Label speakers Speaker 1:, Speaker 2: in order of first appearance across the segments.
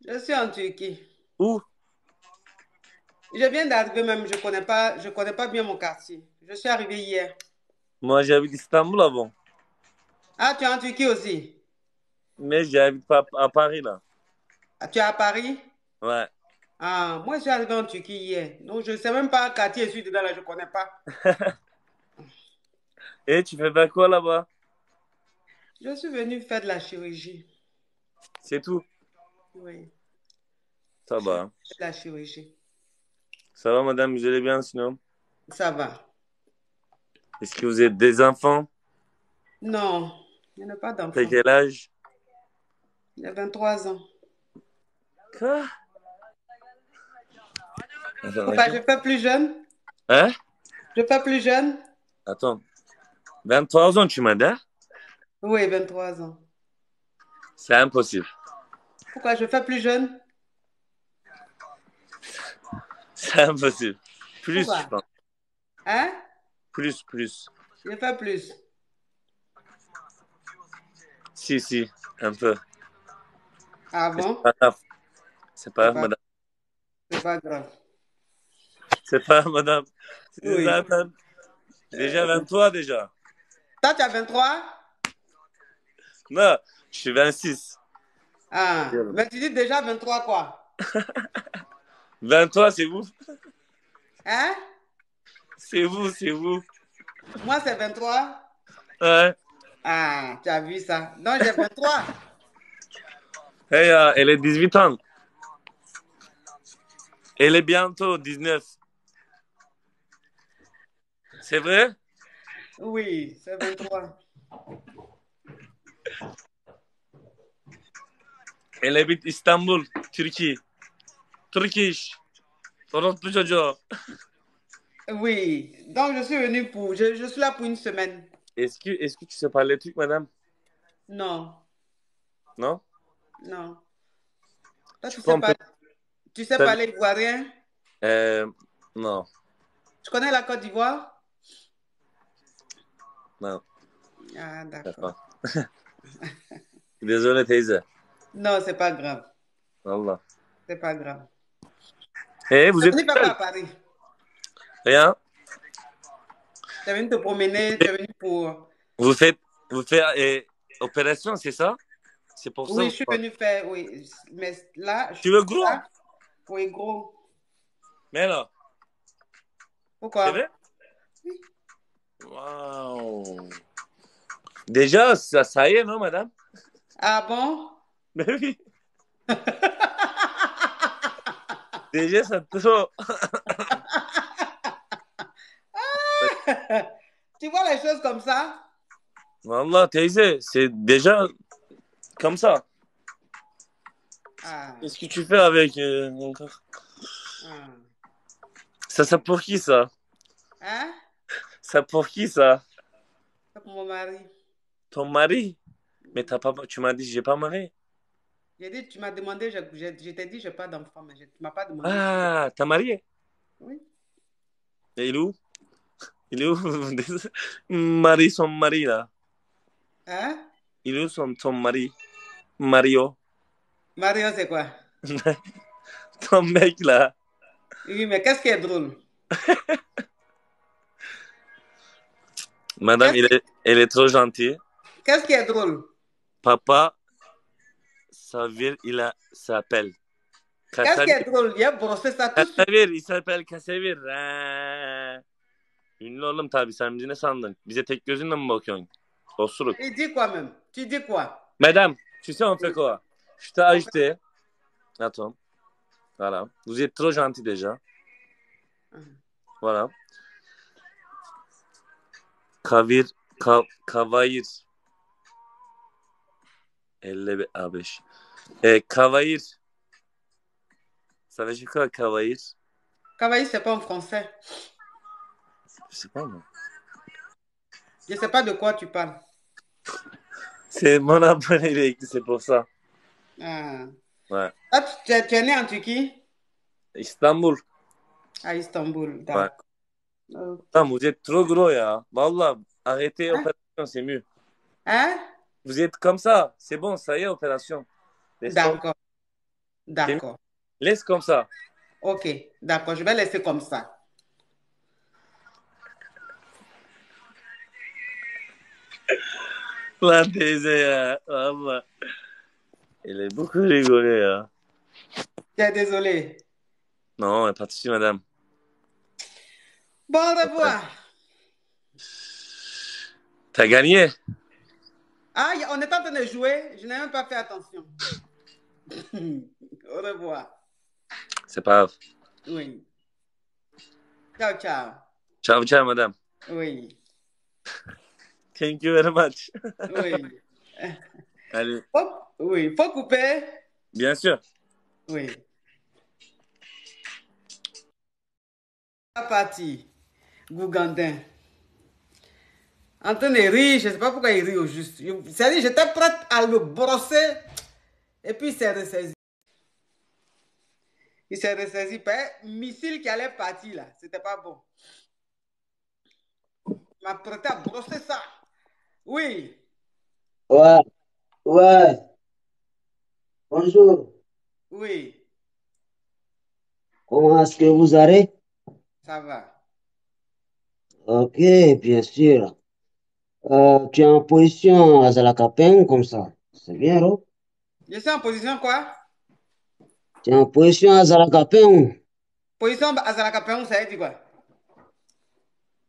Speaker 1: Je suis en Turquie.
Speaker 2: Où?
Speaker 1: Je viens d'arriver même, je connais pas bien mon quartier. Je suis arrivé hier.
Speaker 2: Moi, j'habite Istanbul avant.
Speaker 1: Ah, tu es en Turquie aussi?
Speaker 2: Mais j'habite pas à Paris, là.
Speaker 1: Ah, tu es à Paris?
Speaker 2: Ouais.
Speaker 1: Ah, moi, je suis arrivé en Turquie hier. Donc, je ne sais même pas quartier je suis dedans là, je ne connais pas.
Speaker 2: Et tu fais pas quoi là-bas?
Speaker 1: Je suis venu faire de la chirurgie.
Speaker 2: C'est tout.
Speaker 1: Oui,
Speaker 2: Ça
Speaker 1: je fais
Speaker 2: va.
Speaker 1: de la chirurgie.
Speaker 2: Ça va, madame, vous allez bien sinon?
Speaker 1: Ça va.
Speaker 2: Est-ce que vous êtes des enfants?
Speaker 1: Non, je n'ai pas
Speaker 2: T'as
Speaker 1: d'enfant.
Speaker 2: quel âge?
Speaker 1: J'ai 23 ans.
Speaker 2: Quoi? Attends,
Speaker 1: Pourquoi je
Speaker 2: d'accord.
Speaker 1: fais plus jeune?
Speaker 2: Hein?
Speaker 1: Je fais plus jeune?
Speaker 2: Attends. 23 ans, tu m'as dit?
Speaker 1: Oui, 23 ans.
Speaker 2: C'est impossible.
Speaker 1: Pourquoi je fais plus jeune?
Speaker 2: C'est impossible. Plus, je
Speaker 1: Pourquoi?
Speaker 2: pense.
Speaker 1: Hein?
Speaker 2: Plus, plus.
Speaker 1: Je fais plus.
Speaker 2: Si, si, un peu.
Speaker 1: Ah
Speaker 2: Mais c'est
Speaker 1: bon?
Speaker 2: pas grave. C'est pas
Speaker 1: C'est
Speaker 2: grave,
Speaker 1: pas,
Speaker 2: madame.
Speaker 1: c'est pas grave.
Speaker 2: C'est pas grave, madame. C'est
Speaker 1: Oui.
Speaker 2: ça, madame. Déjà 23 déjà.
Speaker 1: Toi, tu as 23?
Speaker 2: Non, je suis 26.
Speaker 1: Ah, mais tu dis déjà 23 quoi?
Speaker 2: 23, c'est vous?
Speaker 1: Hein?
Speaker 2: C'est vous, c'est vous.
Speaker 1: Moi, c'est 23.
Speaker 2: Ouais.
Speaker 1: Ah, tu as vu ça. Non, j'ai 23.
Speaker 2: Hey, elle est 18 ans. Elle est bientôt 19. C'est vrai?
Speaker 1: Oui, c'est 23.
Speaker 2: Elle habite Istanbul, Türkiye. Turkish. Toronto çocuğu.
Speaker 1: Oui. Donc, je suis venue je suis là pour une semaine.
Speaker 2: Est-ce que tu sais parler turc, madame?
Speaker 1: Non,
Speaker 2: Non?
Speaker 1: non. Toi,
Speaker 2: Tu peux un peu.
Speaker 1: tu sais
Speaker 2: T'as-
Speaker 1: parler ivoirien?
Speaker 2: Euh, non,
Speaker 1: Tu connais la Côte d'Ivoire?
Speaker 2: non,
Speaker 1: Ah,
Speaker 2: je sais
Speaker 1: d'accord.
Speaker 2: pas. Désolé, teyze.
Speaker 1: Non, c'est pas grave.
Speaker 2: Allah.
Speaker 1: C'est pas grave.
Speaker 2: Eh,
Speaker 1: Tu
Speaker 2: vous
Speaker 1: es
Speaker 2: êtes
Speaker 1: venu faire quoi
Speaker 2: seul?
Speaker 1: à Paris?
Speaker 2: Rien?
Speaker 1: Tu es venu te promener, tu es venu pour...
Speaker 2: Vous faites, vous faites opération, c'est ça? C'est pour ça
Speaker 1: Oui,
Speaker 2: ou
Speaker 1: je suis
Speaker 2: pas?
Speaker 1: venue faire, oui. Mais là,
Speaker 2: Tu veux gros?
Speaker 1: là, oui, gros.
Speaker 2: Mais non, c'est
Speaker 1: Pourquoi?
Speaker 2: vrai? Waouh. Déjà, ça y est, non, madame?
Speaker 1: Ah bon?
Speaker 2: Mais oui. Déjà, ça trop.
Speaker 1: Tu vois les choses comme ça?
Speaker 2: Wallah, teyze, c'est déjà comme ça.
Speaker 1: Ah,
Speaker 2: Qu'est-ce que tu fais avec encore?
Speaker 1: ah.
Speaker 2: Ça pour qui, ça?
Speaker 1: Hein?
Speaker 2: Ça pour qui, ça?
Speaker 1: C'est pour mon mari.
Speaker 2: Ton mari? Mais t'as pas, tu m'as dit, j'ai pas mari.
Speaker 1: J'ai dit, tu m'as demandé, je t'ai dit, je n'ai pas d'enfant, mais tu ne m'as pas demandé si j'ai.
Speaker 2: Ah, t'as marié?
Speaker 1: Oui.
Speaker 2: Et il est où? Il est où? Mari, son mari, là.
Speaker 1: Hein?
Speaker 2: Il est où ton mari? Mario.
Speaker 1: Marion, c'est quoi?
Speaker 2: Ton mec, là.
Speaker 1: Oui, mais qu'est-ce qui est drôle?
Speaker 2: Madame,
Speaker 1: Qu'est-ce qui,
Speaker 2: elle est trop gentille.
Speaker 1: qu'est-ce qui est drôle?
Speaker 2: Papa, s'appelle
Speaker 1: Qu'est-ce qui
Speaker 2: Kassavir.
Speaker 1: est drôle? Il a brossé ça tout de suite.
Speaker 2: Kassavir, il s'appelle Kassavir. Ha. Ünlü oğlum tabii sen bizi ne sandın? Bize tek gözünle mi bakıyorsun? Osuruk.
Speaker 1: Il dit quoi même? Tu dis quoi?
Speaker 2: Madame, tu sais on fait
Speaker 1: Oui.
Speaker 2: quoi? Je t'ai
Speaker 1: On fait...
Speaker 2: ajouté. Attends, voilà. Vous êtes trop gentil déjà. Voilà. Kavir, kavayir. 55. Kavayir. Ça veut dire quoi, kavayir?
Speaker 1: Cavaillé, c'est pas en français.
Speaker 2: Je sais pas, moi.
Speaker 1: Je ne sais pas de quoi tu parles.
Speaker 2: C'est mon abonné, il est écrit, c'est pour ça.
Speaker 1: Ah.
Speaker 2: Ouais.
Speaker 1: Ah, tu es né en Turquie?
Speaker 2: İstanbul.
Speaker 1: À Istanbul,
Speaker 2: Ouais.
Speaker 1: d'accord. Ok.
Speaker 2: Tamam, vous êtes trop gros, ya. Wallah, arrêtez
Speaker 1: Hein?
Speaker 2: opération, c'est mieux.
Speaker 1: Hein?
Speaker 2: Vous êtes comme ça, c'est bon, ça y est, opération. Laisse tomber.
Speaker 1: D'accord, D'accord.
Speaker 2: Laisse comme ça.
Speaker 1: Ok, d'accord, je vais laisser comme ça.
Speaker 2: La teyze Allah. Elle est beaucoup rigolée, hein.
Speaker 1: Désolé.
Speaker 2: Non, pas de souci, madame.
Speaker 1: Bon, au revoir.
Speaker 2: T'as gagné?
Speaker 1: Ah, on est en train de jouer. Je n'ai même pas fait attention. Au revoir.
Speaker 2: C'est pas grave.
Speaker 1: Oui. Ciao, ciao.
Speaker 2: Ciao, ciao, madame.
Speaker 1: Oui.
Speaker 2: Thank you very much.
Speaker 1: Oui.
Speaker 2: Allez,
Speaker 1: Oui, faut couper.
Speaker 2: bien sûr.
Speaker 1: Oui. La partie. Gougandin. En train de rire, je ne sais pas pourquoi il rit au juste. C'est-à-dire, j'étais prête à le brosser. Et puis, il s'est ressaisi. Il s'est ressaisi par un missile qui allait partir là. C'était pas bon. Il m'a prêté à brosser ça. Oui.
Speaker 3: Ouais, ouais, bonjour.
Speaker 1: Oui.
Speaker 3: Comment est-ce que vous allez?
Speaker 1: Ça va.
Speaker 3: Ok, bien sûr. Tu es en position à Zalakapeng comme ça. C'est bien, non?
Speaker 1: Je suis en position quoi?
Speaker 3: Tu es en position à Zalakapeng.
Speaker 1: Position à Azalakapéon, ça veut dire quoi?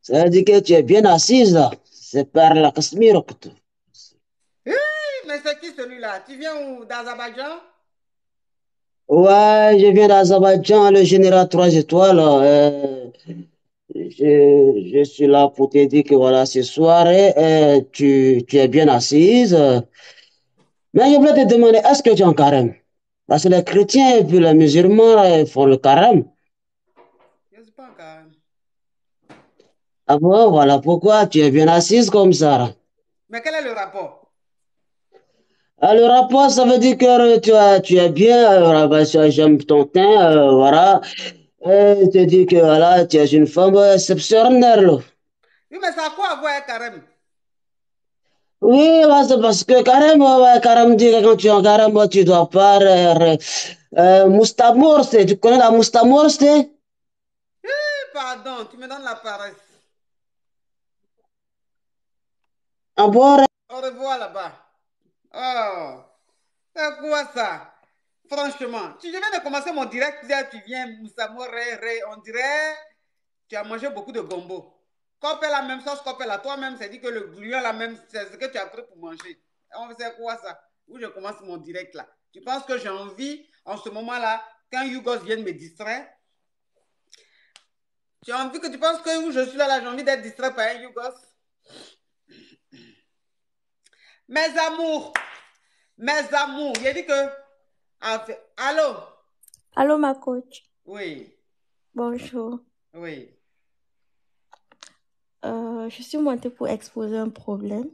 Speaker 3: Ça veut dire que tu es bien assise là. C'est par la Casimiro que tu.
Speaker 1: Mais c'est qui celui-là? Tu viens où? D'Azerbaïdjan?
Speaker 3: Ouais, je viens d'Azerbaïdjan, le général 3 étoiles. Je suis là pour te dire que voilà, ce soir, tu es bien assise. Mais je voulais te demander, est-ce que tu es en carême? Parce que les chrétiens et puis les musulmans font le carême.
Speaker 1: Je ne sais pas encore.
Speaker 3: Ah bon, voilà pourquoi tu es bien assise comme ça, là.
Speaker 1: Mais quel est le rapport?
Speaker 3: Ah, le rapport, ça veut dire que tu es bien, bah, j'aime ton teint, voilà. Et te dis que voilà, tu es une femme exceptionnelle, là.
Speaker 1: Oui, mais ça a quoi à voir avec carême?
Speaker 3: Oui, bah, c'est parce que carrément, ouais, carrément, dit que quand tu es en carême, tu dois pas. Moustamorse, tu connais la moustamorse?
Speaker 1: Pardon, tu me donnes la paresse.
Speaker 3: Ah bon,
Speaker 1: Au revoir là-bas. Oh, c'est quoi ça? Franchement, je viens de commencer mon direct, là, tu viens, Moussamo, on dirait tu as mangé beaucoup de gombo. Copé la même sauce, copé la toi-même, c'est dit que le gluant la même, c'est ce que tu as pris pour manger. On sait quoi ça? Où je commence mon direct là. Tu penses que j'ai envie, en ce moment-là, quand Yougos vienne me distraire, tu as envie que tu penses que où je suis là, j'ai envie d'être distrait par un Yougos? Mes amours, mes amours, il a dit que. Allô?
Speaker 4: Allô, ma coach.
Speaker 1: Oui,
Speaker 4: Bonjour.
Speaker 1: oui.
Speaker 4: Je suis montée pour exposer un problème.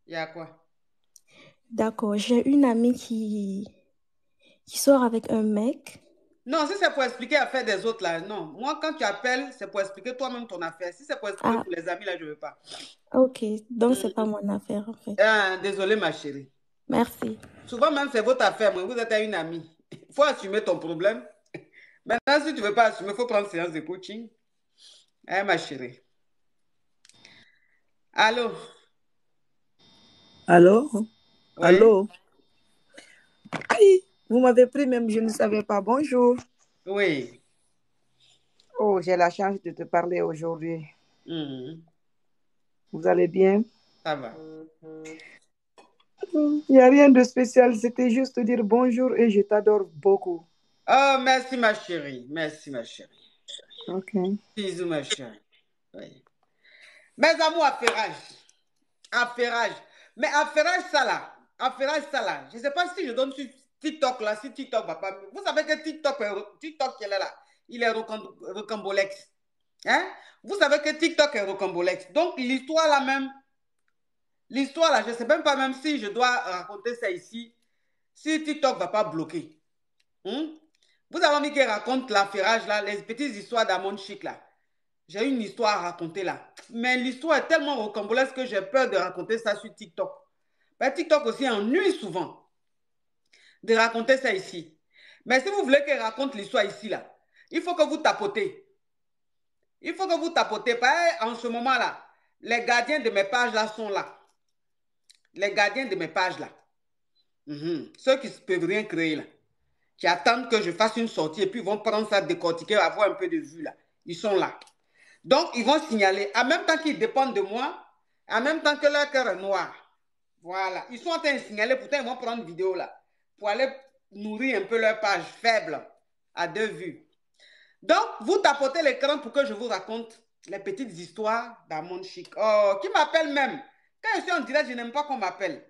Speaker 1: Il y a quoi?
Speaker 4: D'accord, j'ai une amie qui sort avec un mec.
Speaker 1: Non, si c'est pour expliquer l'affaire des autres, là, non. Moi, quand tu appelles, c'est pour expliquer toi-même ton affaire. Si c'est pour expliquer
Speaker 4: Ah,
Speaker 1: pour les amis, là, je ne veux pas.
Speaker 4: ok. Donc, c'est pas mon affaire, en fait.
Speaker 1: Ah, désolé, ma chérie.
Speaker 4: Merci.
Speaker 1: Souvent, même, c'est votre affaire, mais vous êtes une amie. Il faut assumer ton problème. Maintenant, si tu ne veux pas assumer, il faut prendre séance de coaching. Hein, ma chérie. Allô?
Speaker 5: Allô?
Speaker 1: Oui?
Speaker 5: Allô? Aïe, vous m'avez pris même, je ne savais pas. Bonjour.
Speaker 1: Oui.
Speaker 5: Oh, j'ai la chance de te parler aujourd'hui.
Speaker 1: Mhm.
Speaker 5: Vous allez bien?
Speaker 1: Ça va.
Speaker 5: Il n'y a rien de spécial, c'était juste te dire bonjour et je t'adore beaucoup.
Speaker 1: Oh, merci, ma chérie. Merci, ma chérie.
Speaker 5: Ok.
Speaker 1: Bisous, ma chérie. Oui. Mes amours, affairage. Affairage. Mais affairage, ça là. Affairage, ça là. Je ne sais pas si je donne sur TikTok là, si TikTok va pas. Vous savez que TikTok qui est là, il est rocambolex. Hein? Vous savez que TikTok est rocambolex. Donc, l'histoire là, je ne sais même pas même si je dois raconter ça ici, si TikTok ne va pas bloquer. Hein? Vous avez envie qu'il raconte l'affairage là, les petites histoires d'Amon Chic là. J'ai une histoire à raconter là. Mais l'histoire est tellement rocambolesque que j'ai peur de raconter ça sur TikTok. Ben, TikTok aussi ennuie souvent de raconter ça ici. Mais si vous voulez qu'elle raconte l'histoire ici, là, il faut que vous tapotez. Il faut que vous tapotez. En ce moment-là, les gardiens de mes pages là sont là. Les gardiens de mes pages là. Ceux qui ne peuvent rien créer là. Qui attendent que je fasse une sortie et puis vont prendre ça, décortiquer, avoir un peu de vue là. Ils sont là. Donc, ils vont signaler. En même temps qu'ils dépendent de moi, en même temps que leur cœur est noir. Voilà. Ils sont en train de signaler. Pourtant, ils vont prendre une vidéo là. Pour aller nourrir un peu leur page faible à 2 vues. Donc, vous tapotez l'écran pour que je vous raconte les petites histoires d'Amon Chic. Oh, qui m'appelle même. Quand je suis en direct, je n'aime pas qu'on m'appelle.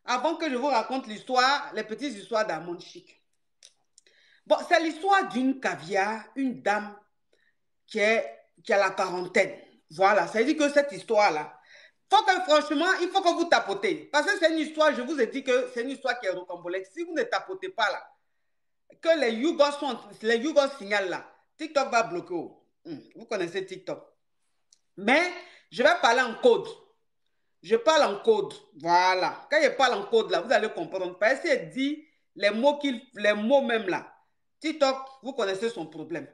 Speaker 1: Avant que je vous raconte l'histoire, les petites histoires d'Amon Chic. Bon, c'est l'histoire d'une caviar, une dame qui a la quarantaine. Voilà, ça veut dire que cette histoire-là, franchement, il faut que vous tapotez. Parce que c'est une histoire, je vous ai dit que c'est une histoire qui est rocambolesque. Si vous ne tapotez pas là, que les Yougos signalent là, TikTok va bloquer. Vous connaissez TikTok. Mais je vais parler en code. Je parle en code. Voilà. Quand je parle en code là, vous allez comprendre. Parce que c'est dit les mots même là. TikTok, vous connaissez son problème.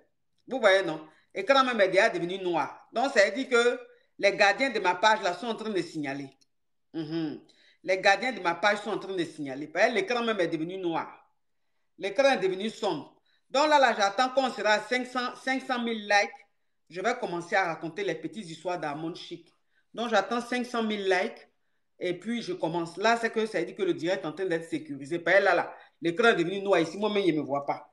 Speaker 1: Vous voyez, non? L'écran même est déjà devenu noir. Donc, ça veut dire que les gardiens de ma page là sont en train de signaler. Les gardiens de ma page sont en train de signaler. Parce que l'écran même est devenu noir. L'écran est devenu sombre. Donc là, j'attends qu'on sera à 500 000 likes. Je vais commencer à raconter les petites histoires d'Amon Chic. Donc, j'attends 500 000 likes. Et puis, je commence. Là, c'est que ça dit que le direct est en train d'être sécurisé. Parce que là, l'écran est devenu noir ici. Moi-même, il ne me voit pas.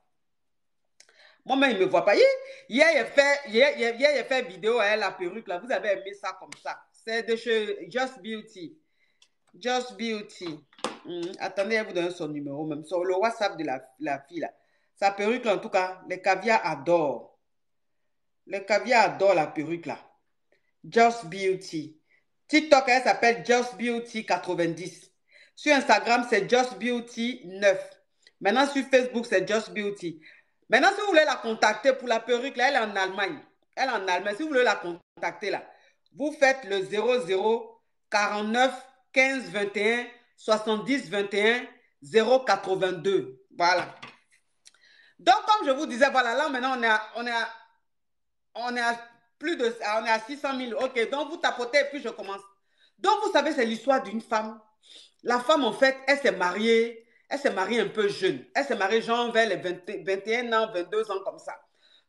Speaker 1: Moi-même, il ne me voit pas. Hier, il a fait vidéo à la perruque. Là. Vous avez aimé ça comme ça. C'est de chez Just Beauty. Just Beauty. Attendez, elle vous donne son numéro même. Sur le WhatsApp de la fille là. Sa perruque là, en tout cas, les caviars adorent. Les caviars adorent la perruque là. Just Beauty. TikTok, elle s'appelle Just Beauty 90. Sur Instagram, c'est Just Beauty 9. Maintenant, sur Facebook, c'est Just Beauty. Maintenant, si vous voulez la contacter pour la perruque, là, elle est en Allemagne. Elle est en Allemagne. Si vous voulez la contacter là, vous faites le 00 49 15 21 70 21 082. Voilà. Donc, comme je vous disais, voilà, là, maintenant, on est à 600 000. OK, donc vous tapotez et puis je commence. Donc, vous savez, c'est l'histoire d'une femme. La femme, en fait, elle s'est mariée. Elle s'est mariée un peu jeune. Elle s'est mariée genre vers les 21 ans, 22 ans comme ça.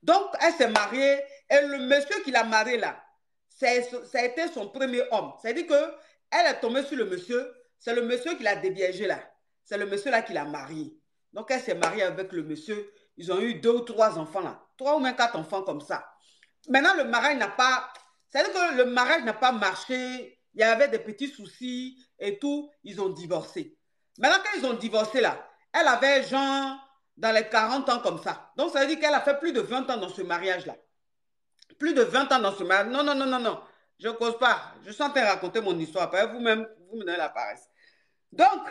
Speaker 1: Donc, elle s'est mariée et le monsieur qui l'a mariée là, ça a été son premier homme. C'est-à-dire qu'elle est tombée sur le monsieur. C'est le monsieur qui l'a débiégé là. C'est le monsieur là qui l'a mariée. Donc, elle s'est mariée avec le monsieur. Ils ont eu 2 ou 3 enfants là. 3 ou même 4 enfants comme ça. Maintenant, le mariage n'a pas... C'est-à-dire que le mariage n'a pas marché. Il y avait des petits soucis et tout. Ils ont divorcé. Maintenant, quand ils ont divorcé là, elle avait genre dans les 40 ans comme ça. Donc, ça veut dire qu'elle a fait plus de 20 ans dans ce mariage-là. Plus de 20 ans dans ce mariage. Non, non, non, non, non. Je ne cause pas. Je suis en train de raconter mon histoire. Après, vous-même, vous me donnez la paresse. Donc,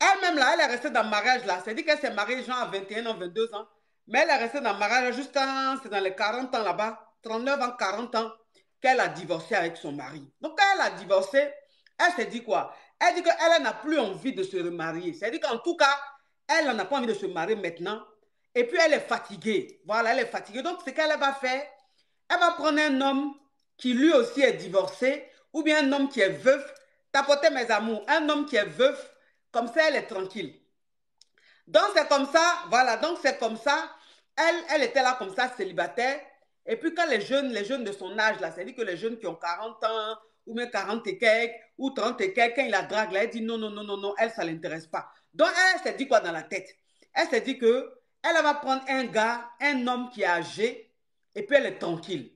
Speaker 1: elle-même là, elle est restée dans le mariage là. C'est-à-dire qu'elle s'est mariée genre à 21 ans, 22 ans. Mais elle est restée dans le mariage jusqu'à, c'est dans les 40 ans là-bas, 39 ans, 40 ans, qu'elle a divorcé avec son mari. Donc, quand elle a divorcé, elle s'est dit quoi? Elle dit qu'elle n'a plus envie de se remarier. C'est-à-dire qu'en tout cas, elle n'a pas envie de se marier maintenant. Et puis, elle est fatiguée. Voilà, elle est fatiguée. Donc, ce qu'elle va faire, elle va prendre un homme qui lui aussi est divorcé ou bien un homme qui est veuf. Tapotez mes amours. Un homme qui est veuf, comme ça, elle est tranquille. Donc, c'est comme ça. Voilà, donc c'est comme ça. Elle était là comme ça, célibataire. Et puis, quand les jeunes de son âge, là, c'est-à-dire que les jeunes qui ont 40 ans, ou même 40 et quelques, ou 30 et quelques, quand il la drague, là, elle dit non, non, non, non, non, elle, ça ne l'intéresse pas. Donc, elle s'est dit quoi dans la tête? Elle s'est dit que elle va prendre un gars, un homme qui est âgé, et puis elle est tranquille.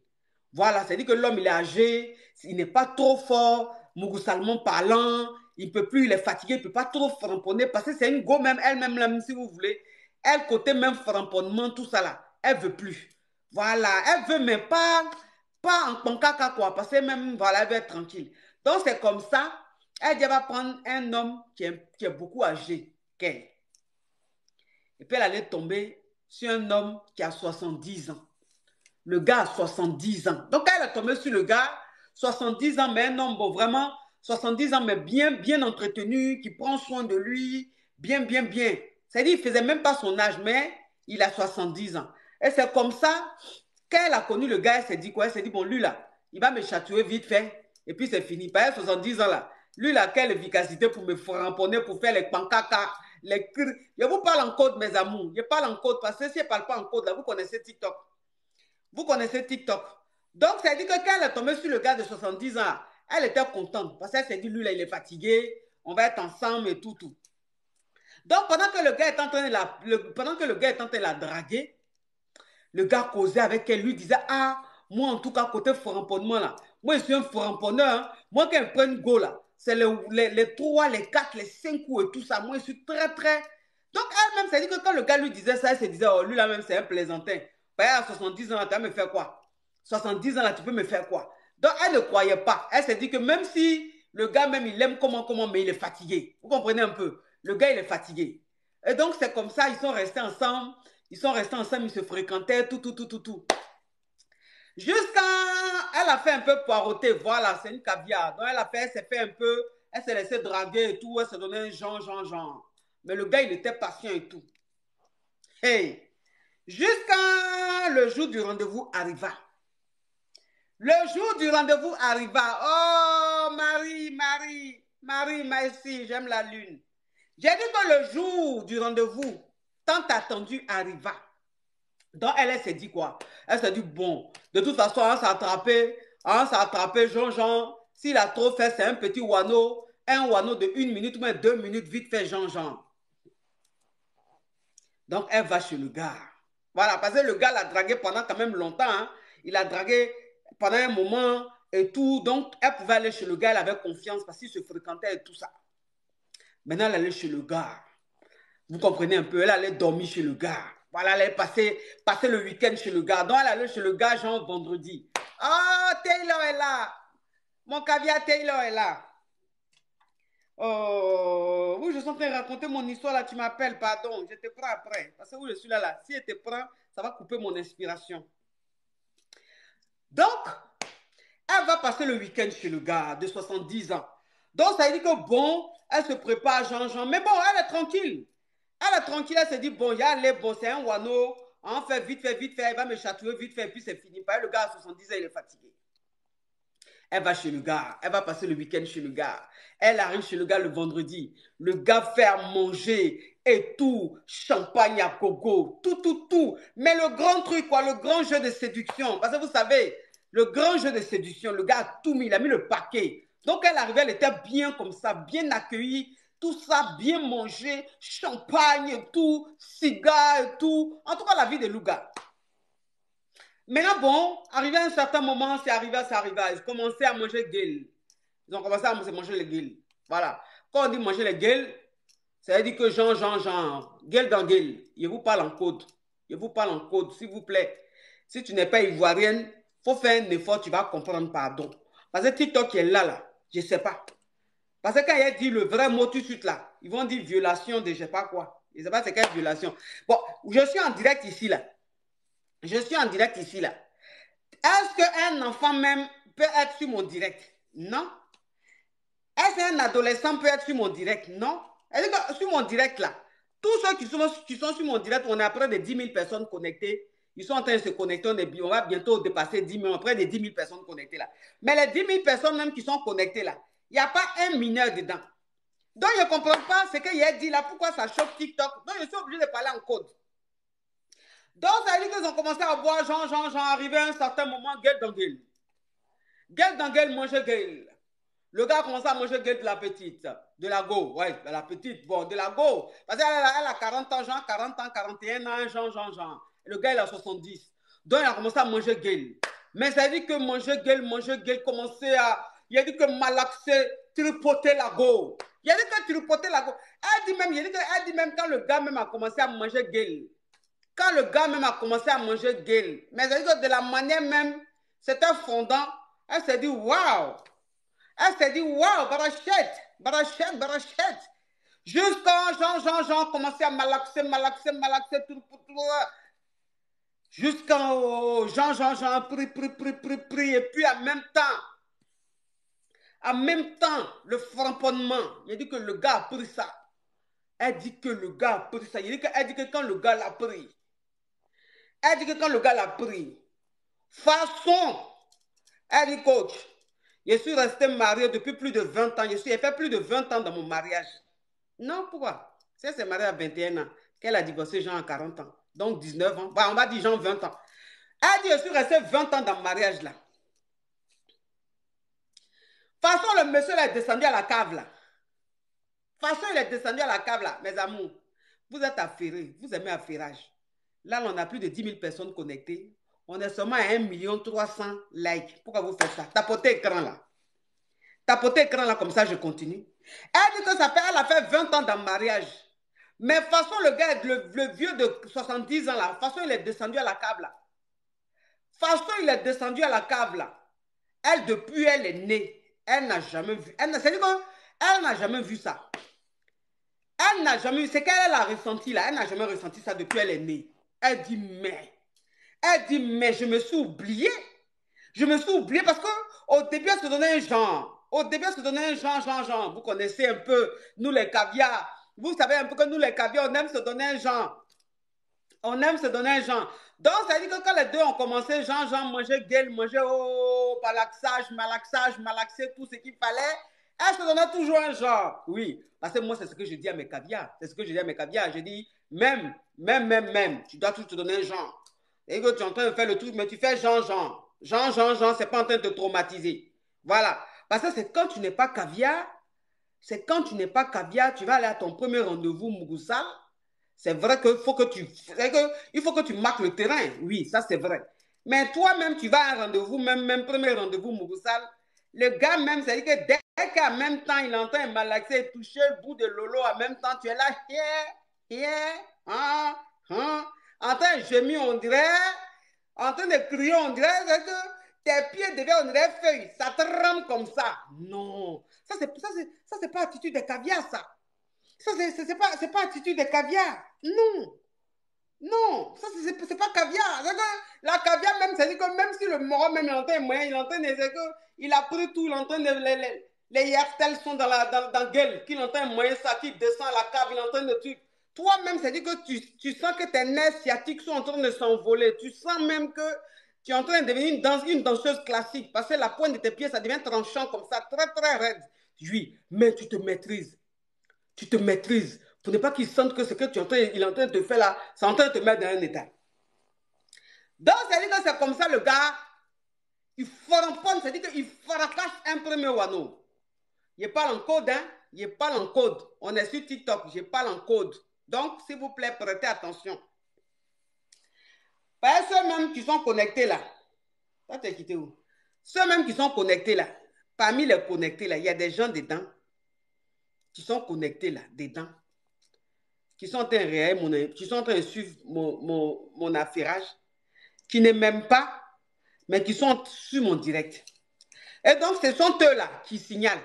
Speaker 1: Voilà, c'est-à-dire que l'homme, il est âgé, il n'est pas trop fort, mougousalement parlant, il ne peut plus, il est fatigué, il ne peut pas trop framponner, parce que c'est une go même, elle-même, si vous voulez. Elle, côté même framponnement, tout ça là, elle ne veut plus. Voilà, elle veut même pas en pancaka quoi, parce que même, voilà, elle veut être tranquille. Donc, c'est comme ça, elle dit, elle va prendre un homme qui est beaucoup âgé qu'elle. Et puis, elle allait tomber sur un homme qui a 70 ans. Le gars a 70 ans. Donc, elle est tombée sur le gars, 70 ans, mais un homme, bon, vraiment, 70 ans, mais bien entretenu, qui prend soin de lui, Bien, bien, bien. C'est-à-dire qu'il ne faisait même pas son âge, mais il a 70 ans. Et c'est comme ça, quand elle a connu le gars, elle s'est dit quoi? Elle s'est dit, bon, lui là, il va me chatouer vite fait. Et puis c'est fini. Pas 70 ans là. Lui là, quelle efficacité pour me ramponner, pour faire les pancacas, les cris. Je vous parle en code, mes amours. Je parle en code parce que si je ne parle pas en code, là, vous connaissez TikTok. Vous connaissez TikTok. Donc, ça dit que quand elle est tombée sur le gars de 70 ans, elle était contente parce qu'elle s'est dit, lui là, il est fatigué, on va être ensemble et tout, tout. Donc, pendant que le gars est en train de la draguer, le gars causait avec elle, lui disait, ah, moi en tout cas, côté foramponnement là, moi je suis un foramponneur, hein. Moi quand je prends une go là, c'est les 3, les 4, les 5 coups et tout ça, moi je suis très très... Donc elle-même, ça dit que quand le gars lui disait ça, elle se disait, oh lui là même c'est un plaisantin. Bah, à 70 ans là, tu vas me faire quoi? 70 ans là, tu peux me faire quoi? Donc elle ne croyait pas. Elle s'est dit que même si le gars même il aime comment, mais il est fatigué. Vous comprenez un peu? Le gars il est fatigué. Et donc c'est comme ça, ils sont restés ensemble. Ils se fréquentaient, tout. Jusqu'à... Elle a fait un peu poireauter, voilà, c'est une caviar. Donc elle s'est fait un peu, elle s'est laissée draguer et tout, elle s'est donné un genre. Mais le gars, il était patient et tout. Hey! Jusqu'à le jour du rendez-vous arriva. Le jour du rendez-vous arriva. Oh, Marie, merci, j'aime la lune. J'ai dit que le jour du rendez-vous, tant attendu, arriva. Donc, elle s'est dit quoi? Elle s'est dit, bon, de toute façon, on s'est attrapé, Jean-Jean. S'il a trop fait, c'est un petit wano, un wano de 1 minute ou même 2 minutes, vite fait, Jean-Jean. Donc, elle va chez le gars. Voilà, parce que le gars l'a dragué pendant quand même longtemps. Hein. Il a dragué pendant un moment et tout. Donc, elle pouvait aller chez le gars, elle avait confiance parce qu'il se fréquentait et tout ça. Maintenant, elle allait chez le gars. Vous comprenez un peu, elle allait dormir chez le gars. Voilà, elle allait passer le week-end chez le gars. Donc, elle allait chez le gars, genre vendredi. Oh, Taylor est là. Mon caviar Taylor est là. Oh, oui, je suis en train de raconter mon histoire là. Tu m'appelles, pardon. Je te prends après. Parce que où je suis là. Si je te prends, ça va couper mon inspiration. Donc, elle va passer le week-end chez le gars de 70 ans. Donc, ça veut dire que bon, elle se prépare, Jean-Jean. Mais bon, elle est tranquille. Elle se dit, bon, il y a les bon, c'est un wano. On fait vite fait, il va me chatouiller vite fait, puis c'est fini. Le gars à 70 ans, il est fatigué. Elle va chez le gars, elle va passer le week-end chez le gars. Elle arrive chez le gars le vendredi. Le gars fait à manger et tout, champagne à gogo, tout. Mais le grand truc, quoi, le grand jeu de séduction. Parce que vous savez, le grand jeu de séduction, le gars a tout mis, il a mis le paquet. Donc elle arrivait, elle était bien comme ça, bien accueillie. Tout ça, bien mangé, champagne et tout, cigare et tout. En tout cas, la vie de Louga. Maintenant, bon, arrivé à un certain moment, c'est arrivé. Ils commençaient à manger gueule. Ils ont commencé à manger les gueules. Voilà. Quand on dit manger les gueules, ça veut dire que Jean, gueule dans gueule. Je vous parle en code. S'il vous plaît. Si tu n'es pas ivoirienne, il faut faire un effort, tu vas comprendre, pardon. Parce que TikTok est là. Je ne sais pas. Parce que quand il a dit le vrai mot tout de suite là, ils vont dire violation de je ne sais pas quoi. Je ne sais pas c'est quelle violation. Bon, je suis en direct ici là. Est-ce qu'un enfant même peut être sur mon direct? Non. Est-ce qu'un adolescent peut être sur mon direct? Non. Est-ce que sur mon direct là, tous ceux qui sont sur mon direct, on est à près de 10 000 personnes connectées. Ils sont en train de se connecter. On va bientôt dépasser 10 000, près de 10 000 personnes connectées là. Mais les 10 000 personnes même qui sont connectées là, il n'y a pas un mineur dedans. Donc, je ne comprends pas ce qu'il a dit là. Pourquoi ça choque TikTok? Donc, je suis obligé de parler en code. Donc, ça veut dire qu'ils ont commencé à boire, Jean, arrivé à un certain moment, gueule dans gueule. Gueule dans gueule, manger gueule. Le gars a commencé à manger gueule de la petite. De la go, ouais, de la petite, bon, de la go. Parce qu'elle a 40 ans, Jean, 40 ans, 41 ans, Jean. Le gars, il a 70. Donc, il a commencé à manger gueule. Mais ça veut dire que manger gueule, commencer à... Il a dit que malaxer, tripoter la go. Il a dit que tripoter la go. Elle dit même quand le gars même a commencé à manger gueule. Quand le gars même a commencé à manger gueule. Mais ça veut dire que de la manière même, c'était fondant. Elle s'est dit, waouh. Barachette. Jusqu'à Jean commençait à malaxer. Jusqu'à Jean, prie. Et puis en même temps, le framponnement. Il a dit que le gars a pris ça. Elle dit que le gars a pris ça. Elle dit que quand le gars l'a pris, elle dit que quand le gars l'a pris, façon, elle dit coach, je suis resté marié depuis plus de 20 ans. J'ai fait plus de 20 ans dans mon mariage. Non, pourquoi? Si elle s'est mariée à 21 ans, qu'elle a divorcé Jean à 40 ans. Donc 19 ans. Bah, on va dire Jean 20 ans. Elle dit, je suis resté 20 ans dans le mariage là. De toute façon, le monsieur là est descendu à la cave là. De toute façon, il est descendu à la cave là. Mes amours, vous êtes affairés. Vous aimez affairage. Là, on a plus de 10 000 personnes connectées. On est seulement à 1 300 000 likes. Pourquoi vous faites ça? Tapotez écran là. Tapotez écran là, comme ça, je continue. Elle dit que elle a fait 20 ans dans le mariage. Mais de toute façon, le gars, le vieux de 70 ans là, de toute façon, il est descendu à la cave là. De toute façon, il est descendu à la cave là. Elle, depuis elle est née, elle n'a jamais vu. C'est-à-dire qu'elle n'a jamais vu ça. Elle n'a jamais vu. C'est qu'elle a ressenti là. Elle n'a jamais ressenti ça depuis elle est née. Elle dit, mais je me suis oubliée. Je me suis oubliée parce qu'au début, elle se donnait un genre. Au début, elle se donnait un genre. Vous connaissez un peu, nous les caviars. Vous savez un peu que nous les caviars, on aime se donner un genre. On aime se donner un genre. Donc, ça veut dire que quand les deux ont commencé, genre, manger gueule, manger malaxage, malaxer tout ce qu'il fallait, elle se donnait toujours un genre. Oui, parce que moi, c'est ce que je dis à mes caviars. C'est ce que je dis à mes caviars. Je dis, même, tu dois toujours te donner un genre. Et que tu es en train de faire le truc, mais tu fais genre, c'est pas en train de te traumatiser. Voilà. Parce que c'est quand tu n'es pas caviar, tu vas aller à ton premier rendez-vous Mugusa. C'est vrai qu'il faut que tu marques le terrain. Oui, ça c'est vrai. Mais toi-même, tu vas à un rendez-vous, même premier rendez-vous Mugusa. Le gars même, c'est-à-dire que dès qu'en même temps, il entend un malaxer toucher le bout de lolo, en même temps, tu es là, en train de gémir, on dirait, en train de crier, on dirait que tes pieds deviennent, on dirait feuilles, ça te rame comme ça. Non, ça c'est pas attitude de caviar, ça. Ça, c'est pas attitude de caviar. Non, ça, c'est pas caviar. La caviar, même, c'est-à-dire que même si le moro, même, il entend moyen, il entend des il a pris tout, il entend les yartels sont dans la gueule, qu'il entend moyen ça, qui descend à la cave, il entend des trucs. Toi-même, c'est-à-dire que tu sens que tes nerfs sciatiques sont en train de s'envoler. Tu sens même que tu es en train de devenir une danseuse classique, parce que la pointe de tes pieds, ça devient tranchant comme ça, très, très raide. Oui, mais tu te maîtrises. Tu te maîtrises pour ne pas qu'ils sentent que ce que il est en train de te faire là, c'est en train de te mettre dans un état. Donc, c'est-à-dire que c'est comme ça, le gars, il foramponne, c'est-à-dire qu'il fracasse un premier wano. Je parle en code, hein? Je parle en code. On est sur TikTok, je parle en code. Donc, s'il vous plaît, prêtez attention. Parce que ceux-mêmes qui sont connectés là, ça t'es quitté où? Ceux-mêmes qui sont connectés là, parmi les connectés là, il y a des gens dedans qui sont connectés là, dedans, qui sont en train de suivre mon affairage, qui ne m'aiment pas, mais qui sont sur mon direct. Et donc, ce sont eux-là qui signalent.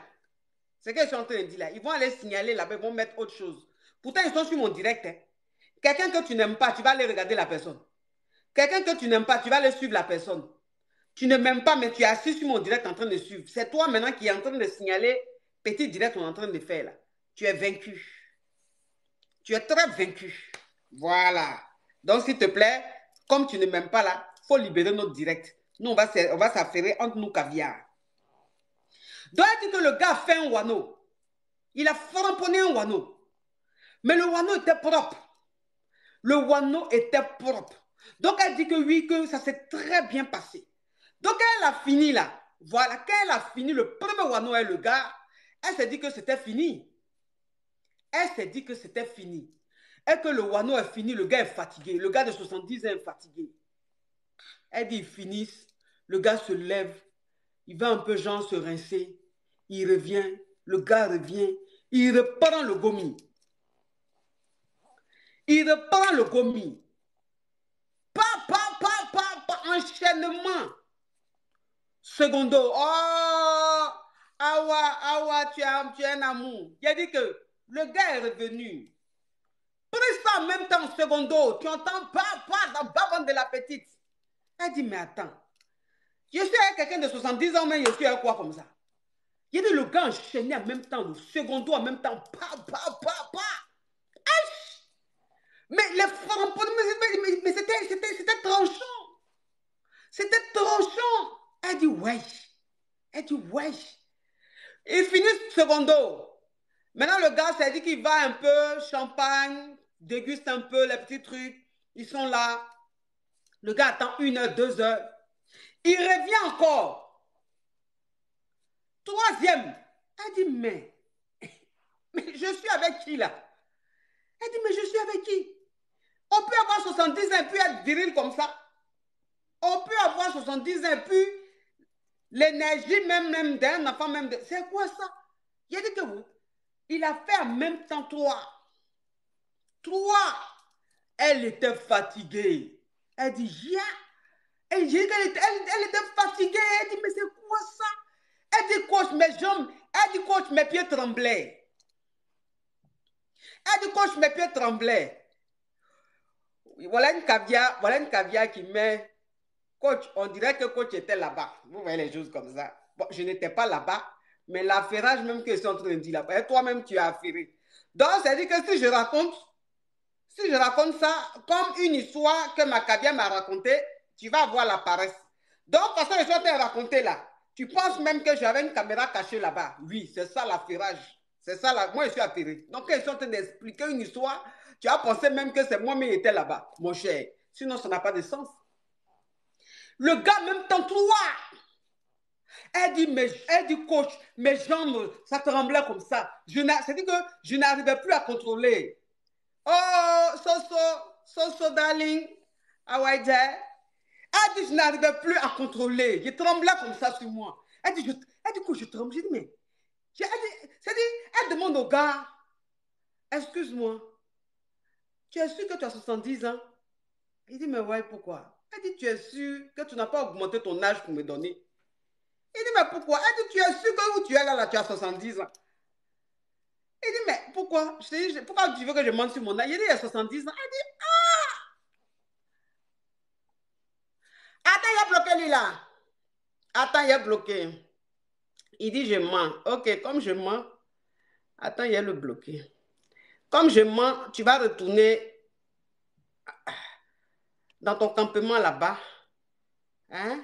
Speaker 1: C'est ce qu'ils sont en train de dire là. Ils vont aller signaler là-bas, ils vont mettre autre chose. Pourtant, ils sont sur mon direct. Hein. Quelqu'un que tu n'aimes pas, tu vas aller regarder la personne. Quelqu'un que tu n'aimes pas, tu vas aller suivre la personne. Tu ne m'aimes pas, mais tu es assis sur mon direct en train de suivre. C'est toi maintenant qui es en train de signaler petit direct qu'on est en train de faire là. Tu es vaincu. Tu es très vaincu. Voilà. Donc, s'il te plaît, comme tu ne m'aimes pas là, il faut libérer notre direct. Nous, on va s'affairer entre nous caviar. Donc, il dit que le gars a fait un wano. Il a framponné un wano. Mais le wano était propre. Le wano était propre. Donc, elle dit que oui, que ça s'est très bien passé. Donc, elle a fini là. Voilà, quand elle a fini le premier wano et le gars, elle s'est dit que c'était fini. Elle s'est dit que c'était fini. Et que le wano est fini, le gars est fatigué. Le gars de 70 ans est fatigué. Elle dit, ils finissent. Le gars se lève. Il va un peu genre se rincer. Il revient. Le gars revient. Il reprend le gomi. Il reprend le gomi. Enchaînement. Secondo. Oh, awa, tu es un amour. Il a dit que le gars est revenu. Pris ça en même temps, secondo. Tu entends dans bavant de la petite. Elle dit, mais attends. Je suis avec quelqu'un de 70 ans, mais je suis avec quoi comme ça? Il dit, le gars enchaîné en même temps, le secondo en même temps. les frappes, mais c'était tranchant. C'était tranchant. Elle dit, wesh. Elle dit, wesh. Ils finissent secondo. Maintenant, le gars s'est dit qu'il va un peu, champagne, déguste un peu les petits trucs. Ils sont là. Le gars attend 1 heure, 2 heures. Il revient encore. Troisième. Elle dit, mais je suis avec qui là? Elle dit, mais je suis avec qui? On peut avoir 70 ans et puis être viril comme ça. On peut avoir 70 ans et puis l'énergie même d'un enfant, même de... C'est quoi ça? Il a dit que vous, il a fait en même temps 3. Elle était fatiguée. Elle dit, yeah. Elle dit qu'elle était fatiguée. Elle dit, mais c'est quoi ça? Elle dit, coach, mes jambes. Elle dit, coach, mes pieds tremblaient. Elle dit, coach, mes pieds tremblaient. Voilà une caviar qui met... Coach, on dirait que coach était là-bas. Vous voyez les choses comme ça. Bon, je n'étais pas là-bas, mais l'affairage même que je suis en train de dire là-bas, et toi-même, tu as affairé. Donc, c'est-à-dire que si je raconte ça comme une histoire que ma caviar m'a racontée, tu vas avoir la paresse. Donc, parce que je suis en train de raconter là, tu penses même que j'avais une caméra cachée là-bas. Oui, c'est ça l'affairage. C'est ça, là. Moi, je suis affairé. Donc, quand je suis en train d'expliquer une histoire, tu as pensé même que c'est moi-même qui était là-bas, mon cher. Sinon, ça n'a pas de sens. Le gars, même temps 3. Elle dit, coach, mes jambes, ça tremblait comme ça. C'est-à-dire que je n'arrivais plus à contrôler. Oh, so, darling. How are you there? Elle dit, je n'arrivais plus à contrôler. Je tremblais comme ça sur moi. Elle dit, coach, je tremble. J'ai dit, mais... Elle demande au gars, excuse-moi, tu es sûr que tu as 70 ans? Il dit, mais ouais, pourquoi? Elle dit, tu es sûr que tu n'as pas augmenté ton âge pour me donner? Il dit, mais pourquoi? Elle dit, tu es sûr que où tu es là, tu as 70 ans? Il dit, mais pourquoi? Je te dis, pourquoi tu veux que je mente sur mon âge? Il dit, il a 70 ans. Elle dit, ah! Attends, il a bloqué lui là. Attends, il a bloqué. Il dit, je mens. Ok, comme je mens, attends, il a le bloqué. Comme je mens, tu vas retourner dans ton campement là-bas. Hein?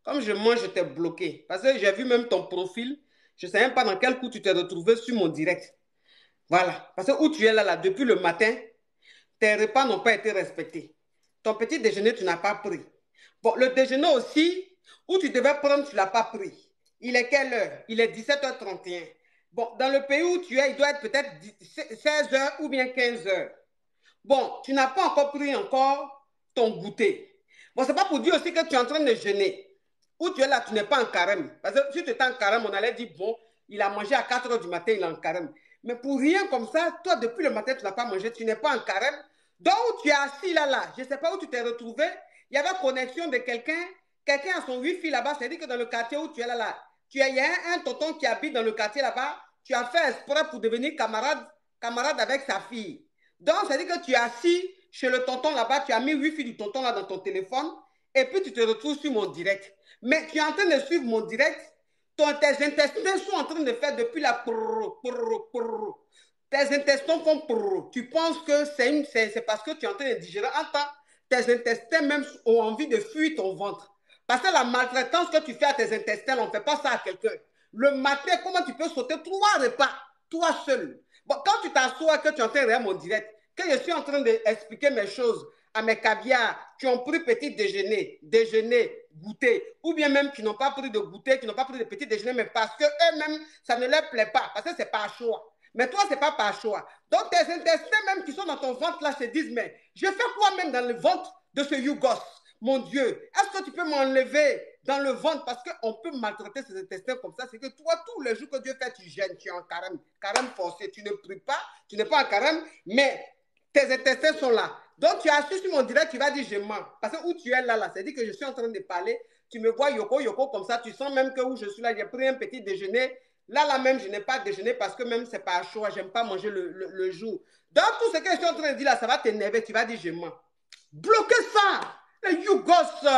Speaker 1: Comme je mens, je t'ai bloqué. Parce que j'ai vu même ton profil. Je ne sais même pas dans quel coup tu t'es retrouvé sur mon direct. Voilà. Parce que où tu es là, depuis le matin, tes repas n'ont pas été respectés. Ton petit déjeuner, tu n'as pas pris. Bon, le déjeuner aussi, où tu devais prendre, tu ne l'as pas pris. Il est quelle heure? Il est 17h31. Bon, dans le pays où tu es, il doit être peut-être 16h ou bien 15h. Bon, tu n'as pas encore pris ton goûter. Bon, ce n'est pas pour dire aussi que tu es en train de jeûner. Où tu es là, tu n'es pas en carême. Parce que si tu étais en carême, on allait dire, bon, il a mangé à 4h du matin, il est en carême. Mais pour rien comme ça, toi, depuis le matin, tu n'as pas mangé, tu n'es pas en carême. Donc, où tu es assis là, je ne sais pas où tu t'es retrouvé. Il y avait connexion de quelqu'un a son wifi là-bas. C'est-à-dire que dans le quartier où tu es là, il y a un tonton qui habite dans le quartier là-bas. Tu as fait exprès pour devenir camarade avec sa fille. Donc, c'est-à-dire que tu es assis chez le tonton là-bas, tu as mis wifi du tonton là dans ton téléphone et puis tu te retrouves sur mon direct. Mais tu es en train de suivre mon direct, tes intestins sont en train de faire depuis la tes intestins font tu penses que c'est parce que tu es en train de digérer. Attends, tes intestins même ont envie de fuir ton ventre. Parce que la maltraitance que tu fais à tes intestins, on ne fait pas ça à quelqu'un. Le matin, comment tu peux sauter 3 repas, toi seul? Bon, quand tu t'assois que tu es en train de regarder mon direct, que je suis en train d'expliquer mes choses à mes caviars qui ont pris petit déjeuner, goûter, ou bien même qui n'ont pas pris de goûter, qui n'ont pas pris de petit déjeuner, mais parce qu'eux-mêmes, ça ne leur plaît pas, parce que ce n'est pas un choix. Mais toi, ce n'est pas par choix. Donc, tes intestins même qui sont dans ton ventre, là, se disent, mais je fais quoi même dans le ventre de ce Yougos? Mon Dieu, est-ce que tu peux m'enlever dans le ventre? Parce qu'on peut maltraiter ces intestins comme ça. C'est que toi, tous les jours que Dieu fait, tu gênes, tu es en carême forcé. Tu ne pries pas, tu n'es pas en carême, mais tes intestins sont là. Donc, tu as assis sur mon direct, tu vas dire, je mens. Parce que où tu es là, c'est-à-dire que je suis en train de parler. Tu me vois yoko comme ça. Tu sens même que où je suis là, j'ai pris un petit déjeuner. Là même, je n'ai pas déjeuné parce que même, ce n'est pas un choix. Je n'aime pas manger le jour. Donc, tout ce que je suis en train de dire là, ça va t'énerver. Tu vas dire, je mens. Bloquez ça! Les Yougos,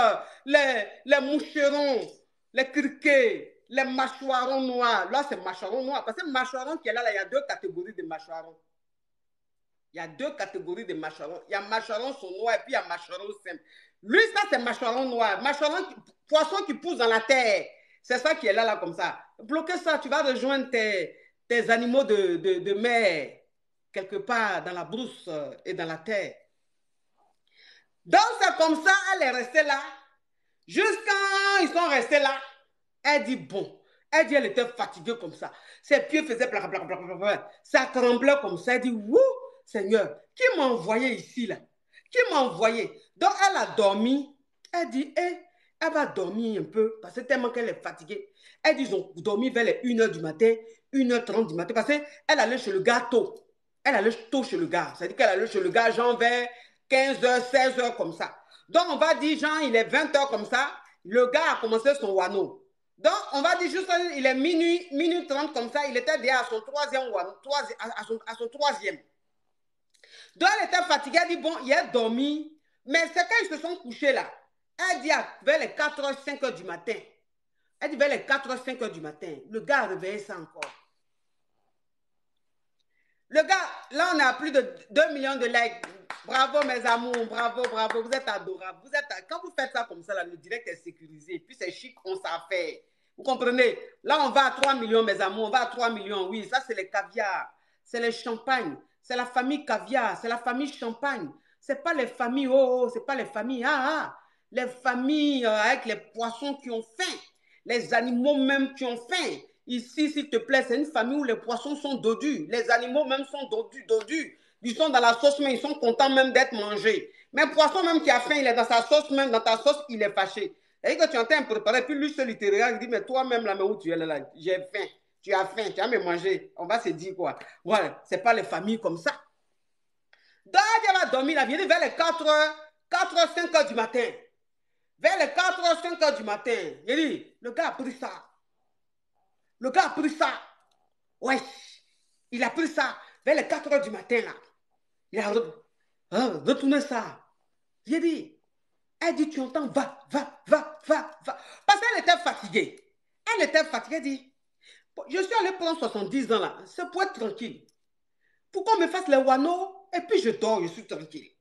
Speaker 1: les moucherons, les criquets, les mâchoirons noirs. Là, c'est mâchoirons noirs. Parce que mâchoiron qui est là, il y a 2 catégories de mâchoirons. Il y a deux catégories de mâcherons. Il y a mâcherons sont noirs et puis il y a mâcherons simples. Lui, ça, c'est mâcheron noir. Poisson qui pousse dans la terre. C'est ça qui est là, comme ça. Bloquer ça, tu vas rejoindre tes animaux de mer, quelque part dans la brousse et dans la terre. Donc, c'est comme ça, elle est restée là. Jusqu'à ils sont restés là. Elle dit, bon. Elle dit, elle était fatiguée comme ça. Ses pieds faisaient blac, blac, blac, blac, blac. Ça tremblait comme ça. Elle dit, wouh, Seigneur, qui m'a envoyé ici, là? Qui m'a envoyé? Donc, elle a dormi. Elle dit, elle va dormir un peu parce que tellement qu'elle est fatiguée. Elle dit, ils ont dormi vers les 1h du matin, 1h30 du matin parce qu'elle allait chez le gars tôt. Elle allait tôt chez le gars. C'est-à-dire qu'elle allait chez le gars, genre vers 15h, 16h comme ça. Donc, on va dire, genre, il est 20h comme ça. Le gars a commencé son wano. Donc, on va dire juste, il est minuit 30 comme ça. Il était déjà à son troisième wano, à son troisième. Donc, elle était fatiguée. Elle dit, bon, il a dormi. Mais c'est quand ils se sont couchés là. Elle dit vers les 4h, 5h du matin. Elle dit vers les 4h, 5h du matin. Le gars a réveillé ça encore. Le gars, là, on a plus de 2 millions de likes. Bravo, mes amours. Bravo, bravo. Vous êtes adorables. Quand vous faites ça comme ça, là, le direct est sécurisé. Puis c'est chic, on s'en fait. Vous comprenez? Là, on va à 3 millions, mes amours. On va à 3 millions. Oui, ça, c'est les caviars. C'est les champagnes. C'est la famille caviar. C'est la famille champagne. C'est pas les familles, c'est pas les familles, les familles avec les poissons qui ont faim. Les animaux même qui ont faim. Ici, s'il te plaît, c'est une famille où les poissons sont dodus. Les animaux même sont dodus. Ils sont dans la sauce, mais ils sont contents même d'être mangés. Mais un poisson même qui a faim, il est dans sa sauce, même dans ta sauce, il est fâché. Et que tu entends me préparer, puis lui seul, il te regarde, il dit, mais toi-même, là, mais où tu es là, j'ai faim. Tu as faim, tu vas me manger. On va se dire quoi? Voilà, c'est pas les familles comme ça. Donc, elle va dormir la vie vers les 4h, 5h du matin. Vers les 4h, 5h du matin, il dit, le gars a pris ça. Le gars a pris ça. Ouais, il a pris ça vers les 4h du matin, là. Il a retourné ça. J'ai dit, elle dit, tu entends, va. Parce qu'elle était fatiguée. Elle dit, je suis allée prendre 70 ans, là. C'est pour être tranquille. Pour qu'on me fasse les wano, et puis je dors, je suis tranquille.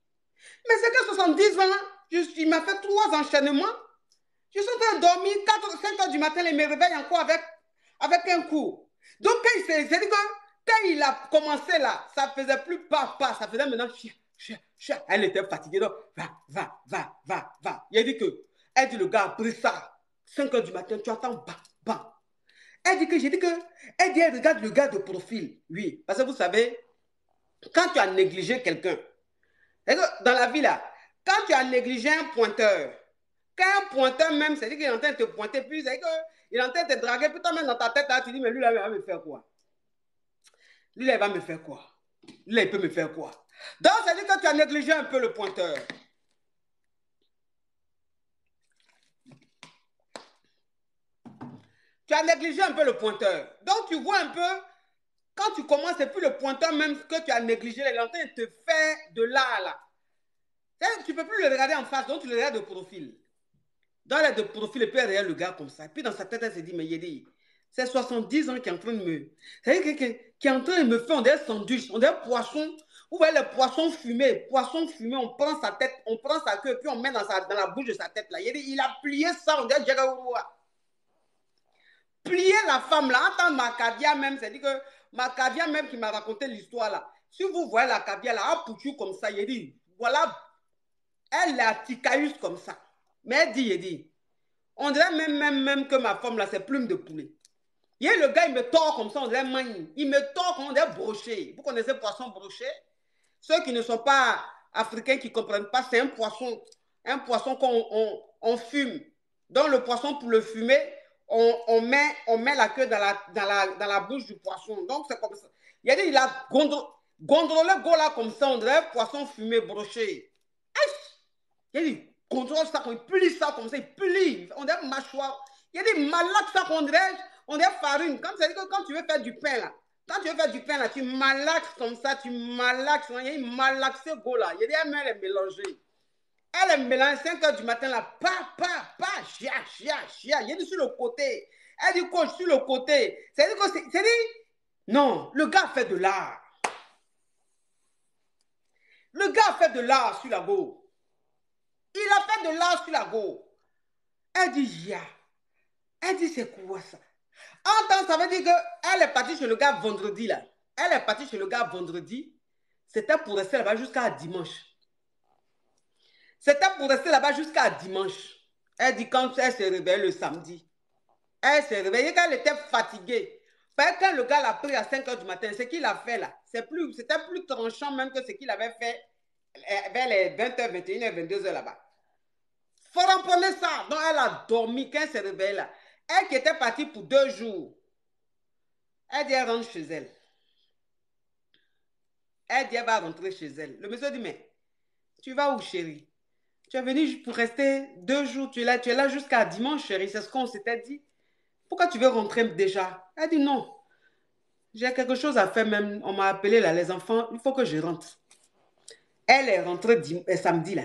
Speaker 1: Mais c'est que 70 ans, il m'a fait 3 enchaînements. Je suis en train de dormir, 5h du matin, il me réveille encore avec un coup. Donc, quand il a commencé là, ça ne faisait plus pas, ça faisait maintenant chia. Elle était fatiguée, donc va. Il a dit que, elle dit, le gars a pris ça, 5h du matin, tu entends, bah. Elle dit, elle regarde le gars de profil. Oui, parce que vous savez, quand tu as négligé quelqu'un, dans la vie là, quand tu as négligé un pointeur, quand un pointeur même, c'est-à-dire qu'il est en train de te pointer, puis c'est-à-dire qu'il est en train de te draguer, puis toi même dans ta tête, là, tu dis, mais lui là, il va me faire quoi? Lui là, il va me faire quoi? Lui là, il peut me faire quoi? Donc, c'est-à-dire que tu as négligé un peu le pointeur. Tu as négligé un peu le pointeur. Donc, tu vois un peu, quand tu commences, c'est plus le pointeur même que tu as négligé, il est en train de te faire de là. Tu ne peux plus le regarder en face, donc tu le regardes de profil. Dans l'air de profil, et puis derrière le gars comme ça. Et puis dans sa tête, elle se dit, mais Yedi, c'est 70 ans qui est en train de me... C'est-à-dire qui est en train de me faire, on dirait sandwich, on dirait poisson. Vous voyez les poissons fumés, on prend sa tête, on prend sa queue, puis on met dans la bouche de sa tête là. Yedi, il a plié ça, on dirait Djagaouroua. Plier la femme là, entendre Macavia même, c'est-à-dire que Macavia même qui m'a raconté l'histoire là. Si vous voyez la Cavia là, à Pouchou comme ça, Yedi, voilà, elle est à Ticaïus comme ça. Mais elle dit, on dirait même que ma femme là, c'est plume de poulet. Et le gars, il me tord comme ça, on dirait magne. Il me tord comme on dirait brochet. Vous connaissez poisson brochet? Ceux qui ne sont pas africains, qui ne comprennent pas, c'est un poisson qu'on fume. Donc le poisson, pour le fumer, on met la queue dans la bouche du poisson. Donc c'est comme ça. Il a gondolé le go là comme ça, on dirait poisson fumé brochet. Il a dit, contrôle ça, il plie ça comme ça, il plie. On dirait mâchoire. Il a dit, malaxe ça, on dirait farine. Quand tu veux faire du pain là, tu malaxes comme ça, tu malaxes. Il a dit, malaxer go là. Il a dit, elle est mélangée. Elle est mélangée 5h du matin là, chia. Il a dit, sur le côté. Elle dit, coach, sur le côté. C'est dit, non, le gars fait de l'art. gars a fait de l'art sur la go. Il a fait de l'art sur la go. Elle dit, ya. Elle dit, c'est quoi ça? En temps, ça veut dire qu'elle est partie chez le gars vendredi, là. Elle est partie chez le gars vendredi. C'était pour rester là-bas jusqu'à dimanche. C'était pour rester là-bas jusqu'à dimanche. Elle dit quand elle s'est réveillée le samedi. Elle s'est réveillée quand elle était fatiguée. Parce que quand le gars l'a pris à 5 h du matin, ce qu'il a fait là, c'était plus tranchant même que ce qu'il avait fait vers les 20 h, 21 h, 22 h là-bas. Faut remprendre ça. Donc elle a dormi quand elle s'est réveillée là. Elle qui était partie pour 2 jours. Elle dit elle rentre chez elle. Elle dit elle va rentrer chez elle. Le monsieur dit mais tu vas où chérie? Tu es venu pour rester 2 jours. Tu es là jusqu'à dimanche chérie. C'est ce qu'on s'était dit. Pourquoi tu veux rentrer déjà? Elle dit non. J'ai quelque chose à faire même. On m'a appelé là, les enfants. Il faut que je rentre. Elle est rentrée samedi là.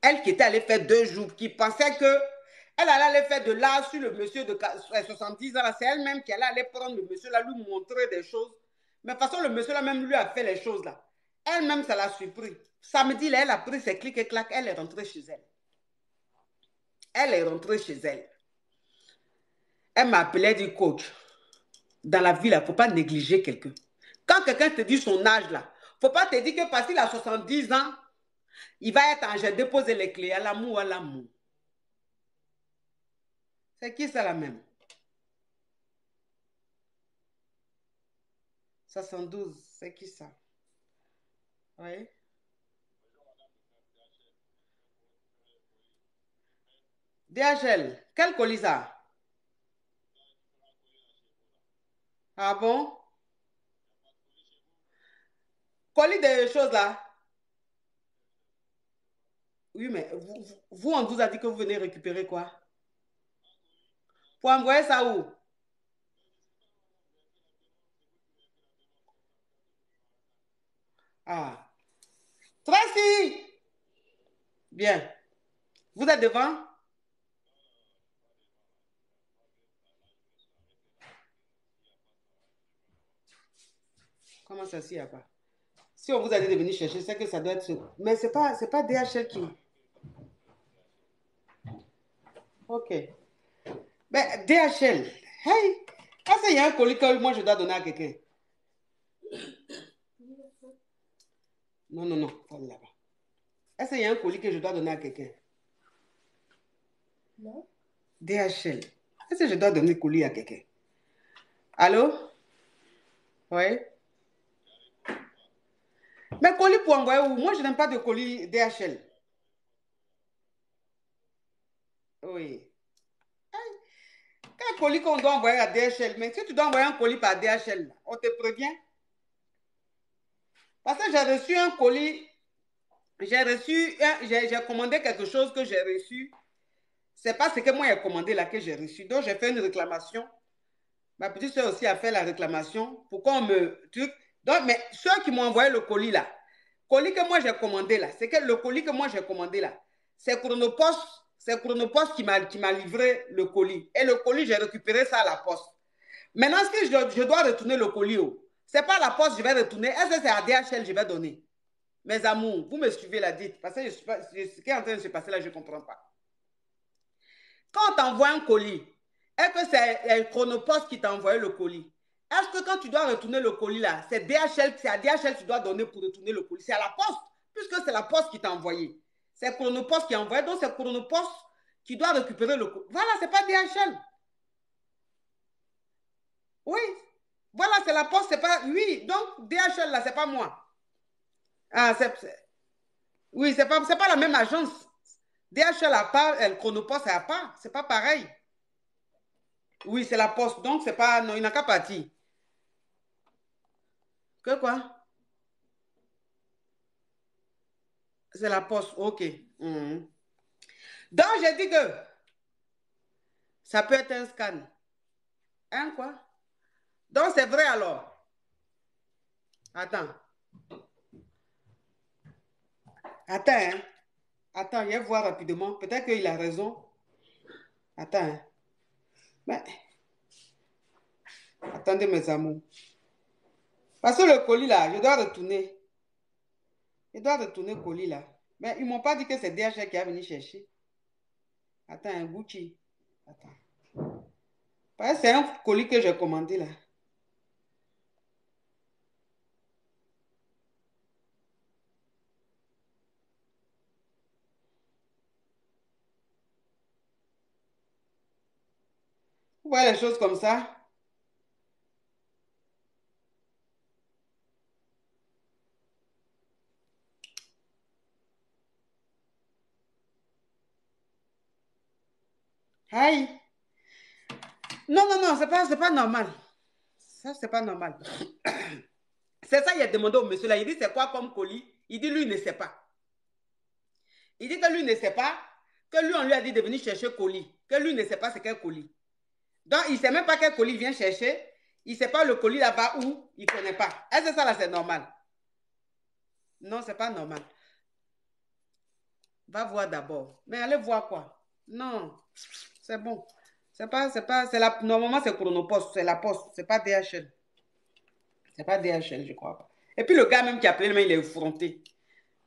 Speaker 1: Elle qui était allée faire 2 jours, qui pensait que elle allait aller faire de l'art sur le monsieur de 70 ans. C'est elle-même qui allait aller prendre le monsieur là, lui montrer des choses. Mais de toute façon, le monsieur là même lui a fait les choses là. Elle-même, ça l'a surpris. Samedi là, elle a pris ses clics et claques. Elle est rentrée chez elle. Elle est rentrée chez elle. Elle m'a appelé, elle dit coach. Dans la vie, il ne faut pas négliger quelqu'un. Quand quelqu'un te dit son âge, là, il ne faut pas te dire que parce qu'il a 70 ans, il va être en j'ai déposé les clés à l'amour, à l'amour. C'est qui ça la même? 72, c'est qui ça? Oui. DHL, quel colis ça? Ah bon? Colis de choses là? Oui, mais vous, on vous a dit que vous venez récupérer quoi? Pour envoyer ça où? Ah. Tracy! Bien. Vous êtes devant? Comment ça, s'il n'y a pas? Si on vous a dit de venir chercher, c'est que ça doit être... Mais c'est pas DHL qui... Ok. Mais DHL, hey! Est-ce qu'il y a un colis que moi je dois donner à quelqu'un? Non, non, non. Faut aller là-bas. Est-ce qu'il y a un colis que je dois donner à quelqu'un? Non. DHL. Est-ce que je dois donner le colis à quelqu'un? Allô? Oui? Mais colis pour envoyer où? Moi, je n'aime pas de colis DHL. Oui. Quel colis qu'on doit envoyer à DHL? Mais si tu dois envoyer un colis par DHL, on te prévient. Parce que j'ai reçu un colis, j'ai commandé quelque chose que j'ai reçu. C'est pas ce que moi j'ai commandé là que j'ai reçu. Donc j'ai fait une réclamation. Ma petite soeur aussi a fait la réclamation. Pourquoi on me truc? Donc, mais ceux qui m'ont envoyé le colis là, colis que moi j'ai commandé là, c'est que le colis que moi j'ai commandé là, c'est Chronopost qui m'a livré le colis. Et le colis, j'ai récupéré ça à la poste. Maintenant, si je dois retourner le colis, c'est pas à la poste que je vais retourner. Est-ce que c'est à DHL que je vais donner? Mes amours, vous me suivez la dite. Parce que ce qui est en train de se passer là, je ne comprends pas. Quand on t'envoie un colis, est-ce que c'est Chronopost qui t'a envoyé le colis? Est-ce que quand tu dois retourner le colis là, c'est à DHL que tu dois donner pour retourner le colis? C'est à la poste, puisque c'est la poste qui t'a envoyé. C'est Chronopost qui a envoyé, donc c'est Chronopost qui doit récupérer le colis. Voilà, c'est pas DHL. Oui, voilà, c'est la poste, c'est pas... Oui, donc DHL là, c'est pas moi. Ah, oui, c'est pas la même agence. DHL à part, Chronopost à part, c'est pas pareil. Oui, c'est la poste, donc c'est pas... Non, il n'a qu'à partir. Que quoi? C'est la poste, ok. Mhm. Donc, j'ai dit que ça peut être un scan. Hein, quoi? Donc, c'est vrai alors. Attends. Attends, hein. Attends, je vais voir rapidement. Peut-être qu'il a raison. Attends, hein. Mais... Attendez, mes amours. Parce que le colis là, je dois retourner. Il doit retourner le colis là. Mais ils m'ont pas dit que c'est DHL qui a venu chercher. Attends, un Gucci. Attends. C'est un colis que j'ai commandé là. Vous voyez les choses comme ça? Aïe. Non, non, non, c'est pas normal. Ça, c'est pas normal. C'est ça, il a demandé au monsieur là. Il dit, c'est quoi comme colis? Il dit, lui, il ne sait pas. Il dit que lui ne sait pas, que lui, on lui a dit de venir chercher colis. Que lui ne sait pas c'est quel colis. Donc, il ne sait même pas quel colis il vient chercher. Il ne sait pas le colis là-bas où, il ne connaît pas. Est-ce que ça là, c'est normal? Non, c'est pas normal. Va voir d'abord. Mais allez voir quoi? Non, c'est bon. Normalement, c'est Chronopost, c'est la poste, c'est pas DHL. C'est pas DHL, je crois pas. Et puis le gars même qui a appelé, il est effronté.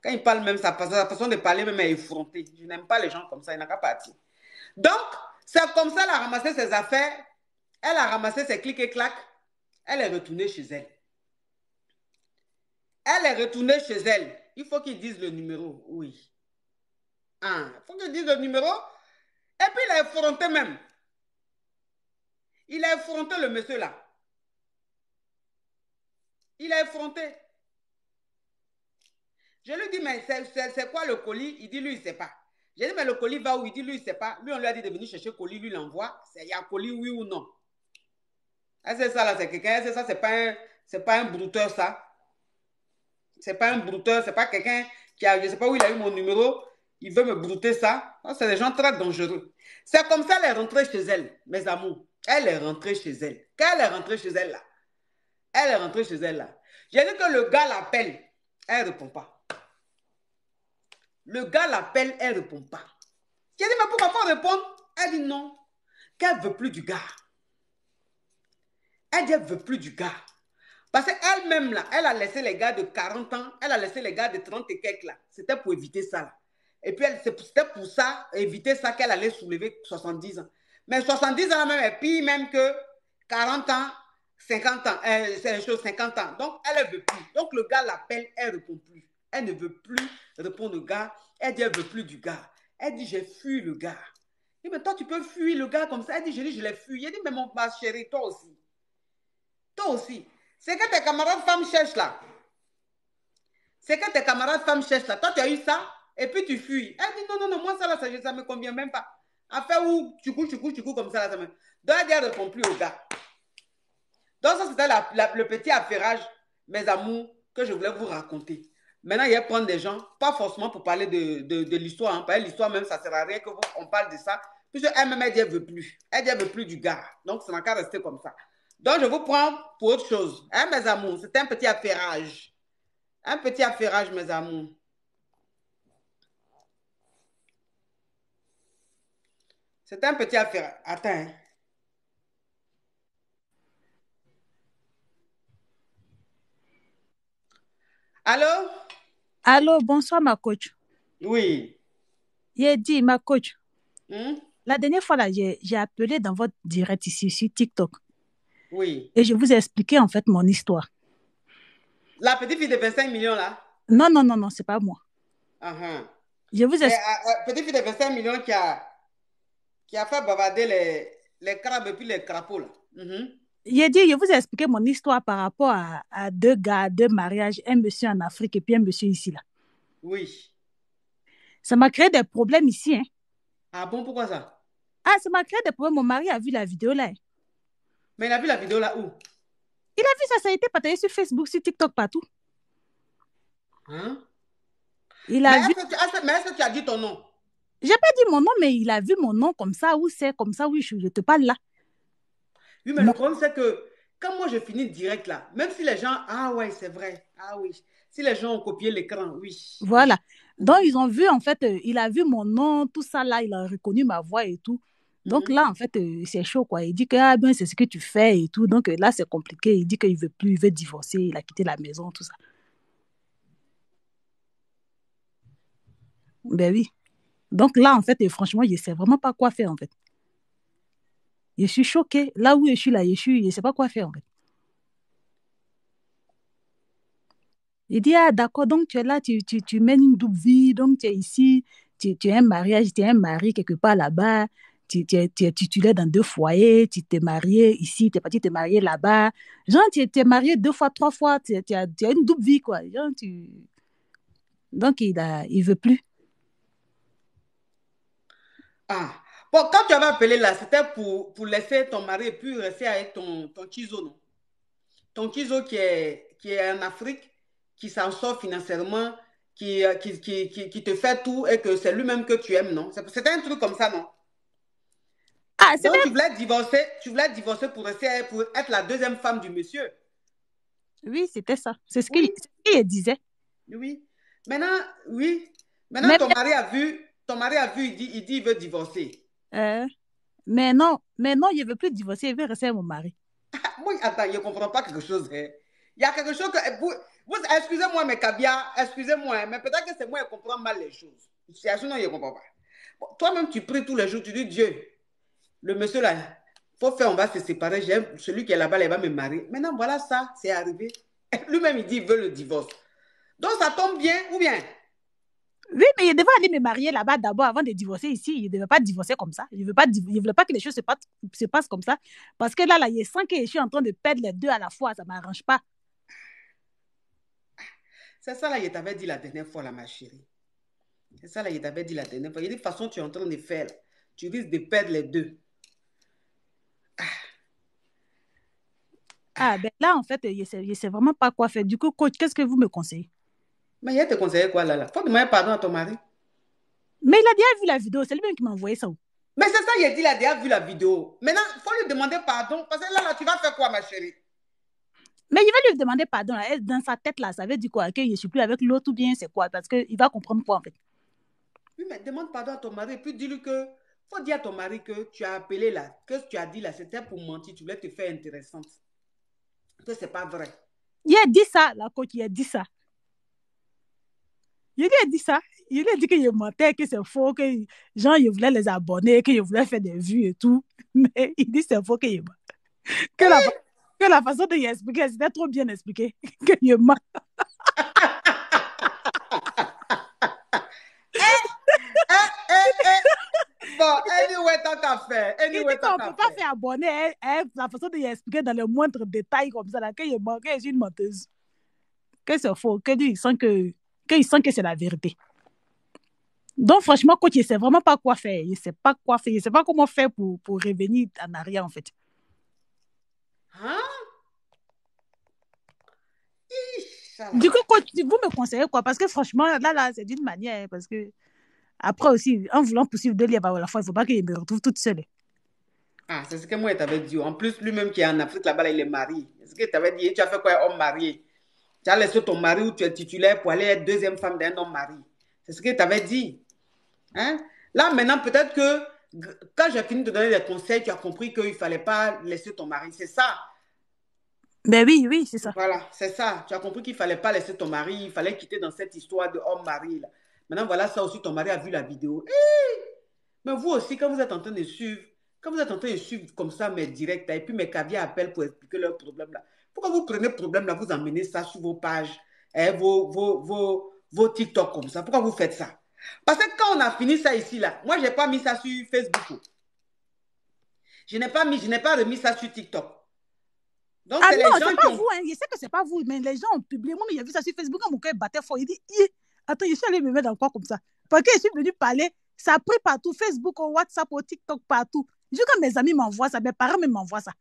Speaker 1: Quand il parle même, sa façon de parler même est effrontée. Je n'aime pas les gens comme ça, il n'a qu'à partir. Donc, c'est comme ça, elle a ramassé ses affaires, elle a ramassé ses clics et clacs, elle est retournée chez elle. Elle est retournée chez elle. Il faut qu'ils disent le numéro, oui. Ah, il faut qu'ils disent le numéro. Et puis, il a effronté même. Il a effronté le monsieur là. Il a effronté. Je lui dis, mais c'est quoi le colis? Il dit, lui, il ne sait pas. J'ai dit, mais le colis va où? Il dit, lui, il ne sait pas. Lui, on lui a dit de venir chercher le colis, lui, l'envoie. Il y a un colis, oui ou non? Est-ce que ça, là, c'est quelqu'un? Est-ce que ça, c'est pas un brouteur, ça? C'est pas un brouteur, c'est pas quelqu'un qui a, je ne sais pas où il a eu mon numéro, il veut me brouter ça. C'est des gens très dangereux. C'est comme ça, elle est rentrée chez elle, mes amours. Elle est rentrée chez elle. Quand elle est rentrée chez elle, là, elle est rentrée chez elle, là. J'ai dit que le gars l'appelle, elle ne répond pas. Le gars l'appelle, elle ne répond pas. J'ai dit, mais pourquoi pas répondre? Elle dit non, qu'elle ne veut plus du gars. Elle dit, elle ne veut plus du gars. Parce qu'elle-même, là, elle a laissé les gars de 40 ans, elle a laissé les gars de 30 et quelques, là. C'était pour éviter ça, là. Et puis, c'était pour ça, éviter ça, qu'elle allait soulever 70 ans. Mais 70 ans, même, est pire même que 40 ans, 50 ans. C'est une chose, 50 ans. Donc, elle ne veut plus. Donc, le gars l'appelle, elle ne répond plus. Elle ne veut plus répondre au gars. Elle dit, elle ne veut plus du gars. Elle dit, j'ai fui le gars. Il dit, mais toi, tu peux fuir le gars comme ça. Elle dit, je l'ai fui. Elle dit, mais ma chérie, toi aussi. Toi aussi. C'est que tes camarades femmes cherchent là. C'est que tes camarades femmes cherchent là. Toi, tu as eu ça et puis tu fuis. Elle dit, non, non, non, moi, ça là, ça ne me convient même pas. Affaire où tu couches comme ça là, ça me... Donc, elle ne répond plus au gars. Donc, ça, c'était le petit affairage, mes amours, que je voulais vous raconter. Maintenant, il y a prendre des gens, pas forcément pour parler de l'histoire. Hein. Parler de l'histoire même, ça ne sert à rien qu'on parle de ça. Puisque elle-même, elle dit, elle ne veut plus. Elle dit, elle ne veut plus du gars. Donc, ça n'a qu'à rester comme ça. Donc, je vous prends pour autre chose. Hein, mes amours, c'est un petit affairage. Un petit affairage, mes amours. C'est un petit affairage. Attends. Hein. Allô?
Speaker 6: Allô, bonsoir, ma coach.
Speaker 1: Oui.
Speaker 6: J'ai dit, ma coach.
Speaker 1: Hmm?
Speaker 6: La dernière fois, là, j'ai appelé dans votre direct ici, sur TikTok.
Speaker 1: Oui.
Speaker 6: Et je vous ai expliqué, en fait, mon histoire.
Speaker 1: La petite fille de 25 millions, là?
Speaker 6: Non, non, non, non, c'est pas moi.
Speaker 1: Uh-huh.
Speaker 6: Je vous ai...
Speaker 1: Petite fille de 25 millions qui a fait bavarder les crabes et puis les crapauds, là.
Speaker 6: J'ai dit, je vous ai expliqué mon histoire par rapport à deux gars, deux mariages, un monsieur en Afrique et puis un monsieur ici, là.
Speaker 1: Oui.
Speaker 6: Ça m'a créé des problèmes ici, hein.
Speaker 1: Ah bon, pourquoi ça?
Speaker 6: Ah, ça m'a créé des problèmes. Mon mari a vu la vidéo, là. Hein.
Speaker 1: Mais il a vu la vidéo, là, où?
Speaker 6: Il a vu ça a été partagé sur Facebook, sur TikTok, partout.
Speaker 1: Hein?
Speaker 6: Il a vu...
Speaker 1: Mais est-ce que tu as dit ton nom?
Speaker 6: J'ai pas dit mon nom, mais il a vu mon nom comme ça, ou c'est comme ça, oui, je te parle là.
Speaker 1: Oui, mais le problème, c'est que quand moi je finis direct là, même si les gens, ah ouais, c'est vrai, ah oui, si les gens ont copié l'écran, oui.
Speaker 6: Voilà. Donc, ils ont vu, en fait, il a vu mon nom, tout ça là, il a reconnu ma voix et tout. Donc là, en fait, c'est chaud, quoi. Il dit que, ah ben, c'est ce que tu fais et tout. Donc là, c'est compliqué. Il dit qu'il veut plus, il veut divorcer, il a quitté la maison, tout ça. Ben oui. Donc là, en fait, et franchement, je ne sais vraiment pas quoi faire, en fait. Je suis choquée. Là où je suis là, je ne sais pas quoi faire, en fait. Il dit, ah, d'accord, donc tu es là, tu mènes une double vie, donc tu es ici, tu es un mariage, tu es un mari quelque part là-bas, tu es titulaire dans 2 foyers, tu t'es marié ici, tu es parti te marier là-bas. Genre, tu es marié 2 fois, 3 fois, tu as une double vie, quoi. Genre, Donc, il veut plus.
Speaker 1: Ah. Bon, quand tu avais appelé là, c'était pour laisser ton mari et puis rester avec ton Kizo, non? Ton Kizo qui est en Afrique, qui s'en sort financièrement, qui te fait tout et que c'est lui-même que tu aimes, non? C'était un truc comme ça, non?
Speaker 6: Ah, c'est
Speaker 1: Donc
Speaker 6: bien.
Speaker 1: tu voulais divorcer pour être la deuxième femme du monsieur.
Speaker 6: Oui, c'était ça. C'est ce
Speaker 1: Oui,
Speaker 6: qu'il disait.
Speaker 1: oui. Maintenant, oui. Maintenant,
Speaker 6: Mais,
Speaker 1: ton mari a vu, il dit il veut divorcer.
Speaker 6: euh, mais non, il ne veut plus divorcer, il veut rester avec mon mari.
Speaker 1: Moi, attends, je ne comprends pas quelque chose. Hein. Il y a quelque chose que. Excusez-moi, mes caviars, excusez-moi, hein, mais peut-être que c'est moi qui comprends mal les choses. Sinon, je ne comprends pas. Bon, toi-même, tu pries tous les jours, tu dis Dieu, le monsieur là, faut faire, on va se séparer. J'aime celui qui est là-bas, il va me marier. Maintenant, voilà ça, c'est arrivé. Lui-même, il dit il veut le divorce. Donc, ça tombe bien ou bien?
Speaker 6: Oui, mais il devait aller me marier là-bas d'abord avant de divorcer ici. Il ne devait pas divorcer comme ça. Il ne voulait pas que les choses se passent comme ça. Parce que là, il sent que je suis en train de perdre les deux à la fois. Ça ne m'arrange pas.
Speaker 1: C'est ça là, je t'avais dit la dernière fois, là, ma chérie. C'est ça là, je t'avais dit la dernière fois. Il y a des façons que tu es en train de faire. Là. Tu risques de perdre les deux.
Speaker 6: Ah, ben là, en fait, je ne sais vraiment pas quoi faire. Du coup, coach, qu'est-ce que vous me conseillez?
Speaker 1: Mais il te conseillé quoi là? Faut demander pardon à ton mari.
Speaker 6: Mais il a déjà vu la vidéo. C'est lui-même qui m'a envoyé ça.
Speaker 1: Mais c'est ça, il a dit, il a déjà vu la vidéo. Maintenant, il faut lui demander pardon. Parce que là, tu vas faire quoi, ma chérie?
Speaker 6: Mais il va lui demander pardon. Là. Dans sa tête, là, ça veut dire quoi? Que je ne suis plus avec l'autre ou bien c'est quoi? Parce qu'il va comprendre quoi, en fait.
Speaker 1: Oui, mais demande pardon à ton mari. Et puis dis-lui que, faut dire à ton mari que tu as appelé là, que ce que tu as dit là, c'était pour mentir. Tu voulais te faire intéressante. Que c'est pas vrai.
Speaker 6: Il a dit ça, la coach, il a dit ça. Il lui a dit ça. Il lui a dit que je mentais, que c'est faux, que genre, je voulais les abonner, que je voulais faire des vues et tout. Mais il dit que c'est faux que je mens. Que la, que la façon de y expliquer, c'était trop bien expliqué. Que je mens.
Speaker 1: Bon, anyway, tant qu'à faire.
Speaker 6: Il dit qu'on ne peut pas faire abonner la façon de y expliquer dans les moindres détails comme ça, là, que je mens, que je suis une menteuse. Que c'est faux, que lui, il sent que c'est la vérité. Donc, franchement, coach, je ne sais vraiment pas quoi faire. Je ne sais pas quoi faire. Je ne sais pas comment faire pour revenir en arrière, en fait.
Speaker 1: Hein?
Speaker 6: Du coup, coach, vous me conseillez quoi? Parce que franchement, là, c'est d'une manière. Parce que après aussi, en voulant poursuivre deux livres à la fois, il ne faut pas que je me retrouve toute seule.
Speaker 1: Ah, c'est ce que moi, je t'avais dit. En plus, lui-même qui est en Afrique, là-bas, là, il est marié. C'est ce que je t'avais dit. Tu as fait quoi, homme marié? Tu as laissé ton mari où tu es titulaire pour aller être deuxième femme d'un homme marié. C'est ce que je t'avais dit. Hein? Là, maintenant, peut-être que quand j'ai fini de donner des conseils, tu as compris qu'il ne fallait pas laisser ton mari. C'est ça.
Speaker 6: Ben oui, c'est ça.
Speaker 1: Voilà, c'est ça. Tu as compris qu'il ne fallait pas laisser ton mari. Il fallait quitter dans cette histoire de homme marié. Là. Maintenant, voilà, ça aussi, ton mari a vu la vidéo. Mais vous aussi, quand vous êtes en train de suivre, comme ça mes directs, et puis mes caviars appellent pour expliquer leurs problèmes là. Pourquoi vous prenez problème là, vous emmenez ça sur vos pages, vos TikTok comme ça? Pourquoi vous faites ça? Parce que quand on a fini ça ici là, moi je n'ai pas mis ça sur Facebook. Je n'ai pas remis ça sur TikTok. Donc c'est
Speaker 6: non,
Speaker 1: les gens
Speaker 6: c'est pas vous, hein. Je sais que c'est pas vous, mais les gens ont publié. Moi, j'ai vu ça sur Facebook, mon cœur battait fort. Il dit, attends, je suis allé me mettre dans quoi comme ça? Parce que je suis venu parler, ça a pris partout, Facebook, au WhatsApp, au TikTok, partout. Juste quand mes amis m'envoient ça, mes parents même m'envoient ça.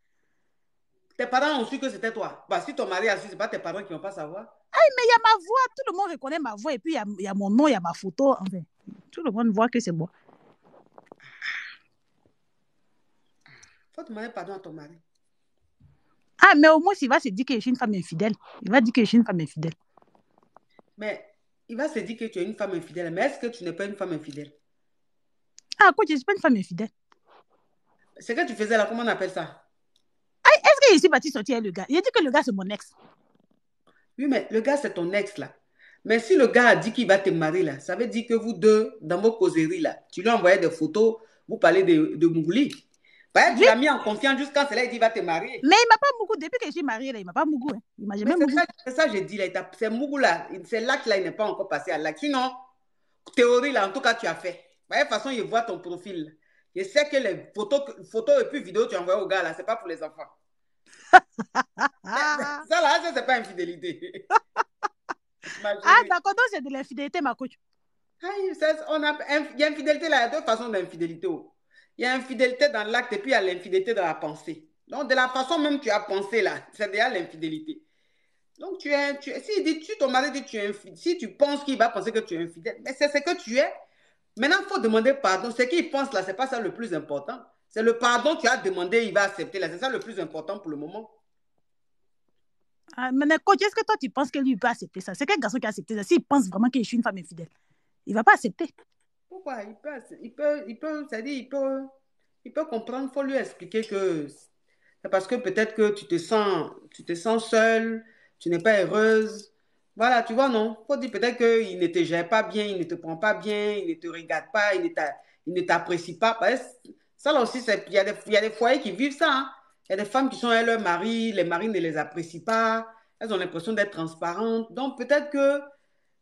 Speaker 1: Tes parents ont su que c'était toi. Bah, si ton mari a su, ce n'est pas tes parents qui ne vont pas savoir.
Speaker 6: Mais il y a ma voix, tout le monde reconnaît ma voix, et puis il y a mon nom, il y a ma photo. Enfin, tout le monde voit que c'est moi.
Speaker 1: Faut demander pardon à ton mari.
Speaker 6: Ah, mais au moins, il va se dire que je suis une femme infidèle. Il va dire que je suis une femme infidèle.
Speaker 1: Mais il va se dire que tu es une femme infidèle. Mais est-ce que tu n'es pas une femme infidèle?
Speaker 6: Ah, quoi, je ne suis pas une femme infidèle.
Speaker 1: Ce que tu faisais là, comment on appelle ça?
Speaker 6: Est-ce que je suis partie sortir avec le gars? Il a dit que le gars, c'est mon ex.
Speaker 1: Oui, mais le gars, c'est ton ex là. Mais si le gars a dit qu'il va te marier, là, ça veut dire que vous deux, dans vos causeries, là, tu lui as envoyé des photos, vous parlez de Mougouli. Bah, tu l'as mis en confiance jusqu'à cela, il dit qu'il va te marier.
Speaker 6: Mais il m'a pas Mougou. Depuis que je suis mariée, là, il m'a pas Mougou. Hein. Il m'a jamais Mougou.
Speaker 1: C'est ça que j'ai dit, là. C'est Mougou, là. C'est l'acte, là, il n'est pas encore passé à l'acte. Sinon, théorie, là, en tout cas, tu as fait. Bah, de toute façon, il voit ton profil. Je sais que les photos et puis vidéos que tu envoies au gars, là, c'est pas pour les enfants. Ça, là, ça, c'est pas infidélité.
Speaker 6: Ah, d'accord, donc c'est de l'infidélité, ma coach.
Speaker 1: Il y a infidélité, là, il y a deux façons d'infidélité. Il y a infidélité dans l'acte et puis il y a l'infidélité dans la pensée. Donc, de la façon même que tu as pensé, là, c'est déjà l'infidélité. Donc, si ton mari dit que tu es infidèle, si tu penses qu'il va penser que tu es infidèle, mais c'est ce que tu es. Maintenant, il faut demander pardon. Ce qu'il pense, là, c'est pas ça le plus important. C'est le pardon que tu as demandé, il va accepter, là. C'est ça le plus important pour le moment.
Speaker 6: Ah, mais coach, est-ce que toi, tu penses que lui, il peut accepter ça? C'est quel garçon qui a accepté ça? S'il pense vraiment que je suis une femme infidèle, il va pas accepter.
Speaker 1: Pourquoi? C'est-à-dire, il peut comprendre, il faut lui expliquer que c'est parce que peut-être que tu te sens seule, tu n'es pas heureuse. Voilà, tu vois, non? Il faut dire peut-être qu'il ne te gère pas bien, il ne te prend pas bien, il ne te regarde pas, il ne t'apprécie pas. Ça, là aussi, il y a des foyers qui vivent ça. Hein. Il y a des femmes qui sont avec leur mari, les maris ne les apprécient pas, elles ont l'impression d'être transparentes. Donc, peut-être que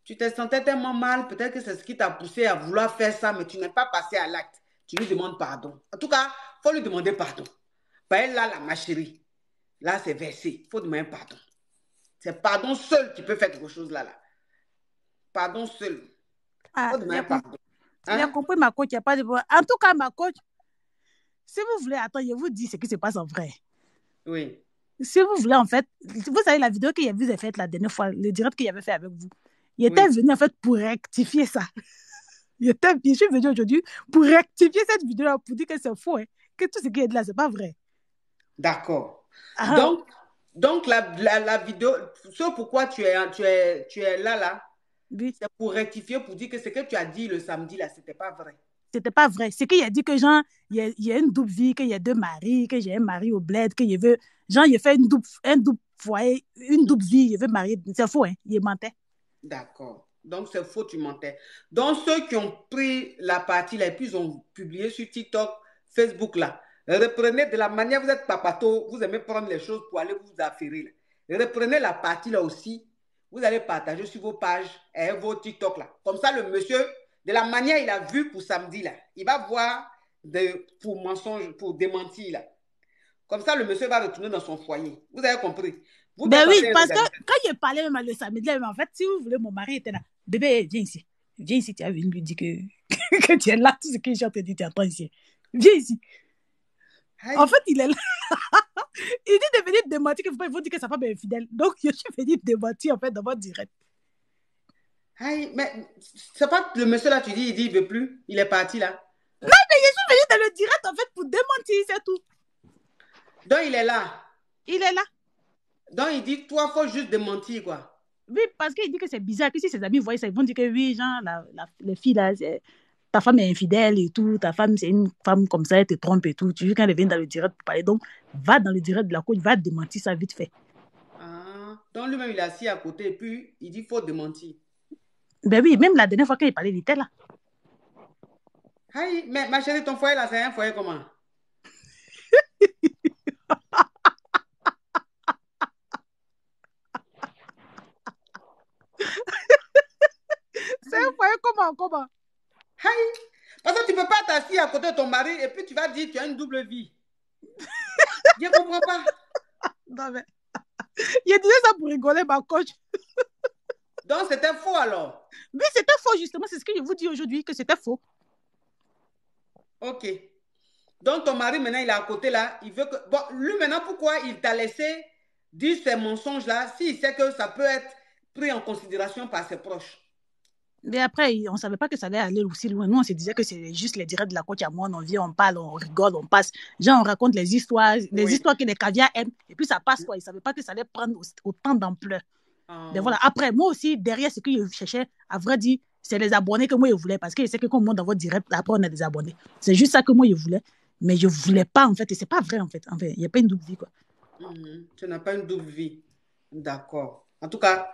Speaker 1: tu te sentais tellement mal, peut-être que c'est ce qui t'a poussé à vouloir faire ça, mais tu n'es pas passé à l'acte. Tu lui demandes pardon. En tout cas, il faut lui demander pardon. Là, ma chérie, là, c'est versé. Il faut demander pardon. C'est pardon seul qui peut faire quelque chose là. Pardon seul. Il faut demander pardon.
Speaker 6: Tu as compris, ma coach, il n'y a pas de problème. En tout cas, ma coach, si vous voulez, attends, je vous dis ce qui se passe en vrai.
Speaker 1: Oui.
Speaker 6: Si vous voulez, en fait, vous savez la vidéo que vous avez faite la dernière fois, le direct qu'il avait fait avec vous, il était venu, en fait, pour rectifier ça. Je suis venu aujourd'hui pour rectifier cette vidéo-là, pour dire que c'est faux, hein, que tout ce qui est là, c'est pas vrai.
Speaker 1: D'accord. Donc la vidéo, ce pourquoi tu es là, oui. C'est pour rectifier, pour dire que ce que tu as dit le samedi, là, c'était pas vrai.
Speaker 6: C'était pas vrai. C'est qu'il a dit que, genre, il y a une double vie, qu'il y a deux maris, que j'ai un mari au bled, qu'il veut, genre, il fait un double foyer, une double vie, il veut marier. C'est faux, hein, il mentait.
Speaker 1: D'accord. Donc, c'est faux, tu mentais. Donc, ceux qui ont pris la partie là, et puis ils ont publié sur TikTok, Facebook là, reprenez de la manière, vous êtes papato, vous aimez prendre les choses pour aller vous affairer là. Reprenez la partie là aussi, vous allez partager sur vos pages et vos TikTok là. Comme ça, le monsieur, de la manière il a vu pour samedi là, il va voir pour mensonge, pour démentir là. Comme ça, le monsieur va retourner dans son foyer. Vous avez compris?
Speaker 6: Ben oui, parce que quand il parlait même le samedi, là, en fait, si vous voulez, mon mari était là. Bébé, viens ici. Viens ici, tu as venu lui dire que tu es là, tout ce que j'ai entendu, tu entends ici. Viens ici. Aïe. En fait, il est là. Il dit de venir démentir qu'il faut dire que sa femme est infidèle. Donc, je suis venu démentir, en fait, dans votre direct.
Speaker 1: Aïe, mais c'est pas le monsieur là, tu dis, il dit, il veut plus. Il est parti là.
Speaker 6: Non, mais je suis venu dans le direct, en fait, pour démentir, c'est tout.
Speaker 1: Donc, il est là.
Speaker 6: Il est là.
Speaker 1: Donc, il dit, toi, il faut juste démentir, quoi.
Speaker 6: Oui, parce qu'il dit que c'est bizarre, que si ses amis voient ça, ils vont dire que oui, genre, les filles, là, ta femme est infidèle et tout, ta femme, c'est une femme comme ça, elle te trompe et tout. Tu veux quand elle vient dans le direct pour parler. Donc, va dans le direct de la coach, va démentir ça vite fait.
Speaker 1: Ah, donc lui-même, il est assis à côté et puis il dit, il faut démentir.
Speaker 6: Ben oui, même la dernière fois qu'il parlait, il était là.
Speaker 1: Aïe, mais ma chérie, ton foyer là, c'est un foyer comment?
Speaker 6: C'est un foyer comment?
Speaker 1: Aïe, parce que tu ne peux pas t'asseoir à côté de ton mari et puis tu vas dire que tu as une double vie. Je ne comprends pas.
Speaker 6: Non, mais... Il disait ça pour rigoler, ma coach.
Speaker 1: Donc, c'était faux alors?
Speaker 6: Oui, c'était faux, justement. C'est ce que je vous dis aujourd'hui, que c'était faux.
Speaker 1: Ok. Donc, ton mari, maintenant, il est à côté là. Il veut que... Bon, lui, maintenant, pourquoi il t'a laissé dire ces mensonges-là s'il sait que ça peut être pris en considération par ses proches?
Speaker 6: Mais après, on ne savait pas que ça allait aller aussi loin. Nous, on se disait que c'est juste les directs de la coach à moi. On vient, on parle, on rigole, on passe. Genre, on raconte les histoires que les caviars aiment. Et puis, ça passe, quoi. Ils ne savaient pas que ça allait prendre autant d'ampleur. Mais voilà. Après, moi aussi, derrière ce que je cherchais, à vrai dire, c'est les abonnés que moi, je voulais. Parce que je sais que quand on monte dans votre direct, après, on a des abonnés. C'est juste ça que moi, je voulais. Mais je ne voulais pas, en fait. Et ce n'est pas vrai, en fait. Il n'y a pas une double vie, quoi.
Speaker 1: Tu n'as pas une double vie. D'accord. En tout cas,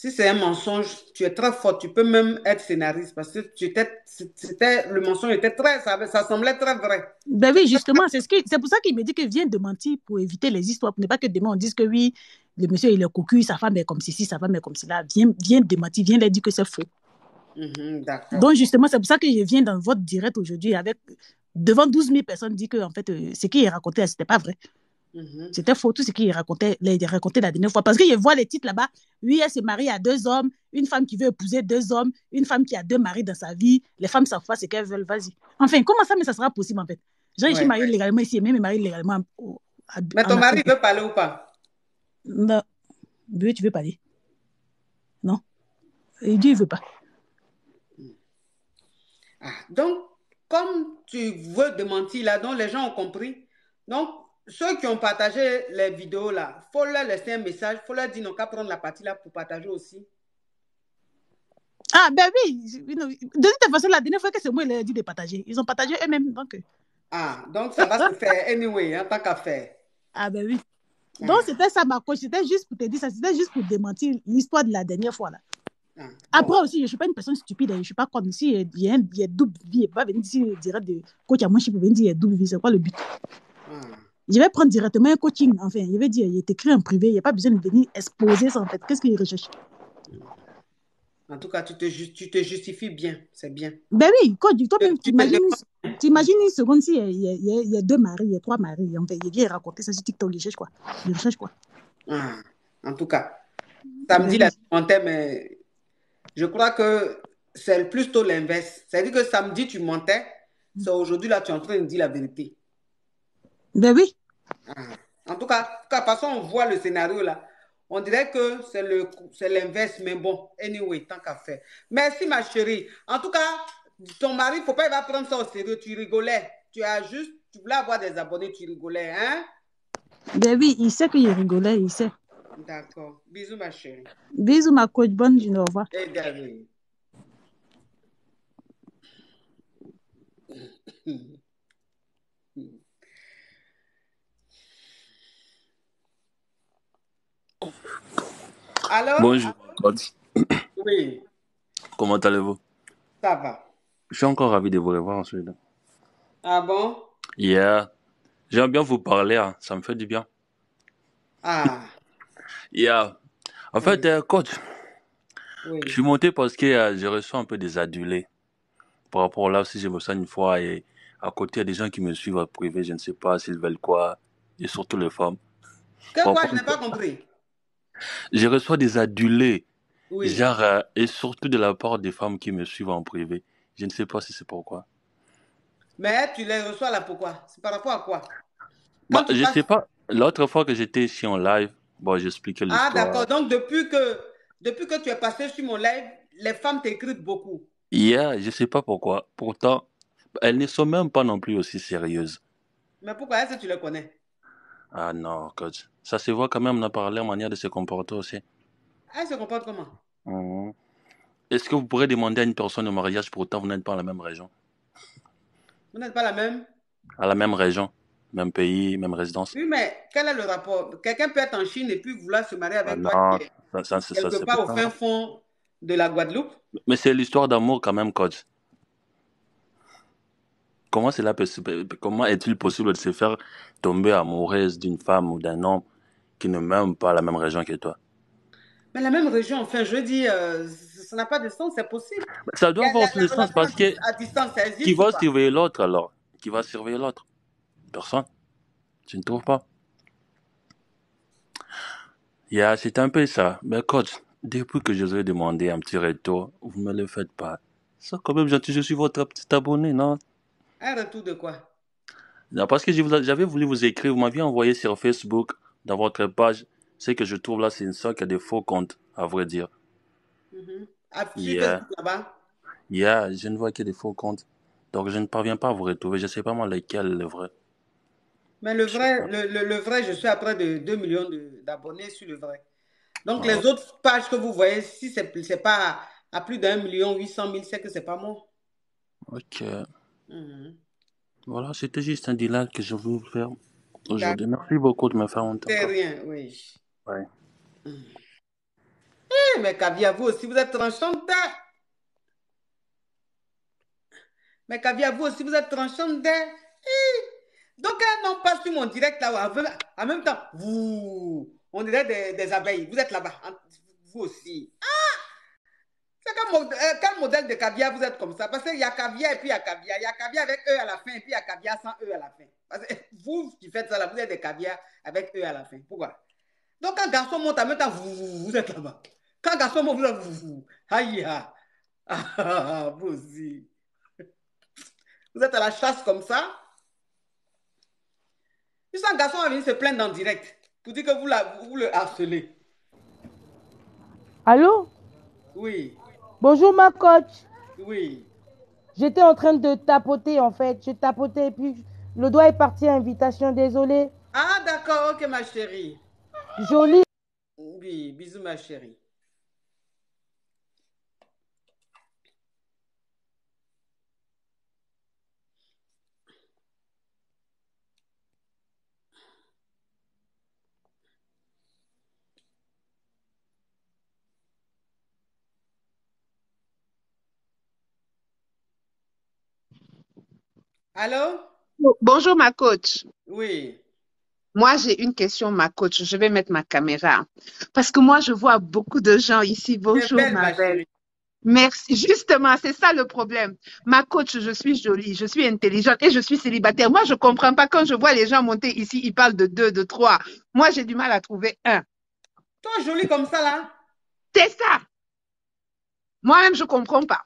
Speaker 1: Si c'est un mensonge, tu es très fort. Tu peux même être scénariste parce que le mensonge était ça semblait très vrai.
Speaker 6: Ben oui, justement, c'est pour ça qu'il me dit que viens de mentir pour éviter les histoires, pour ne pas que demain on dise que oui, le monsieur il est cocu, sa femme est comme ceci, sa femme est comme cela. Viens de mentir, viens leur dire que c'est faux.
Speaker 1: D'accord.
Speaker 6: Donc justement, c'est pour ça que je viens dans votre direct aujourd'hui devant 12 000 personnes dit que en fait, ce qu'il racontait, c'était pas vrai. C'était faux, tout ce qu'il racontait la dernière fois. Parce que je vois les titres là-bas. Oui, elle se marie à 2 hommes, une femme qui veut épouser 2 hommes, une femme qui a 2 maris dans sa vie. Les femmes savent pas ce qu'elles veulent, vas-y. Enfin, comment ça, mais ça sera possible en fait? Genre, je suis mariée légalement ici et même mariée légalement
Speaker 1: Mais ton mari veut parler ou pas?
Speaker 6: Non. Tu veux parler? Non. Il dit il veut pas.
Speaker 1: Donc, comme tu veux démentir là, donc les gens ont compris. Donc, ceux qui ont partagé les vidéos là, il faut leur laisser un message, il faut leur dire non qu'à prendre la partie là pour partager aussi.
Speaker 6: Ah, ben oui. De toute façon, la dernière fois que c'est moi, il a dit de partager. Ils ont partagé eux-mêmes.
Speaker 1: Donc ça va se faire anyway, en tant qu'affaire.
Speaker 6: Ah, ben oui. Donc, c'était ça ma coach. C'était juste pour te dire ça. C'était juste pour démentir l'histoire de la dernière fois là. Après aussi, je ne suis pas une personne stupide. Je ne suis pas comme si il y a double vie. Il ne peut pas venir ici direct de coach à moi, je peux venir dire il y a double vie. C'est quoi le but? Je vais prendre directement un coaching. Enfin, je vais dire, il est écrit en privé. Il n'y a pas besoin de venir exposer ça en fait. Qu'est-ce qu'il recherche?
Speaker 1: En tout cas, tu te justifies bien. C'est bien.
Speaker 6: Ben oui, coach, toi-même, t'imagines une seconde si il y a 2 maris, il y a 3 maris. En fait, il vient raconter ça sur TikTok. Il recherche quoi?
Speaker 1: En tout cas, samedi, la mentais, mais je crois que c'est plutôt l'inverse. C'est-à-dire que samedi, tu mentais. C'est aujourd'hui, là, tu es en train de dire la vérité.
Speaker 6: Ben oui.
Speaker 1: En tout cas, de toute façon, on voit le scénario là. On dirait que c'est l'inverse, mais bon, anyway, tant qu'à faire. Merci, ma chérie. En tout cas, ton mari, il ne faut pas il va prendre ça au sérieux. Tu rigolais. Tu voulais avoir des abonnés, tu rigolais, hein?
Speaker 6: Ben oui, il sait qu'il rigolait, il sait.
Speaker 1: D'accord. Bisous, ma chérie.
Speaker 6: Bisous, ma coach. Bonne journée. Au revoir.
Speaker 1: Alors?
Speaker 2: Bonjour, coach.
Speaker 1: Oui.
Speaker 2: Comment allez-vous?
Speaker 1: Ça va.
Speaker 2: Je suis encore ravi de vous revoir ensuite.
Speaker 1: Ah bon?
Speaker 2: Yeah. J'aime bien vous parler, hein. Ça me fait du bien. Yeah. En fait, coach, je suis monté parce que j'ai reçu un peu des adulés. Par rapport là aussi, je me sens une fois et à côté, il y a des gens qui me suivent en privé. Je ne sais pas s'ils veulent quoi. Et surtout les femmes.
Speaker 1: Quoi? Je n'ai pas compris.
Speaker 2: Je reçois des adulés.
Speaker 1: Oui.
Speaker 2: Genre, et surtout de la part des femmes qui me suivent en privé. Je ne sais pas si c'est pourquoi.
Speaker 1: Mais tu les reçois là pourquoi? C'est par rapport à quoi?
Speaker 2: Je sais pas. L'autre fois que j'étais ici en live, j'expliquais l'histoire.
Speaker 1: Ah d'accord. Donc depuis que tu es passé sur mon live, les femmes t'écrivent beaucoup.
Speaker 2: Yeah, je sais pas pourquoi. Pourtant, elles ne sont même pas non plus aussi sérieuses.
Speaker 1: Mais pourquoi? Est-ce que tu les connais?
Speaker 2: Ah non, coach. Ça se voit quand même, on a parlé en manière de se comporter aussi.
Speaker 1: Elles se comportent comment?
Speaker 2: Est-ce que vous pourrez demander à une personne au mariage, pourtant vous n'êtes pas dans la même région?
Speaker 1: Vous n'êtes pas la même?
Speaker 2: À la même région, même pays, même résidence.
Speaker 1: Oui, mais quel est le rapport? Quelqu'un peut être en Chine et puis vouloir se marier avec toi
Speaker 2: non,
Speaker 1: quelque part au fin fond de la Guadeloupe?
Speaker 2: Mais c'est l'histoire d'amour quand même, coach. Comment est-il possible de se faire tomber amoureuse d'une femme ou d'un homme qui ne m'aime pas la même région que toi?
Speaker 1: Mais la même région, enfin, je veux dire, ça n'a pas de sens, c'est possible.
Speaker 2: Ça doit avoir du sens parce que
Speaker 1: à distance, ça existe.
Speaker 2: Qui va surveiller l'autre alors? Qui va surveiller l'autre? Personne. Tu ne trouves pas? C'est un peu ça. Mais coach, depuis que je vous ai demandé un petit retour, vous ne me le faites pas. Ça quand même gentil, je suis votre petit abonné, non?
Speaker 1: Un retour de quoi?
Speaker 2: Non, parce que j'avais voulu vous écrire, vous m'aviez envoyé sur Facebook, dans votre page, ce que je trouve là, c'est une sorte de faux compte, à vrai dire.
Speaker 1: Facebook là-bas?
Speaker 2: Je ne vois que des faux comptes. Donc je ne parviens pas à vous retrouver. Je ne sais pas moi lequel est le vrai.
Speaker 1: Mais le vrai, je suis à près de 2 millions d'abonnés sur le vrai. Donc les autres pages que vous voyez, si c'est pas à plus d'1 800 000, c'est que c'est pas moi.
Speaker 2: Ok. Voilà, c'était juste un deal que je voulais vous faire aujourd'hui. Merci beaucoup de me faire entendre.
Speaker 1: C'est rien, oui.
Speaker 2: Ouais.
Speaker 1: Mais Caviar, vous aussi, vous êtes tranchante. Mais Caviar, vous aussi, vous êtes tranchante. Donc, elles n'ont pas sur mon direct là. En même temps, vous, on dirait des abeilles. Vous êtes là-bas. Vous aussi. C'est quel modèle de caviar vous êtes comme ça? Parce qu'il y a caviar et puis il y a caviar. Il y a caviar avec E à la fin et puis il y a caviar sans E à la fin. Parce que vous qui faites ça là, vous êtes des caviar avec E à la fin. Pourquoi? Donc quand garçon monte en même temps, vous êtes là-bas. Quand garçon monte, vous êtes vous. Aïe, vous aussi. Vous êtes à la chasse comme ça. Puis un garçon va venir se plaindre en direct pour dire que vous le harcelez.
Speaker 7: Allô?
Speaker 1: Oui.
Speaker 7: Bonjour ma coach.
Speaker 1: Oui.
Speaker 7: J'étais en train de tapoter en fait. J'ai tapoté et puis le doigt est parti à invitation. Désolée.
Speaker 1: Ah d'accord, ok ma chérie.
Speaker 7: Jolie.
Speaker 1: Oui, bisous ma chérie. Allô?
Speaker 8: Bonjour, ma coach.
Speaker 1: Oui.
Speaker 8: Moi, j'ai une question, ma coach. Je vais mettre ma caméra. Parce que moi, je vois beaucoup de gens ici. Bonjour,
Speaker 1: belle,
Speaker 8: ma belle.
Speaker 1: chérie.
Speaker 8: Merci. Justement, c'est ça le problème. Ma coach, je suis jolie, je suis intelligente et je suis célibataire. Moi, je ne comprends pas quand je vois les gens monter ici, ils parlent de 2, de 3. Moi, j'ai du mal à trouver un.
Speaker 1: Toi, jolie comme ça, là?
Speaker 8: C'est ça. Moi-même, je ne comprends pas.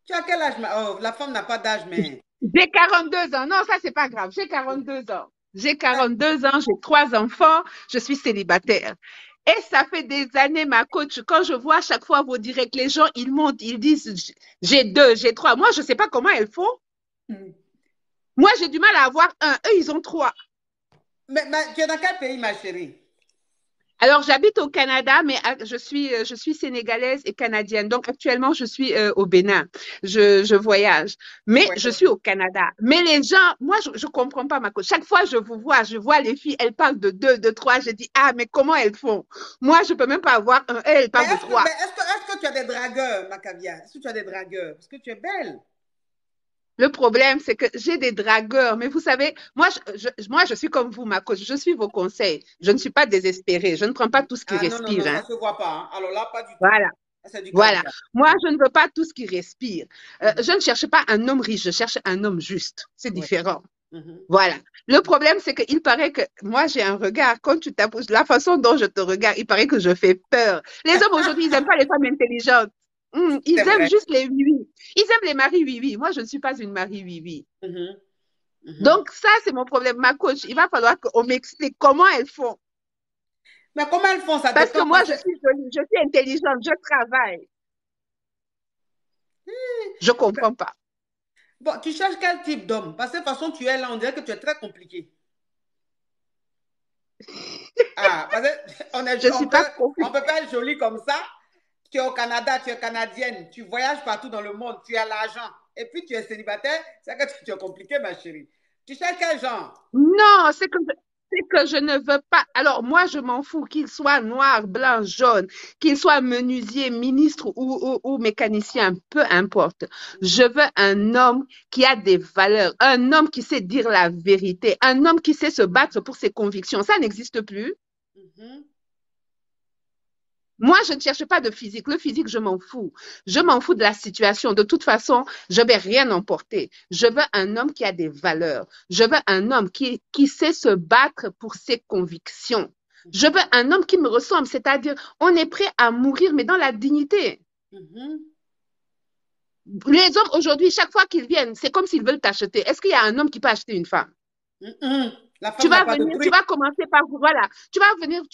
Speaker 1: Tu as quel âge? Oh, la femme n'a pas d'âge, mais...
Speaker 8: J'ai 42 ans. Non, ça, c'est pas grave. J'ai 42 ans. J'ai 42 ans, j'ai 3 enfants, je suis célibataire. Et ça fait des années, ma coach, quand je vois à chaque fois vos directs, les gens, ils montent, ils disent, j'ai 2, j'ai 3. Moi, je ne sais pas comment elles font. Moi, j'ai du mal à avoir 1. Eux, ils ont 3.
Speaker 1: Mais tu es dans quel pays, ma chérie?
Speaker 8: Alors, j'habite au Canada, mais je suis sénégalaise et canadienne. Donc, actuellement, je suis au Bénin. Je voyage. Mais
Speaker 1: Ouais.
Speaker 8: je suis au Canada. Mais les gens, moi, je ne comprends pas, ma coach. Chaque fois, je vois les filles, elles parlent de 2, de 3. Je dis, ah, mais comment elles font? Moi, je ne peux même pas avoir 1. Elles parlent de 3.
Speaker 1: Mais est-ce que tu as des dragueurs, ma caviar? Est-ce que tu as des dragueurs? Parce que tu es belle.
Speaker 8: Le problème, c'est que j'ai des dragueurs. Mais vous savez, moi, je suis comme vous, ma coach. Je suis vos conseils. Je ne suis pas désespérée. Je ne prends pas tout ce qui respire.
Speaker 1: Non,
Speaker 8: hein.
Speaker 1: ça ne se voit pas. Hein. Alors là, pas du tout.
Speaker 8: Voilà.
Speaker 1: Du
Speaker 8: voilà. Moi, je ne veux pas tout ce qui respire. Je ne cherche pas un homme riche, je cherche un homme juste. C'est différent. Voilà. Le problème, c'est qu'il paraît que moi, j'ai un regard. Quand tu t'approches, la façon dont je te regarde, il paraît que je fais peur. Les hommes aujourd'hui, ils n'aiment pas les femmes intelligentes. Ils aiment juste les oui-oui. Ils aiment les maris oui-oui. Moi, je ne suis pas une mari oui-oui. Donc, ça, c'est mon problème. Ma coach, il va falloir qu'on m'explique comment elles font.
Speaker 1: Mais comment elles font ça?
Speaker 8: Parce que moi, je suis jolie, je suis intelligente, je travaille. Je ne comprends pas.
Speaker 1: Bon, tu cherches quel type d'homme? Parce que de toute façon, tu es là, on dirait que tu es très compliqué. Parce qu'on ne peut pas être jolie comme ça. Tu es au Canada, tu es canadienne, tu voyages partout dans le monde, tu as l'argent. Et puis tu es célibataire, c'est que tu es compliqué, ma chérie. Tu cherches quel genre?
Speaker 8: Non, c'est que je ne veux pas. Alors, moi, je m'en fous qu'il soit noir, blanc, jaune, qu'il soit menuisier, ministre ou mécanicien, peu importe. Je veux un homme qui a des valeurs, un homme qui sait dire la vérité, un homme qui sait se battre pour ses convictions. Ça n'existe plus. Moi, je ne cherche pas de physique. Le physique, je m'en fous. Je m'en fous de la situation. De toute façon, je ne vais rien emporter. Je veux un homme qui a des valeurs. Je veux un homme qui sait se battre pour ses convictions. Je veux un homme qui me ressemble, c'est-à-dire, on est prêt à mourir, mais dans la dignité. Les hommes, aujourd'hui, chaque fois qu'ils viennent, c'est comme s'ils veulent t'acheter. Est-ce qu'il y a un homme qui peut acheter une femme? Tu vas venir, tu vas commencer par, voilà, tu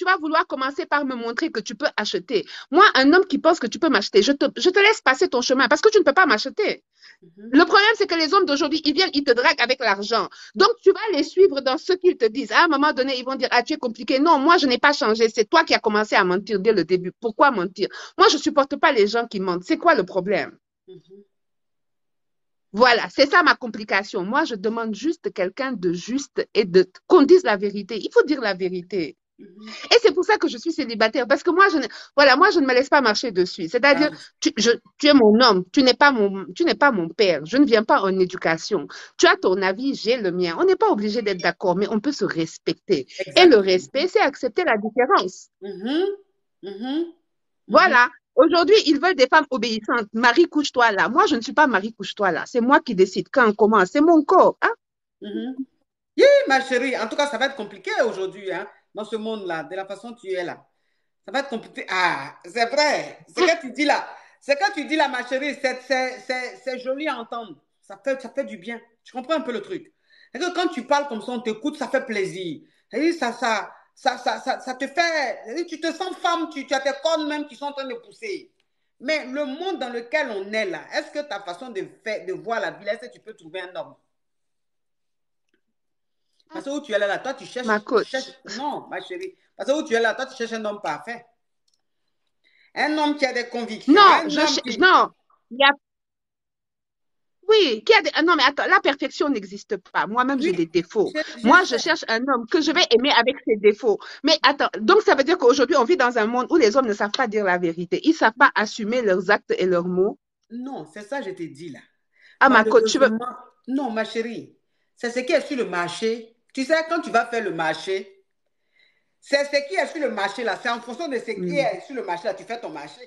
Speaker 8: vas vouloir commencer par me montrer que tu peux acheter. Moi, un homme qui pense que tu peux m'acheter, je te laisse passer ton chemin parce que tu ne peux pas m'acheter. Le problème, c'est que les hommes d'aujourd'hui, ils viennent, ils te draguent avec l'argent. Donc, tu vas les suivre dans ce qu'ils te disent. À un moment donné, ils vont dire, ah, tu es compliqué. Non, moi, je n'ai pas changé. C'est toi qui as commencé à mentir dès le début. Pourquoi mentir? Moi, je ne supporte pas les gens qui mentent. C'est quoi le problème? Voilà, c'est ça ma complication. Moi, je demande juste quelqu'un de juste et qu'on dise la vérité. Il faut dire la vérité. Et c'est pour ça que je suis célibataire, parce que moi, je ne me laisse pas marcher dessus. C'est-à-dire, tu es mon homme, tu n'es pas mon père. Je ne viens pas en éducation. Tu as ton avis, j'ai le mien. On n'est pas obligé d'être d'accord, mais on peut se respecter. Exactement. Et le respect, c'est accepter la différence. Voilà. Aujourd'hui, ils veulent des femmes obéissantes. Marie, couche-toi là. Moi, je ne suis pas Marie, couche-toi là. C'est moi qui décide quand, comment. C'est mon corps. Hein?
Speaker 1: Oui, ma chérie. En tout cas, ça va être compliqué aujourd'hui, hein, dans ce monde-là, de la façon dont tu es là. Ça va être compliqué. Ah, c'est vrai. Ce que tu dis là. Ce que tu dis là, ma chérie, c'est joli à entendre. Ça fait du bien. Tu comprends un peu le truc. Et que quand tu parles comme ça, on t'écoute, ça fait plaisir. Et ça te fait... Tu te sens femme, tu as tes cornes même qui sont en train de pousser. Mais le monde dans lequel on est là, est-ce que ta façon de voir la vie, est-ce que tu peux trouver un homme? Parce que où tu es là, toi, tu cherches... Non, ma chérie. Parce que où tu es là, toi, tu cherches un homme parfait. Un homme qui a des convictions.
Speaker 8: Non, non. Il y a... Oui, non, mais attends, la perfection n'existe pas. Moi-même, j'ai des défauts. Moi, je cherche un homme que je vais aimer avec ses défauts. Mais attends, donc ça veut dire qu'aujourd'hui, on vit dans un monde où les hommes ne savent pas dire la vérité. Ils ne savent pas assumer leurs actes et leurs mots.
Speaker 1: Non, c'est ça que je t'ai dit là.
Speaker 8: Ah, ma coach, tu veux...
Speaker 1: Non, ma chérie, c'est ce qui est sur le marché. Tu sais, quand tu vas faire le marché, c'est ce qui est sur le marché là. C'est en fonction de ce qui est sur le marché là, tu fais ton marché.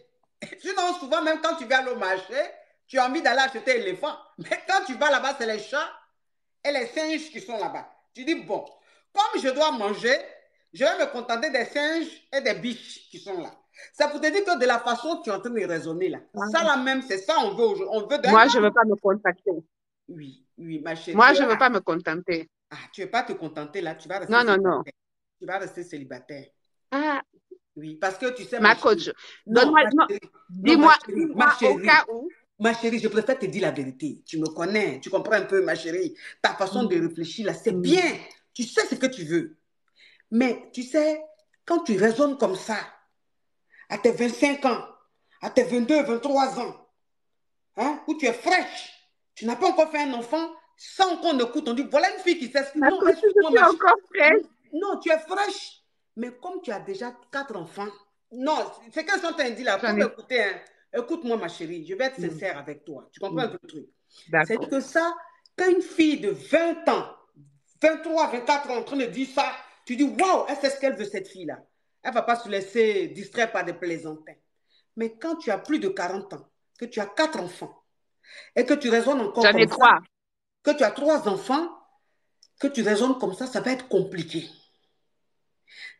Speaker 1: Sinon, souvent, même quand tu vas aller au marché, tu as envie d'aller acheter l'éléphant. Mais quand tu vas là-bas, c'est les chats et les singes qui sont là-bas. Tu dis, bon, comme je dois manger, je vais me contenter des singes et des biches qui sont là. Ça pour te dire que de la façon dont tu es en train de raisonner là, ça là même, c'est ça on veut.
Speaker 8: Moi, je ne veux pas me contenter.
Speaker 1: Oui, ma chérie.
Speaker 8: Moi, je ne veux pas me contenter.
Speaker 1: Ah, tu ne veux pas te contenter là, tu vas rester
Speaker 8: célibataire. Non.
Speaker 1: Tu vas rester célibataire.
Speaker 8: Ah.
Speaker 1: Oui, parce que tu sais,
Speaker 8: ma coach, donne-moi, dis-moi au cas où.
Speaker 1: Ma chérie, je préfère te dire la vérité. Tu me connais, tu comprends un peu, ma chérie. Ta façon de réfléchir là, c'est bien. Tu sais ce que tu veux. Mais tu sais, quand tu raisonnes comme ça, à tes 25 ans, à tes 22, 23 ans, hein, où tu es fraîche, tu n'as pas encore fait un enfant, sans qu'on écoute, on dit, voilà une fille qui s'exprime.
Speaker 8: Non, je suis encore fraîche.
Speaker 1: Non, tu es fraîche. Mais comme tu as déjà 4 enfants, non, c'est qu'elles sont dit là, pour m'écouter, hein. Écoute-moi, ma chérie, je vais être sincère avec toi. Tu comprends un peu le truc? C'est que ça, quand une fille de 20 ans, 23, 24 ans en train de dire ça, tu dis, waouh, elle sait ce qu'elle veut, cette fille-là. Elle ne va pas se laisser distraire par des plaisantins. Mais quand tu as plus de 40 ans, que tu as 4 enfants, et que tu raisonnes encore comme ça. J'en ai 3. Que tu as 3 enfants, que tu raisonnes comme ça va être compliqué.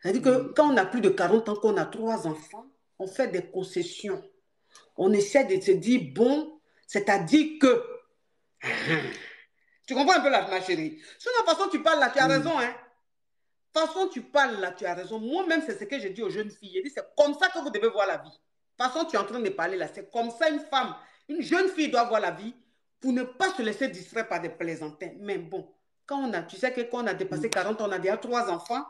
Speaker 1: C'est-à-dire que quand on a plus de 40 ans, qu'on a 3 enfants, on fait des concessions. On essaie de se dire, bon, c'est-à-dire que... Tu comprends un peu là, ma chérie? Sur la façon tu parles là, tu as raison, hein? De toute façon tu parles là, tu as raison. Moi-même, c'est ce que je dis aux jeunes filles. Je dis, c'est comme ça que vous devez voir la vie. De toute façon, tu es en train de parler là. C'est comme ça une femme, une jeune fille doit voir la vie pour ne pas se laisser distraire par des plaisantins. Mais bon, tu sais que quand on a dépassé 40 ans, on a déjà 3 enfants.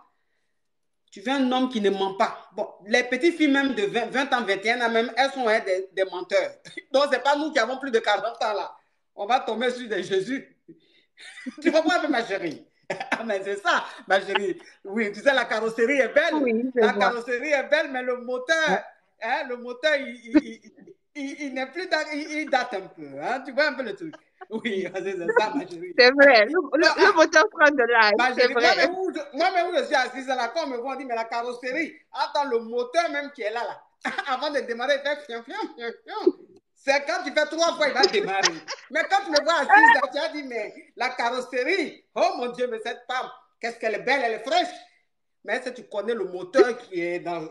Speaker 1: Tu veux un homme qui ne ment pas. Bon, les petites filles même de 20 ans, 21 ans même, elles sont des menteurs. Donc, ce n'est pas nous qui avons plus de 40 ans là. On va tomber sur des Jésus. Tu comprends un peu, ma chérie? Ah, mais c'est ça, ma chérie. Oui, tu sais, la carrosserie est belle. Oui, carrosserie est belle, mais le moteur, il n'est plus... Il date un peu. Hein? Tu vois un peu le truc? Oui, c'est ça, ma chérie.
Speaker 8: C'est vrai. Le moteur prend de l'âge. C'est vrai.
Speaker 1: Moi-même, où je suis assise là, quand on me voit, on dit, mais la carrosserie, attends, le moteur même qui est là, avant de démarrer, il fait fiam. C'est quand tu fais 3 fois, il va démarrer. Mais quand tu me vois assise là, tu as dit, mais la carrosserie, oh mon Dieu, mais cette femme, qu'est-ce qu'elle est belle, elle est fraîche. Mais si tu connais le moteur qui est dans...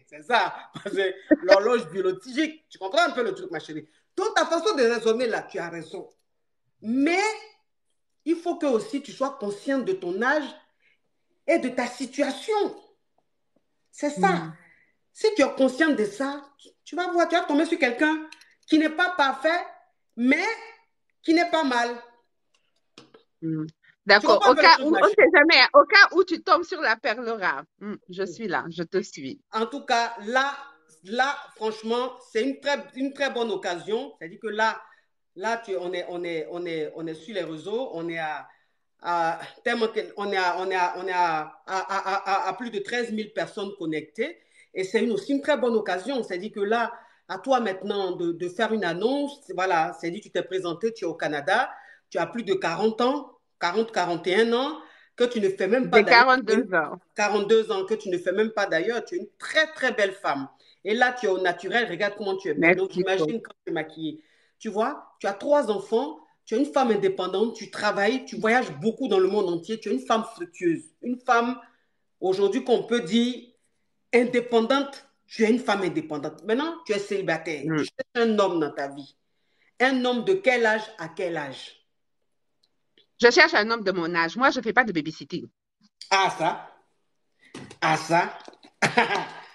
Speaker 1: C'est ça, c'est l'horloge biologique. Tu comprends un peu le truc, ma chérie? Donc, ta façon de raisonner là, tu as raison. Mais il faut que aussi tu sois consciente de ton âge et de ta situation. C'est ça. Si tu es consciente de ça, tu vas voir, tu vas tomber sur quelqu'un qui n'est pas parfait, mais qui n'est pas mal.
Speaker 8: D'accord. Au cas où, on sait jamais, au cas où tu tombes sur la perle rare, je suis là, je te suis.
Speaker 1: En tout cas, là franchement, c'est une très bonne occasion. C'est-à-dire que là, on est sur les réseaux, on est à tellement qu'on est à plus de 13 000 personnes connectées. Et c'est aussi une très bonne occasion. C'est dit que là, à toi maintenant de faire une annonce. Voilà, c'est dit, tu t'es présenté, tu es au Canada, tu as plus de 40 ans, 41 ans, que tu ne fais même pas d'ailleurs.
Speaker 8: 42 ans.
Speaker 1: 42 ans, que tu ne fais même pas d'ailleurs. Tu es une très, très belle femme. Et là, tu es au naturel. Regarde comment tu es belle. Donc, j'imagine quand tu es maquillée. Tu vois, tu as 3 enfants. Tu es une femme indépendante, tu travailles, tu voyages beaucoup dans le monde entier, tu es une femme fructueuse, une femme aujourd'hui qu'on peut dire indépendante, tu es une femme indépendante. Maintenant, tu es célibataire, tu cherches un homme dans ta vie. Un homme de quel âge à quel âge?
Speaker 8: Je cherche un homme de mon âge. Moi, je ne fais pas de babysitting.
Speaker 1: Ah, ça? Ah, ça?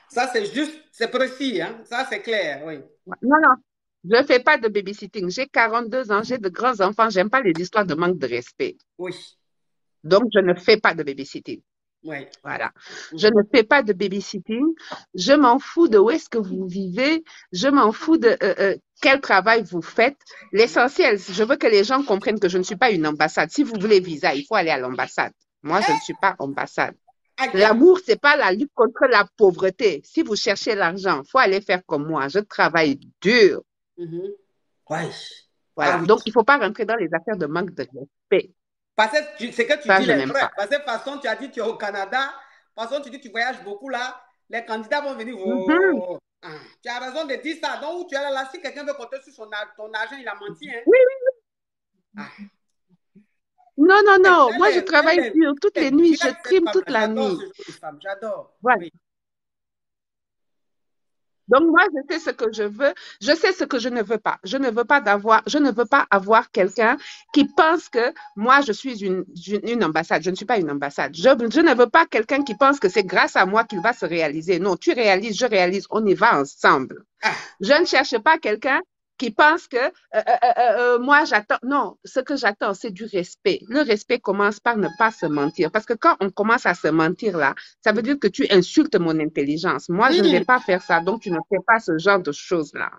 Speaker 1: Ça, c'est juste, c'est précis, hein? Ça, c'est clair, oui.
Speaker 8: Non, non. Je ne fais pas de babysitting. J'ai 42 ans, j'ai de grands enfants. Je n'aime pas les histoires de manque de respect.
Speaker 1: Oui.
Speaker 8: Donc, je ne fais pas de babysitting.
Speaker 1: Oui.
Speaker 8: Voilà. Je ne fais pas de babysitting. Je m'en fous de où est-ce que vous vivez. Je m'en fous de quel travail vous faites. L'essentiel, je veux que les gens comprennent que je ne suis pas une ambassade. Si vous voulez visa, il faut aller à l'ambassade. Moi, je ne suis pas ambassade. L'amour, c'est pas la lutte contre la pauvreté. Si vous cherchez l'argent, il faut aller faire comme moi. Je travaille dur.
Speaker 1: Ouais.
Speaker 8: Voilà. Donc, il ne faut pas rentrer dans les affaires de manque de respect.
Speaker 1: Parce que c'est que tu dis les vrais. Parce que de toute façon, tu as dit que tu es au Canada. De toute façon, tu dis que tu voyages beaucoup là. Les candidats vont venir. Tu as raison de dire ça. Donc, où tu es là, si quelqu'un veut compter sur ton argent, il a menti. Hein?
Speaker 8: Oui, oui. Non, non, non. Moi, je travaille dur toutes les nuits. Je trime toute la nuit.
Speaker 1: J'adore.
Speaker 8: Voilà. Donc, moi, je sais ce que je veux. Je sais ce que je ne veux pas. Je ne veux pas avoir quelqu'un qui pense que moi, je suis une ambassade. Je ne suis pas une ambassade. Je ne veux pas quelqu'un qui pense que c'est grâce à moi qu'il va se réaliser. Non, tu réalises, je réalise. On y va ensemble. Je ne cherche pas quelqu'un qui pense que moi, j'attends. Non, ce que j'attends, c'est du respect. Le respect commence par ne pas se mentir. Parce que quand on commence à se mentir là, ça veut dire que tu insultes mon intelligence. Moi, je ne vais pas faire ça. Donc, tu ne fais pas ce genre de choses-là.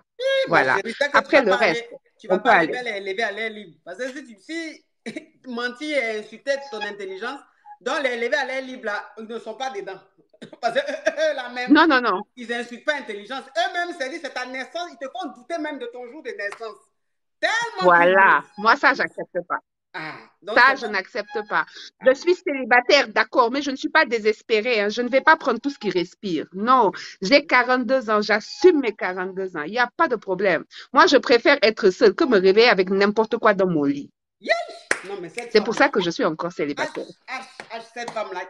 Speaker 8: Voilà. Après le reste,
Speaker 1: tu ne vas pas lever à l'air libre. Parce que si mentir et insulter ton intelligence, donc les lever à l'air libre là, ils ne sont pas dedans. Parce que eux, là même,
Speaker 8: non, non, non.
Speaker 1: Ils n'insultent pas l'intelligence. Eux-mêmes, c'est ta naissance. Ils te font douter même de ton jour de naissance. Tellement.
Speaker 8: Voilà. Moi, ça, j'accepte pas. Ça, je n'accepte pas. Je suis célibataire, d'accord, mais je ne suis pas désespérée. Hein. Je ne vais pas prendre tout ce qui respire. Non, j'ai 42 ans. J'assume mes 42 ans. Il n'y a pas de problème. Moi, je préfère être seule que me réveiller avec n'importe quoi dans mon lit.
Speaker 1: Yes!
Speaker 8: C'est pour ça que je suis encore célibataire.
Speaker 1: Cette femme-là,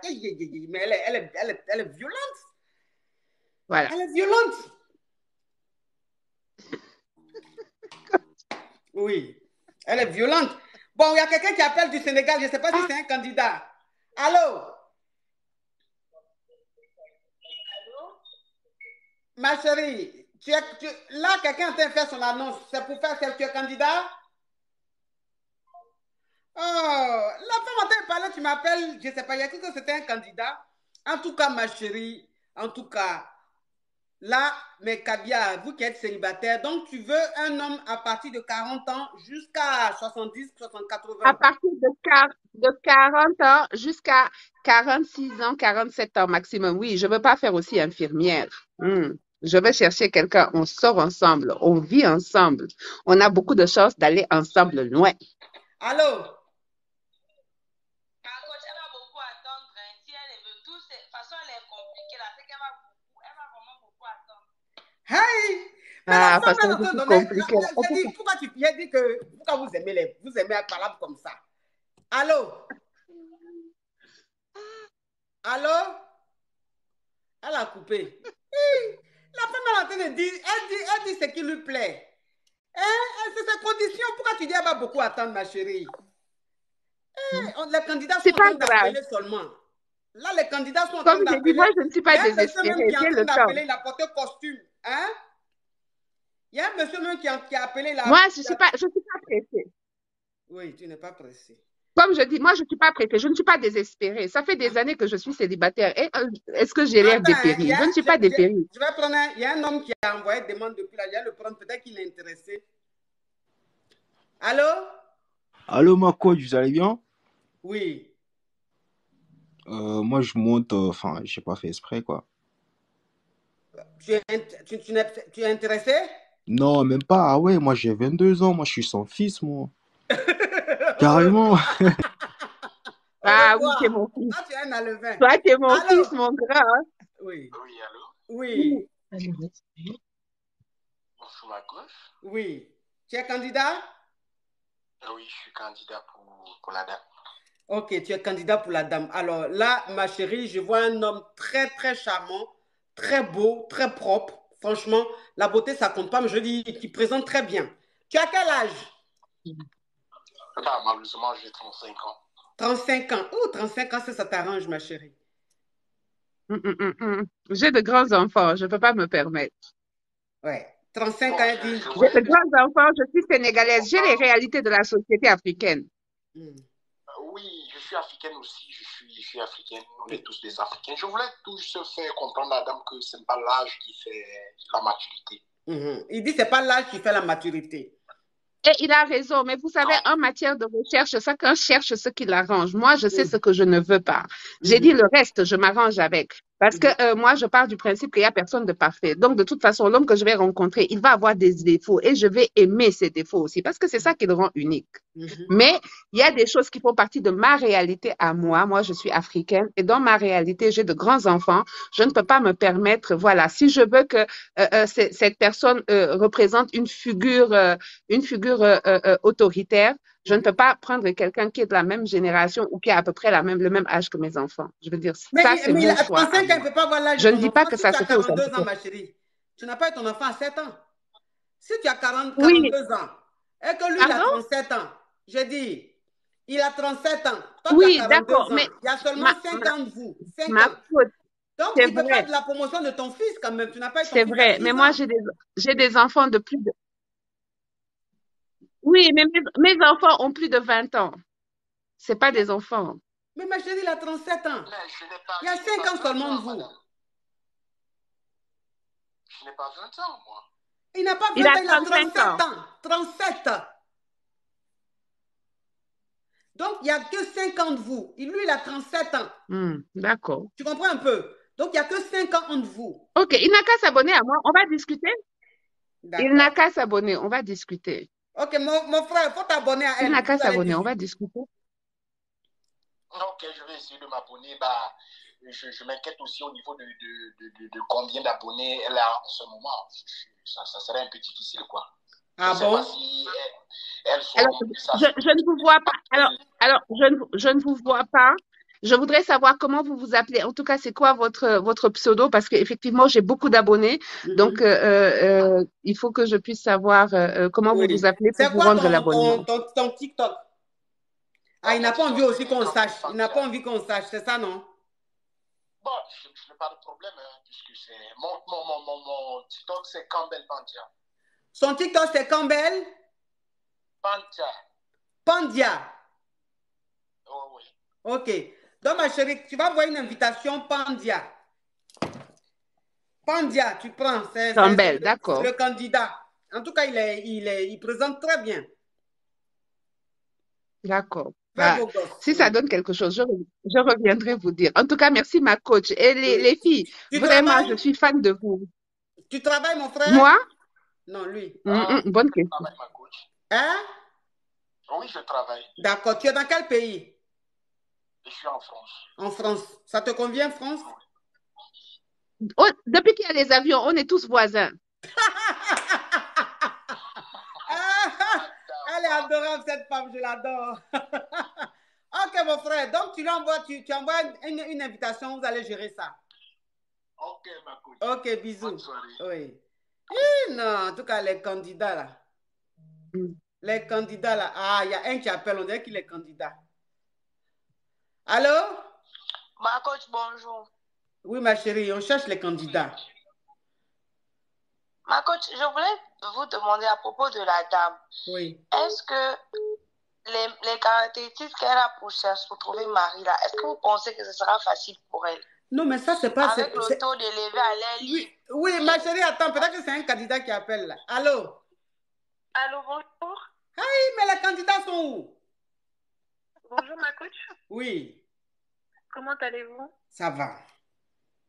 Speaker 1: mais elle est violente.
Speaker 8: Voilà.
Speaker 1: Elle est violente. Oui, elle est violente. Bon, il y a quelqu'un qui appelle du Sénégal. Je ne sais pas si c'est un candidat. Allô? Ma chérie, là, quelqu'un est en train de faire son annonce. C'est pour faire que tu es candidat? Oh, la femme en train de parler, tu m'appelles, je ne sais pas, il y a cru que c'était un candidat. En tout cas, ma chérie, en tout cas, là, mais Kabia, vous qui êtes célibataire, donc tu veux un homme à partir de 40 ans jusqu'à 70, 60, 80.
Speaker 8: À partir de 40 ans jusqu'à 46 ans, 47 ans maximum. Oui, je ne veux pas faire aussi infirmière. Je veux chercher quelqu'un, on sort ensemble, on vit ensemble. On a beaucoup de chances d'aller ensemble loin.
Speaker 1: Allô? Hey!
Speaker 8: Parce que c'est compliqué.
Speaker 1: Pourquoi tu viens dire que pourquoi vous aimez parler comme ça? Allô? Allô? Elle a coupé. La femme est en train de dire, elle dit ce qui lui plaît. C'est ses conditions. Pourquoi tu dis qu'elle va beaucoup attendre, ma chérie? Les candidats sont en train d'appeler seulement. Là, les candidats sont en train d'appeler.
Speaker 8: Comme j'ai dit, moi, je ne suis pas désespérée.
Speaker 1: Il y a un monsieur même qui est en train d'appeler, il a porté costume. Hein? Il y a un monsieur même qui a appelé la...
Speaker 8: Moi, je ne suis pas pressée.
Speaker 1: Oui, tu n'es pas pressée.
Speaker 8: Comme je dis, moi, je ne suis pas pressée. Je ne suis pas désespérée. Ça fait des années que je suis célibataire. Est-ce que j'ai l'air dépérie? Je ne suis pas dépérie.
Speaker 1: Je vais prendre il y a un homme qui a envoyé une demande depuis là. Je vais le prendre. Peut-être qu'il est intéressé. Allô?
Speaker 9: Allô, ma coach, vous allez bien?
Speaker 1: Oui.
Speaker 9: Moi, je monte, enfin, j'ai pas fait exprès, quoi.
Speaker 1: Tu es intéressé?
Speaker 9: Non, même pas. Ah ouais, moi, j'ai 22 ans. Moi, je suis son fils, moi. Carrément.
Speaker 8: Ah oui, c'est mon fils.
Speaker 1: Ah, tu es un alevin.
Speaker 8: Toi, tu es mon
Speaker 1: Allô?
Speaker 8: fils, mon grand.
Speaker 1: Oui.
Speaker 10: Oui, allô?
Speaker 1: Oui.
Speaker 10: Bonjour, ma gauche.
Speaker 1: Oui. Tu es candidat?
Speaker 10: Oui, je suis candidat pour la dame.
Speaker 1: Ok, tu es candidat pour la dame. Alors là, ma chérie, je vois un homme très, très charmant, très beau, très propre. Franchement, la beauté, ça compte pas, mais je dis qu'il présente très bien. Tu as quel âge?
Speaker 10: Ah, malheureusement, j'ai 35 ans.
Speaker 1: 35 ans. Oh, 35 ans, ça t'arrange, ma chérie.
Speaker 8: J'ai de grands enfants, je ne peux pas me permettre.
Speaker 1: Ouais. 35 ans, elle dit.
Speaker 8: J'ai de grands enfants, je suis sénégalaise. J'ai les réalités de la société africaine.
Speaker 10: Oui, je suis africaine aussi. Je suis africaine. On est tous des Africains. Je voulais tous faire comprendre à la dame que ce n'est pas l'âge qui fait la maturité.
Speaker 1: Il dit que ce n'est pas l'âge qui fait la maturité.
Speaker 8: Et il a raison, mais vous savez, en matière de recherche, chacun cherche ce qui l'arrange. Moi, je sais ce que je ne veux pas. J'ai dit le reste, je m'arrange avec. Parce que moi, je pars du principe qu'il n'y a personne de parfait. Donc, de toute façon, l'homme que je vais rencontrer, il va avoir des défauts et je vais aimer ses défauts aussi parce que c'est ça qui le rend unique. Mais il y a des choses qui font partie de ma réalité à moi. Moi, je suis africaine et dans ma réalité, j'ai de grands enfants. Je ne peux pas me permettre, voilà, si je veux que cette personne représente une figure autoritaire, je ne peux pas prendre quelqu'un qui est de la même génération ou qui a à peu près le même âge que mes enfants. Je veux dire, ça, c'est mon choix.
Speaker 1: 35 ans, il ne peut pas avoir l'âge
Speaker 8: je
Speaker 1: de
Speaker 8: ne
Speaker 1: ton
Speaker 8: dis
Speaker 1: enfant.
Speaker 8: pas que
Speaker 1: Si
Speaker 8: ça
Speaker 1: tu
Speaker 8: se
Speaker 1: as
Speaker 8: fait ou ça
Speaker 1: 42
Speaker 8: se fait.
Speaker 1: ans, ma chérie, tu n'as pas eu ton enfant à 7 ans. Si tu as 42
Speaker 8: Oui.
Speaker 1: ans et que lui, il a 37 ans, je dis, il a 37 ans, toi,
Speaker 8: oui,
Speaker 1: tu as 42 ans.
Speaker 8: Mais
Speaker 1: il y a seulement 5 ans de vous. 5 ans. Donc, il ne peut pas être de la promotion de ton fils quand même. Tu n'as pas eu ton fils. C'est
Speaker 8: vrai, mais moi, j'ai des enfants de plus de... Oui, mais mes enfants ont plus de 20 ans. Ce pas des enfants.
Speaker 1: Mais ma chérie, il a 37 ans. Il y a 5 ans seulement de vous.
Speaker 10: Je n'ai pas 20 ans, moi.
Speaker 1: Il n'a pas 20 ans, il a 37 ans. 37. Donc, il n'y a que 5 ans de vous. Lui, il a 37 ans.
Speaker 8: D'accord.
Speaker 1: Tu comprends un peu? Donc, il n'y a que 5 ans entre vous.
Speaker 8: Ok, il n'a qu'à s'abonner à moi. On va discuter. Il n'a qu'à s'abonner. On va discuter.
Speaker 1: Ok, mon frère, il faut t'abonner à elle.
Speaker 8: Il n'a qu'à s'abonner. On va discuter.
Speaker 10: Ok, je vais essayer de m'abonner. Bah, je m'inquiète aussi au niveau de combien d'abonnés elle a en ce moment. Ça serait un peu difficile, quoi.
Speaker 1: Ah bon?
Speaker 10: Si elle
Speaker 8: alors, je ne vous vois pas. Alors, je ne vous vois pas. Je voudrais savoir comment vous vous appelez. En tout cas, c'est quoi votre pseudo? Parce qu'effectivement, j'ai beaucoup d'abonnés. Donc, il faut que je puisse savoir comment vous vous appelez pour vous rendre l'abonnement.
Speaker 1: Ton TikTok? Ah, il n'a pas envie aussi qu'on sache. Il n'a pas envie qu'on sache, c'est ça, non?
Speaker 10: Bon, je n'ai pas de problème, puisque c'est mon TikTok, c'est Campbell Pandia.
Speaker 1: Son TikTok, c'est Campbell? Pandia.
Speaker 10: Oh, oui.
Speaker 1: Ok. Donc, ma chérie, tu vas voir une invitation Pandia. Pandia, tu prends. C'est le candidat. En tout cas, il présente très bien.
Speaker 8: D'accord. Si ça donne quelque chose, je reviendrai vous dire. En tout cas, merci ma coach. Et les filles, vraiment, je suis fan de vous.
Speaker 1: Tu travailles, mon frère?
Speaker 8: Moi?
Speaker 1: Non, lui.
Speaker 8: Bonne question.
Speaker 10: Je travaille, ma coach.
Speaker 1: Hein?
Speaker 10: Oui, je travaille.
Speaker 1: D'accord. Tu es dans quel pays?
Speaker 10: Je suis en France.
Speaker 1: En France. Ça te convient, France?
Speaker 8: Oh, depuis qu'il y a les avions, on est tous voisins.
Speaker 1: Elle est adorable, cette femme, je l'adore. Ok, mon frère. Donc, tu envoies une invitation, vous allez gérer ça.
Speaker 10: Ok, ma coach.
Speaker 1: Ok, bisous.
Speaker 10: Bonne soirée.
Speaker 1: Oui. Non, en tout cas, les candidats là. Les candidats là. Ah, il y a un qui appelle, on dirait qu'il est candidat. Allô?
Speaker 11: Ma coach, bonjour.
Speaker 1: Oui, ma chérie, on cherche les candidats.
Speaker 11: Ma coach, je voulais vous demander à propos de la dame.
Speaker 1: Oui.
Speaker 11: Est-ce que les caractéristiques qu'elle a pour trouver mari là, est-ce que vous pensez que ce sera facile pour elle?
Speaker 1: Non, mais ça, c'est pas...
Speaker 11: Avec le taux d'élevé à l'aile.
Speaker 1: Oui, ma chérie, attends, peut-être que c'est un candidat qui appelle là. Allô?
Speaker 11: Allô, bonjour.
Speaker 1: Hey, mais les candidats sont où?
Speaker 11: Bonjour ma coach.
Speaker 1: Oui.
Speaker 11: Comment allez-vous?
Speaker 1: Ça va.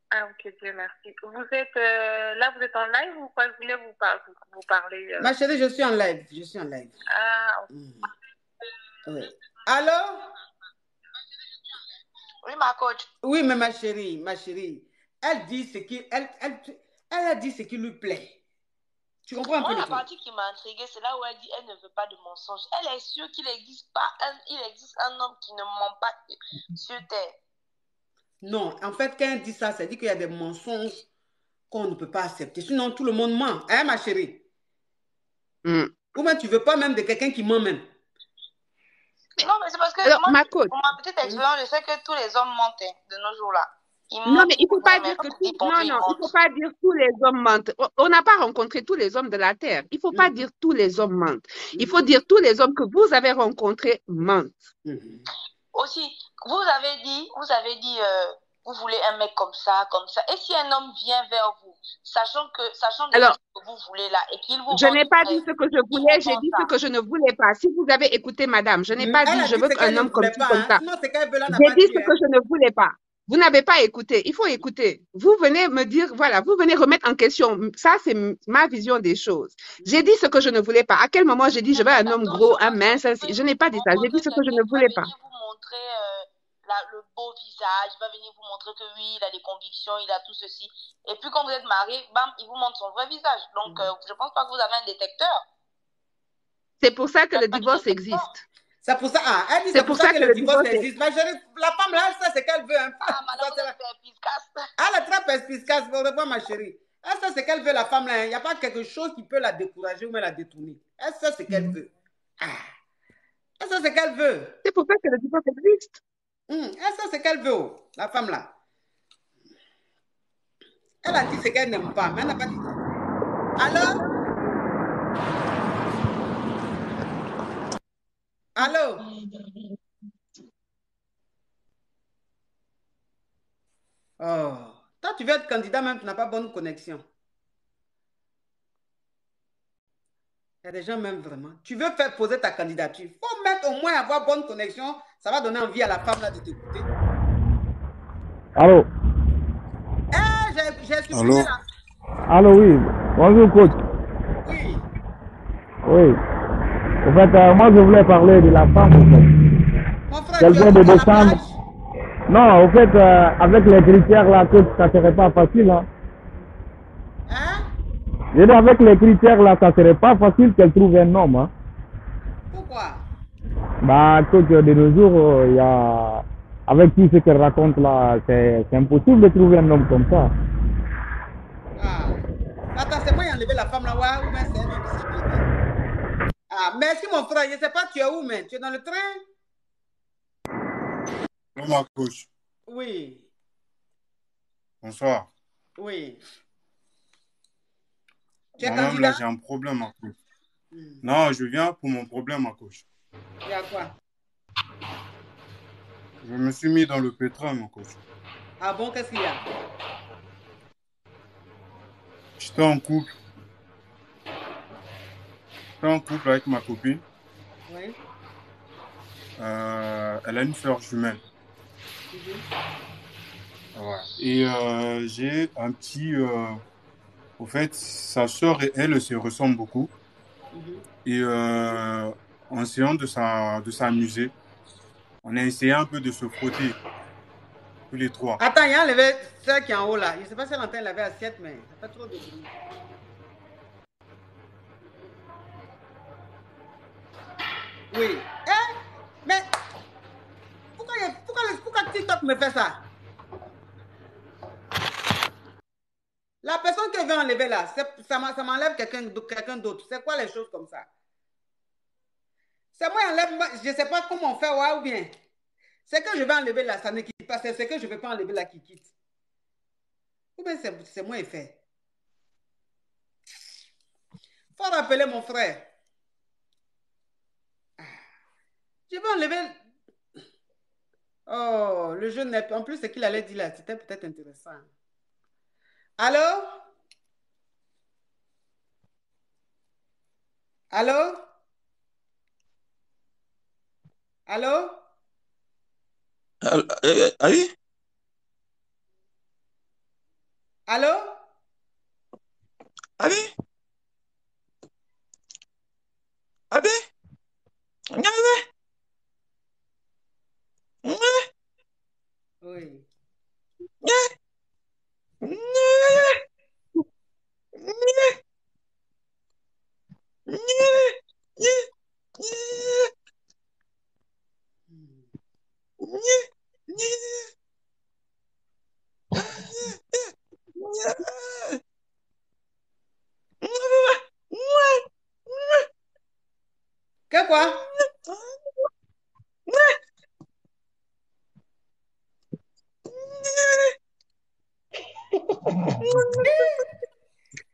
Speaker 11: Ah ok, Dieu merci. Vous êtes là, vous êtes en live ou quoi? Je voulais vous parler.
Speaker 1: Ma chérie, je suis en live. Je suis en live.
Speaker 11: Ah, ok.
Speaker 1: Oui. Allô?
Speaker 11: Oui, ma coach.
Speaker 1: Oui, mais ma chérie, elle dit ce qui, elle a dit ce qui lui plaît. Tu comprends un peu le truc?
Speaker 11: La partie qui m'a intriguée, c'est là où elle dit elle ne veut pas de mensonges. Elle est sûre qu'il existe un homme qui ne ment pas sur terre.
Speaker 1: Non, en fait, quand elle dit ça, ça dit qu'il y a des mensonges qu'on ne peut pas accepter. Sinon, tout le monde ment. Hein, ma chérie? Ou même tu ne veux pas même de quelqu'un qui ment même.
Speaker 11: Non, mais c'est parce que
Speaker 8: Alors,
Speaker 11: moi,
Speaker 8: ma coach.
Speaker 11: pour ma petite expérience, je sais que tous les hommes mentent de nos jours-là.
Speaker 8: Non, mais il ne faut pas dire que il faut pas dire tous les hommes mentent. On n'a pas rencontré tous les hommes de la Terre. Il ne faut pas dire tous les hommes mentent. Il faut dire tous les hommes que vous avez rencontrés mentent.
Speaker 11: Aussi, vous avez dit, vous voulez un mec comme ça. Et si un homme vient vers vous, sachant
Speaker 8: Alors,
Speaker 11: ce que vous voulez là, et qu'il vous
Speaker 8: je n'ai pas dit ce que je voulais, j'ai dit ce que je ne voulais pas. Si vous avez écouté, madame, je n'ai pas dit je veux qu'un homme comme ça. J'ai dit ce que je ne voulais pas. Vous n'avez pas écouté. Il faut écouter. Vous venez me dire, voilà, vous venez remettre en question. Ça, c'est ma vision des choses. J'ai dit ce que je ne voulais pas. À quel moment j'ai dit je veux un homme gros, un mince, je n'ai pas dit ça. J'ai dit ce que je ne voulais pas.
Speaker 11: Vous montrer le beau visage, il va venir vous montrer que oui, il a des convictions, il a tout ceci. Et puis quand vous êtes marié, bam, il vous montre son vrai visage. Donc, je pense pas que vous avez un détecteur.
Speaker 8: C'est pour ça que le divorce existe.
Speaker 1: C'est pour ça, elle dit c'est pour ça que le divorce existe. La femme là, elle sait ce qu'elle veut. Hein.
Speaker 11: Madame, elle
Speaker 1: est très perspicace. Pour revoir ma chérie. Elle sait ce qu'elle veut, la femme là. Il n'y a pas quelque chose qui peut la décourager ou même la détourner. Elle sait ce qu'elle veut. Elle sait ce qu'elle veut.
Speaker 8: C'est pour ça que le divorce existe.
Speaker 1: Elle sait ce qu'elle veut, la femme là. Elle a dit ce qu'elle n'aime pas, mais elle n'a pas dit ça. Alors? Allô? Oh, toi tu veux être candidat même, tu n'as pas bonne connexion. Il y a des gens même vraiment. Tu veux faire poser ta candidature. Il faut mettre au moins avoir bonne connexion. Ça va donner envie à la femme là de t'écouter.
Speaker 12: Allô?
Speaker 1: J'ai supprimé là.
Speaker 12: Allô, oui. Bonjour, coach.
Speaker 1: Oui.
Speaker 12: Oui. En fait, moi, je voulais parler de la femme, en fait.
Speaker 1: Mon frère,
Speaker 12: qu'elle vient de descendre. Non, en fait, avec les critères là, coach, ça serait pas facile, hein. Je dis, avec les critères là, ça serait pas facile qu'elle trouve un homme, hein.
Speaker 1: Pourquoi?
Speaker 12: Bah, coach, de nos jours, il y a... Avec tout ce qu'elle raconte là, c'est impossible de trouver un homme comme ça.
Speaker 1: Attends, c'est moi qui ai enlevé la femme là, ouais, ou bien c'est un homme ici. Merci mon frère, je ne sais pas tu es où, mais tu es dans le train?
Speaker 13: Bonjour ma coach.
Speaker 1: Oui.
Speaker 13: Bonsoir.
Speaker 1: Oui. Tu es
Speaker 13: Moi-même
Speaker 1: candidat?
Speaker 13: là, j'ai un problème ma coach. Non, je viens pour mon problème ma coach.
Speaker 1: Il y a quoi?
Speaker 13: Je me suis mis dans le pétrin mon coach.
Speaker 1: Ah bon, qu'est-ce qu'il y a?
Speaker 13: J'étais en couple. Avec ma copine.
Speaker 1: Oui.
Speaker 13: Elle a une sœur jumelle. Ouais. Et j'ai un petit... Au fait, sa sœur et elle se ressemblent beaucoup. Et en essayant de s'amuser, on a essayé un peu de se frotter. Tous les trois.
Speaker 1: Attends, il y a enlevé celle qui est en haut là. Je ne sais pas si l'antenne l'avait assiette, mais ça fait trop de bruit. Oui. Mais pourquoi TikTok me fait ça? La personne qui veut enlever là, ça m'enlève quelqu'un d'autre. C'est quoi les choses comme ça? C'est moi qui enlève, je ne sais pas comment on fait, ouais, ou bien. C'est que je vais enlever là, ça ne quitte pas. C'est que je ne vais pas enlever là qui quitte. Ou bien c'est moi qui fais. Il faut rappeler mon frère. Je vais enlever. Oh, le jeu n'est pas. En plus, ce qu'il allait dire là, c'était peut-être intéressant. Allô? Allô? Allô?
Speaker 14: Allez?
Speaker 1: Allô?
Speaker 14: Allez? Allez?
Speaker 1: Oui. Que quoi?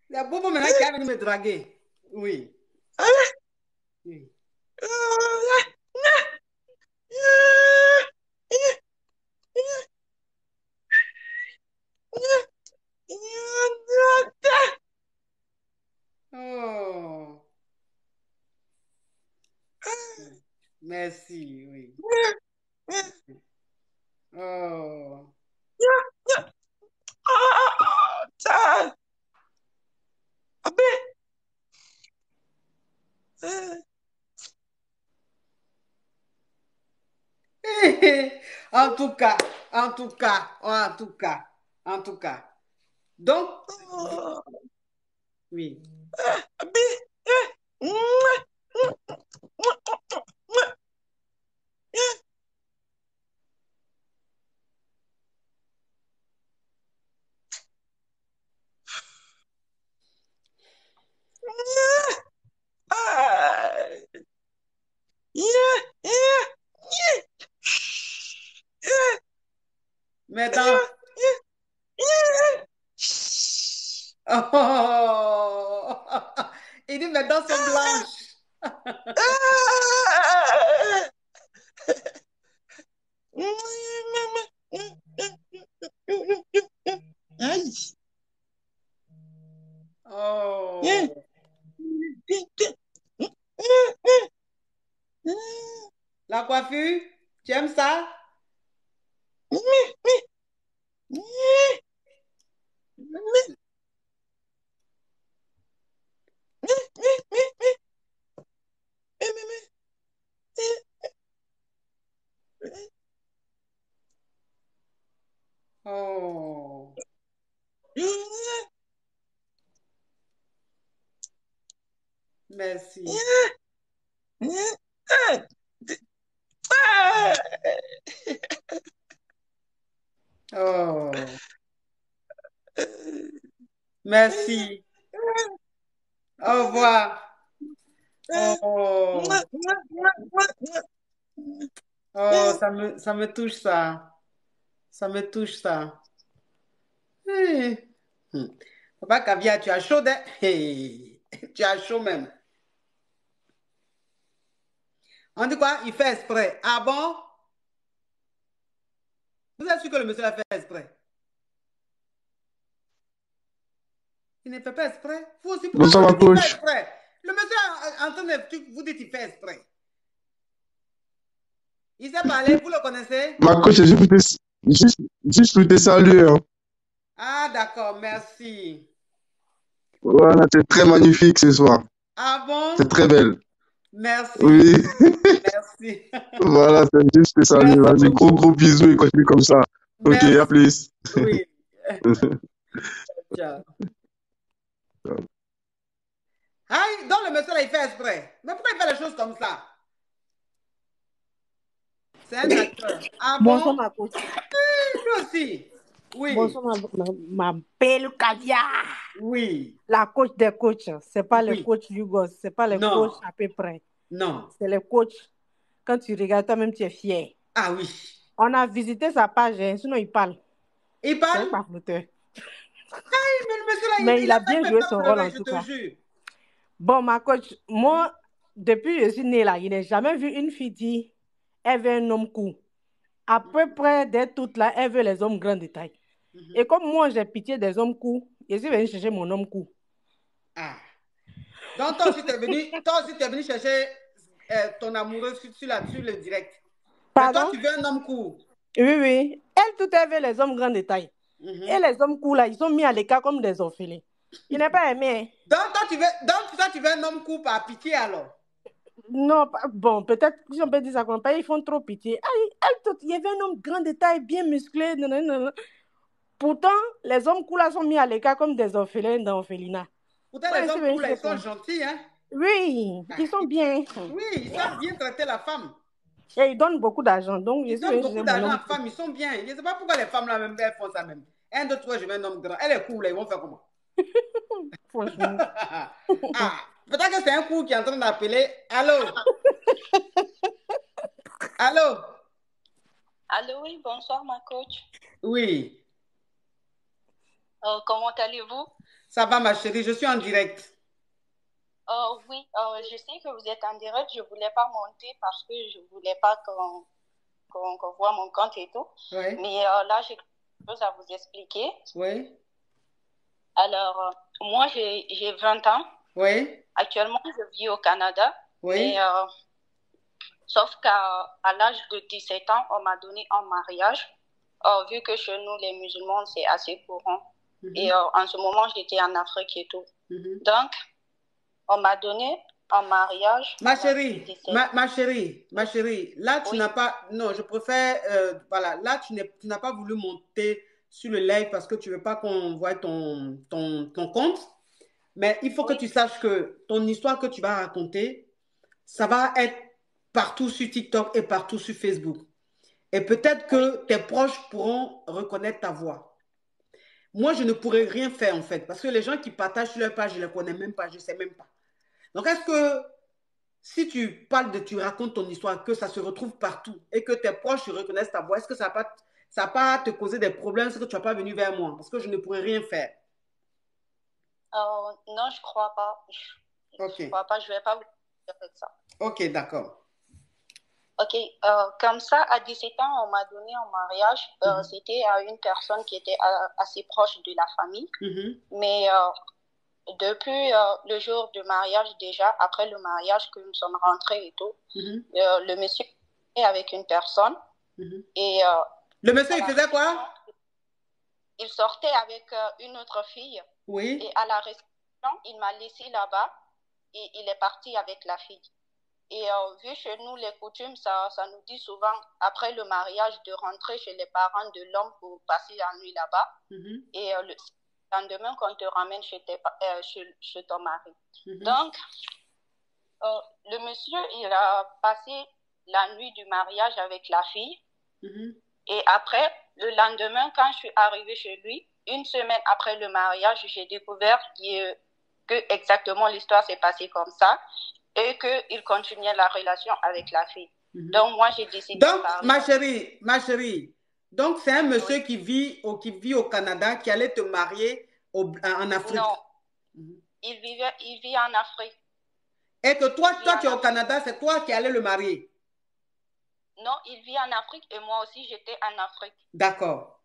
Speaker 1: Il y a Bobo maintenant qui est venu me draguer. Oui. Oui. Oh. Merci, oui. Oh. En tout cas, en tout cas, en tout cas, en tout cas. Donc, oui. Mes dents. Oh. Il dit mes dents sont blanches. Oh. La coiffure, tu aimes ça? Oh. Merci. Oh. Merci. Au revoir. Oh. Oh, ça me touche ça. Ça me touche ça. Hey. Papa Caviar, tu as chaud, hein? Hey. Tu as chaud même. On dit quoi? Il fait exprès. Ah bon? Vous êtes sûr que le monsieur l'a fait exprès? Il ne fait pas exprès. Vous aussi, pourquoi
Speaker 9: Bonsoir,
Speaker 1: vous
Speaker 9: ma
Speaker 1: dites qu'il fait
Speaker 9: coach.
Speaker 1: exprès? Le monsieur est en train de vous dites qu'il fait exprès. Il sait parler, vous le connaissez?
Speaker 9: Ma coach, juste pour te saluer. Hein.
Speaker 1: Ah, d'accord, merci.
Speaker 9: Voilà, c'est très magnifique ce soir.
Speaker 1: Ah bon?
Speaker 9: C'est très belle.
Speaker 1: Merci.
Speaker 9: Oui.
Speaker 1: Merci.
Speaker 9: Voilà, c'est juste te saluer. Vas-y, gros bisous et continue comme ça.
Speaker 1: Merci.
Speaker 9: Ok, à plus.
Speaker 1: Oui. Ciao. Ah, donc le monsieur là, il fait exprès. Mais pourquoi il fait les choses comme ça? C'est un acteur. Ah
Speaker 5: Bonsoir,
Speaker 1: bon?
Speaker 5: ma coach.
Speaker 1: Lui aussi. Oui.
Speaker 5: Bonsoir, ma belle Caviar.
Speaker 1: Oui.
Speaker 5: La coach des coachs. C'est pas le
Speaker 1: Oui.
Speaker 5: coach Lugos. C'est pas le
Speaker 1: Non.
Speaker 5: coach à peu près.
Speaker 1: Non.
Speaker 5: C'est le coach. Quand tu regardes, toi-même, tu es fier.
Speaker 1: Ah oui.
Speaker 5: On a visité sa page, hein, sinon il parle.
Speaker 1: Il parle?
Speaker 5: C'est un parfleteur.
Speaker 1: Mais le monsieur là,
Speaker 5: Mais il a bien joué son rôle en
Speaker 1: je
Speaker 5: tout
Speaker 1: te
Speaker 5: cas.
Speaker 1: jure.
Speaker 5: Bon, ma coach, moi, depuis que je suis née là, je n'ai jamais vu une fille dire elle veut un homme court. À peu près d'être toute là, elle veut les hommes grands de taille. Et comme moi, j'ai pitié des hommes courts, je suis venue chercher mon homme court.
Speaker 1: Ah. Donc, toi aussi, tu es venu chercher ton amoureux sur le direct.
Speaker 5: Pardon?
Speaker 1: Mais toi, tu veux un homme court.
Speaker 5: Oui, oui. Elle, tout avait les hommes grands de taille. Et les hommes courts, là, ils sont mis à l'écart comme des orphelins. Il n'est pas aimé.
Speaker 1: Donc, toi, tu veux un homme court par pitié, alors?
Speaker 5: Non, bon, peut-être, si on peut dire ça comme ça, ils font trop pitié. Il y avait un homme grand de taille, bien musclé. Pourtant, les hommes courts, là, sont mis à l'écart comme des orphelins d'orphelinat.
Speaker 1: Pourtant, les hommes courts, là, ils sont gentils, hein?
Speaker 5: Oui, ils sont bien.
Speaker 1: Oui, ils savent bien traiter la femme.
Speaker 5: Et ils donnent beaucoup d'argent. Donc,
Speaker 1: ils donnent beaucoup d'argent à la femme, ils sont bien. Je ne sais pas pourquoi les femmes là même elles font ça même. 1, 2, 3, je veux un homme grand. Elle est cool, là, ils vont faire comment?
Speaker 5: Franchement.
Speaker 1: Peut-être que c'est un coup qui est en train d'appeler. Allô? Allô?
Speaker 11: Allô, oui, bonsoir, ma coach.
Speaker 1: Oui.
Speaker 11: Comment allez-vous?
Speaker 1: Ça va, ma chérie, je suis en direct.
Speaker 11: Oui, je sais que vous êtes en direct. Je ne voulais pas monter parce que je ne voulais pas qu'on voit mon compte et tout.
Speaker 1: Oui.
Speaker 11: Mais là, j'ai quelque chose à vous expliquer.
Speaker 1: Oui.
Speaker 11: Alors, moi, j'ai 20 ans.
Speaker 1: Oui.
Speaker 11: Actuellement, je vis au Canada.
Speaker 1: Oui.
Speaker 11: Mais, sauf qu'à l'âge de 17 ans, on m'a donné en mariage. Vu que chez nous, les musulmans, c'est assez courant. Et en ce moment, j'étais en Afrique et tout. Donc, on m'a donné en mariage.
Speaker 1: Ma chérie, ma chérie, là, tu n'as pas... Non, je préfère... voilà, là, tu n'as pas voulu monter sur le live parce que tu ne veux pas qu'on voit ton compte. Mais il faut que tu saches que ton histoire que tu vas raconter, ça va être partout sur TikTok et partout sur Facebook. Et peut-être que tes proches pourront reconnaître ta voix. Moi, je ne pourrais rien faire, en fait, parce que les gens qui partagent sur leur page, je ne les connais même pas, je ne sais même pas. Donc, est-ce que si tu racontes ton histoire, que ça se retrouve partout et que tes proches reconnaissent ta voix, est-ce que ça va pas te causer des problèmes si tu n'as pas venu vers moi? Parce que je ne pourrais rien faire.
Speaker 11: Non, je ne crois pas. Je ne crois pas, je ne vais pas vous dire avec ça.
Speaker 1: Ok, d'accord.
Speaker 11: Ok, comme ça, à 17 ans, on m'a donné en mariage. C'était à une personne qui était assez proche de la famille. Mais depuis le jour du mariage, déjà, après le mariage, que nous sommes rentrés et tout, le monsieur est avec une personne. Et,
Speaker 1: le monsieur, il faisait quoi?
Speaker 11: Il sortait avec une autre fille.
Speaker 1: Oui.
Speaker 11: Et à la réception, il m'a laissé là-bas et il est parti avec la fille. Et vu chez nous, les coutumes, ça nous dit souvent, après le mariage, de rentrer chez les parents de l'homme pour passer la nuit là-bas. Et le lendemain, qu'on te ramène chez ton mari. Donc, le monsieur, il a passé la nuit du mariage avec la fille. Et après, le lendemain, quand je suis arrivée chez lui, une semaine après le mariage, j'ai découvert que exactement l'histoire s'est passée comme ça. Et qu'il continuait la relation avec la fille. Donc, moi, j'ai décidé
Speaker 1: de parler. Ma chérie, donc c'est un monsieur qui vit au Canada, qui allait te marier en Afrique.
Speaker 11: Non, il vit en Afrique.
Speaker 1: Et que toi tu es au Canada, c'est toi qui allais le marier?
Speaker 11: Non, il vit en Afrique et moi aussi, j'étais en Afrique.
Speaker 1: D'accord.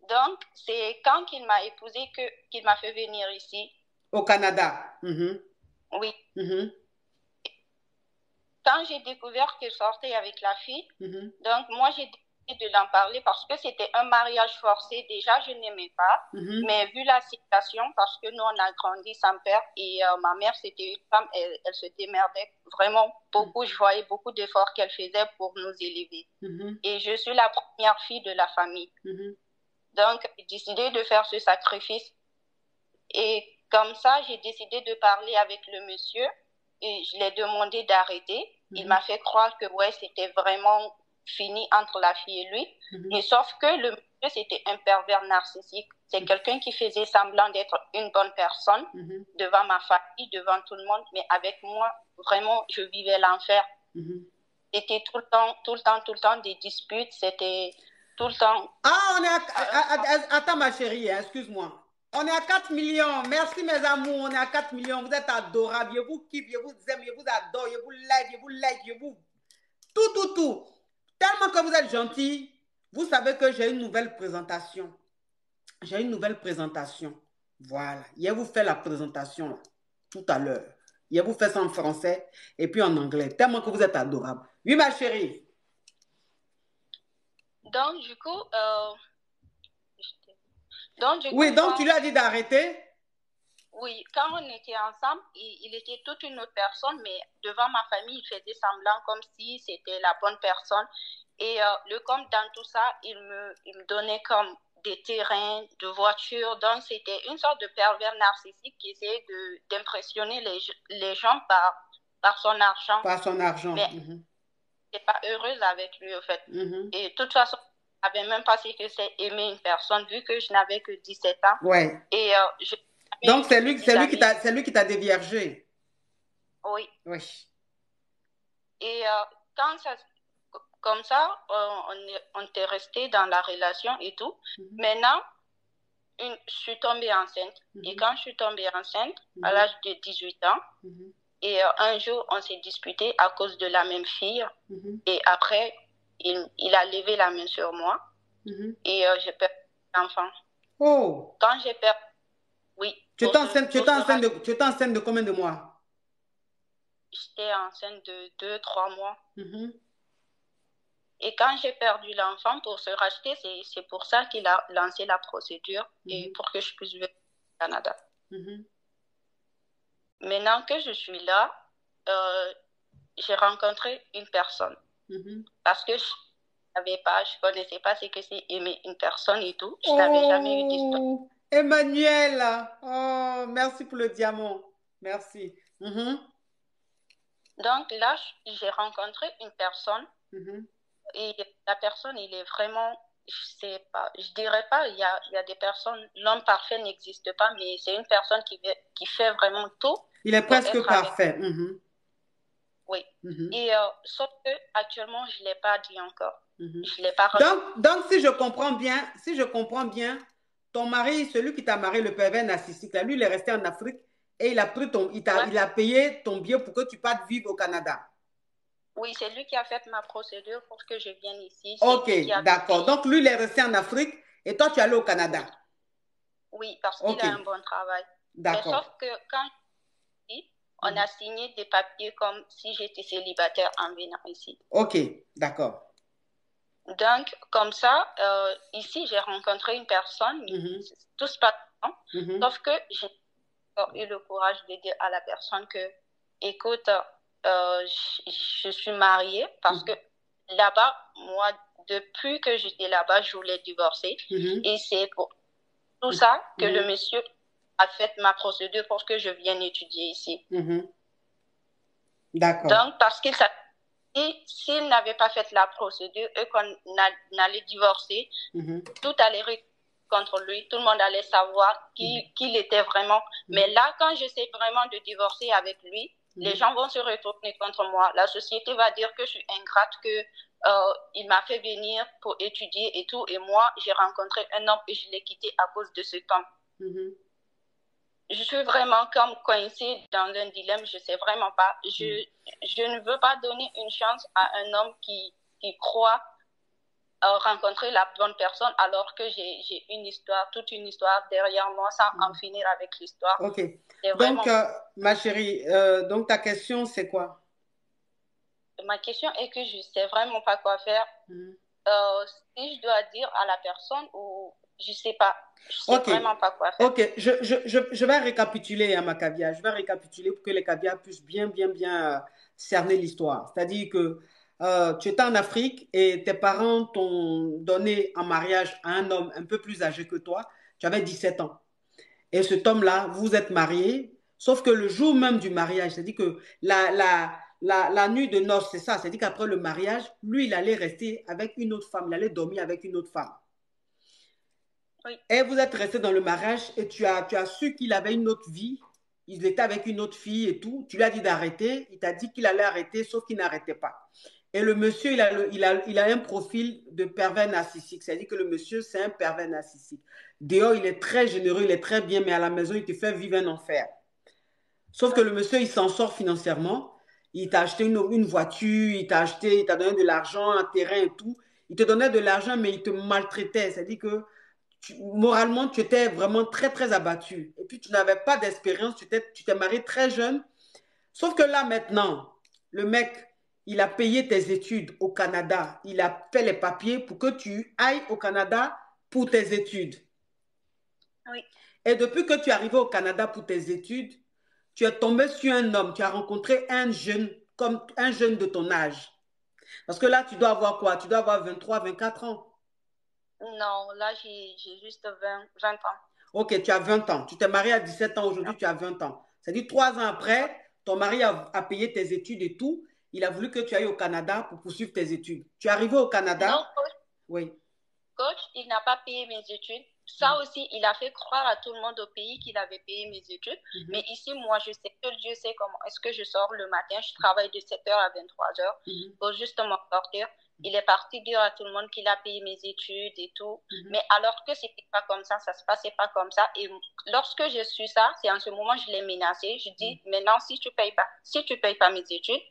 Speaker 11: Donc, c'est quand il m'a épousée qu'il m'a fait venir ici.
Speaker 1: Au Canada.
Speaker 11: Oui. Quand j'ai découvert qu'il sortait avec la fille, donc moi j'ai décidé de l'en parler parce que c'était un mariage forcé. Déjà, je n'aimais pas, mais vu la situation, parce que nous on a grandi sans père et ma mère c'était une femme, elle se démerdait vraiment beaucoup. Je voyais beaucoup d'efforts qu'elle faisait pour nous élever. Et je suis la première fille de la famille. Donc, j'ai décidé de faire ce sacrifice. Et comme ça, j'ai décidé de parler avec le monsieur et je l'ai demandé d'arrêter. Il m'a fait croire que c'était vraiment fini entre la fille et lui. Mais sauf que le monsieur, c'était un pervers narcissique. C'est quelqu'un qui faisait semblant d'être une bonne personne devant ma famille, devant tout le monde. Mais avec moi, vraiment, je vivais l'enfer. C'était tout le temps des disputes. C'était tout le temps...
Speaker 1: Attends, ma chérie, excuse-moi. On est à 4 millions. Merci, mes amours. On est à 4 millions. Vous êtes adorables. Je vous kiffe, je vous aime, je vous adore, je vous like, je vous... Tout. Tellement que vous êtes gentils, vous savez que j'ai une nouvelle présentation. Voilà. Je vais vous faire la présentation là, tout à l'heure. Je vais vous faire ça en français et puis en anglais. Tellement que vous êtes adorables. Oui, ma chérie.
Speaker 11: Donc, du coup,
Speaker 1: oui, donc tu lui as dit d'arrêter?
Speaker 11: Oui, quand on était ensemble, il était toute une autre personne, mais devant ma famille, il faisait semblant comme si c'était la bonne personne. Et comme dans tout ça, il me donnait comme des terrains, de voitures. Donc, c'était une sorte de pervers narcissique qui essayait d'impressionner les gens par son argent.
Speaker 1: Par son argent.
Speaker 11: Mais je n'étais pas heureuse avec lui, en fait. Et de toute façon, je ne savais même pas ce que c'est aimer une personne, vu que je n'avais que 17 ans.
Speaker 1: Ouais.
Speaker 11: Et
Speaker 1: donc, c'est lui qui t'a déviergé.
Speaker 11: Oui.
Speaker 1: Oui.
Speaker 11: Et quand ça... Comme ça, on était resté dans la relation et tout. Maintenant, je suis tombée enceinte. Et quand je suis tombée enceinte, à l'âge de 18 ans, et un jour, on s'est disputé à cause de la même fille. Et après, il a levé la main sur moi. Et j'ai perdu l'enfant.
Speaker 1: Oh!
Speaker 11: Quand j'ai perdu... Oui.
Speaker 1: Tu étais enceinte de combien de mois?
Speaker 11: J'étais enceinte de 2-3 mois. Et quand j'ai perdu l'enfant, pour se racheter, c'est pour ça qu'il a lancé la procédure et pour que je puisse vivre au Canada. Maintenant que je suis là, j'ai rencontré une personne. Parce que je ne connaissais pas ce que c'est aimer une personne et tout. Je n'avais jamais eu d'histoire.
Speaker 1: Emmanuel, oh, merci pour le diamant. Merci.
Speaker 11: Donc là, j'ai rencontré une personne. Et la personne, il est vraiment, je dirais pas, il y a des personnes, l'homme parfait n'existe pas, mais c'est une personne qui fait vraiment tout.
Speaker 1: Il est presque parfait.
Speaker 11: Oui. Et sauf que actuellement, je l'ai pas dit encore. Je l'ai pas
Speaker 1: donc, si je comprends bien, ton mari, celui qui t'a marié, le pervers narcissique, là, lui, il est resté en Afrique et il a payé ton billet pour que tu partes vivre au Canada.
Speaker 11: Oui, c'est lui qui a fait ma procédure pour que je vienne ici.
Speaker 1: Ok, d'accord. Donc, lui, il est resté en Afrique et toi, tu es allé au Canada.
Speaker 11: Oui, parce qu'il a un bon travail.
Speaker 1: D'accord.
Speaker 11: Mais sauf que quand on a signé des papiers comme si j'étais célibataire en venant ici.
Speaker 1: Ok, d'accord.
Speaker 11: Donc, comme ça, ici, j'ai rencontré une personne, tout se passe bien, sauf que j'ai eu le courage de dire à la personne que, écoute, je suis mariée parce que là-bas, moi, depuis que j'étais là-bas, je voulais divorcer. Et c'est pour tout ça que le monsieur a fait ma procédure pour que je vienne étudier ici.
Speaker 1: D'accord.
Speaker 11: Donc, parce qu'il s'il n'avait pas fait la procédure et qu'on allait divorcer, tout allait contre lui. Tout le monde allait savoir qui il était vraiment. Mais là, quand j'essaie vraiment de divorcer avec lui, les gens vont se retourner contre moi. La société va dire que je suis ingrate, qu'il m'a fait venir pour étudier et tout. Et moi, j'ai rencontré un homme et je l'ai quitté à cause de cet homme. Je suis vraiment comme coincée dans un dilemme. Je ne sais vraiment pas. Je ne veux pas donner une chance à un homme qui croit rencontrer la bonne personne alors que j'ai toute une histoire derrière moi sans en finir avec l'histoire.
Speaker 1: Ok. Donc, ma chérie, donc ta question, c'est quoi?
Speaker 11: Ma question est que je ne sais vraiment pas quoi faire. Si je dois dire à la personne ou je ne sais pas. Je ne sais vraiment pas quoi faire.
Speaker 1: Ok, je vais récapituler, ma caviar. Je vais récapituler pour que les caviars puissent bien cerner l'histoire. C'est-à-dire que tu étais en Afrique et tes parents t'ont donné en mariage à un homme un peu plus âgé que toi. Tu avais 17 ans. Et cet homme-là, vous êtes mariés, sauf que le jour même du mariage, c'est-à-dire que la nuit de noces, c'est ça, c'est-à-dire qu'après le mariage, lui, il allait rester avec une autre femme, il allait dormir avec une autre femme.
Speaker 11: Oui.
Speaker 1: Et vous êtes restés dans le mariage et tu as su qu'il avait une autre vie, il était avec une autre fille et tout, tu lui as dit d'arrêter, il t'a dit qu'il allait arrêter, sauf qu'il n'arrêtait pas. Et le monsieur, il a un profil de pervers narcissique. C'est-à-dire que le monsieur, c'est un pervers narcissique. Dehors, il est très généreux, il est très bien, mais à la maison, il te fait vivre un enfer. Sauf que le monsieur, il s'en sort financièrement. Il t'a acheté une voiture, il t'a donné de l'argent, un terrain et tout. Il te donnait de l'argent, mais il te maltraitait. C'est-à-dire que moralement, tu étais vraiment très, très abattu. Et puis, tu n'avais pas d'espérance. Tu t'es marié très jeune. Sauf que là, maintenant, le mec... il a payé tes études au Canada. Il a fait les papiers pour que tu ailles au Canada pour tes études.
Speaker 11: Oui.
Speaker 1: Et depuis que tu es arrivé au Canada pour tes études, tu es tombé sur un homme, tu as rencontré un jeune, comme un jeune de ton âge. Parce que là, tu dois avoir quoi? Tu dois avoir 23, 24 ans.
Speaker 11: Non, là, j'ai juste 20 ans.
Speaker 1: Ok, tu as 20 ans. Tu t'es marié à 17 ans, aujourd'hui tu as 20 ans. C'est-à-dire 3 ans après, ton mari a payé tes études et tout. Il a voulu que tu ailles au Canada pour poursuivre tes études. Tu es arrivé au Canada?
Speaker 11: Non, coach.
Speaker 1: Oui.
Speaker 11: Coach, il n'a pas payé mes études. Ça aussi, il a fait croire à tout le monde au pays qu'il avait payé mes études. Mais ici, moi, je sais que Dieu sait comment est-ce que je sors le matin. Je travaille de 7h à 23h pour justement sortir. Il est parti dire à tout le monde qu'il a payé mes études et tout. Mais alors que c'était pas comme ça se passait pas comme ça. Et lorsque j'ai su ça, c'est en ce moment je l'ai menacé. Je dis, maintenant, si tu payes pas mes études,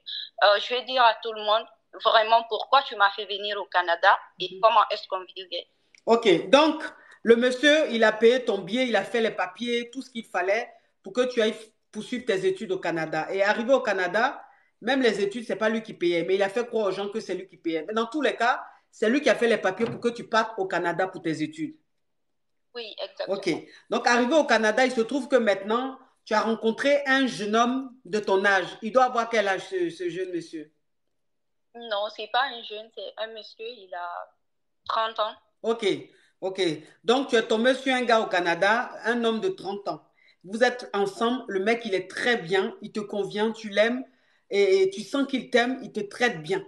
Speaker 11: je vais dire à tout le monde vraiment pourquoi tu m'as fait venir au Canada et comment est-ce qu'on vivait.
Speaker 1: Ok, donc le monsieur, il a payé ton billet, il a fait les papiers, tout ce qu'il fallait pour que tu ailles poursuivre tes études au Canada. Et arrivé au Canada, même les études, ce n'est pas lui qui payait, mais il a fait croire aux gens que c'est lui qui payait. Mais dans tous les cas, c'est lui qui a fait les papiers pour que tu partes au Canada pour tes études.
Speaker 11: Oui, exactement.
Speaker 1: Ok, donc arrivé au Canada, il se trouve que maintenant, tu as rencontré un jeune homme de ton âge. Il doit avoir quel âge, ce jeune monsieur?
Speaker 11: Non, ce n'est pas un jeune, c'est un monsieur, il a 30 ans.
Speaker 1: Ok, ok. Donc, tu es tombé sur un gars au Canada, un homme de 30 ans. Vous êtes ensemble, le mec, il est très bien, il te convient, tu l'aimes et tu sens qu'il t'aime, il te traite bien.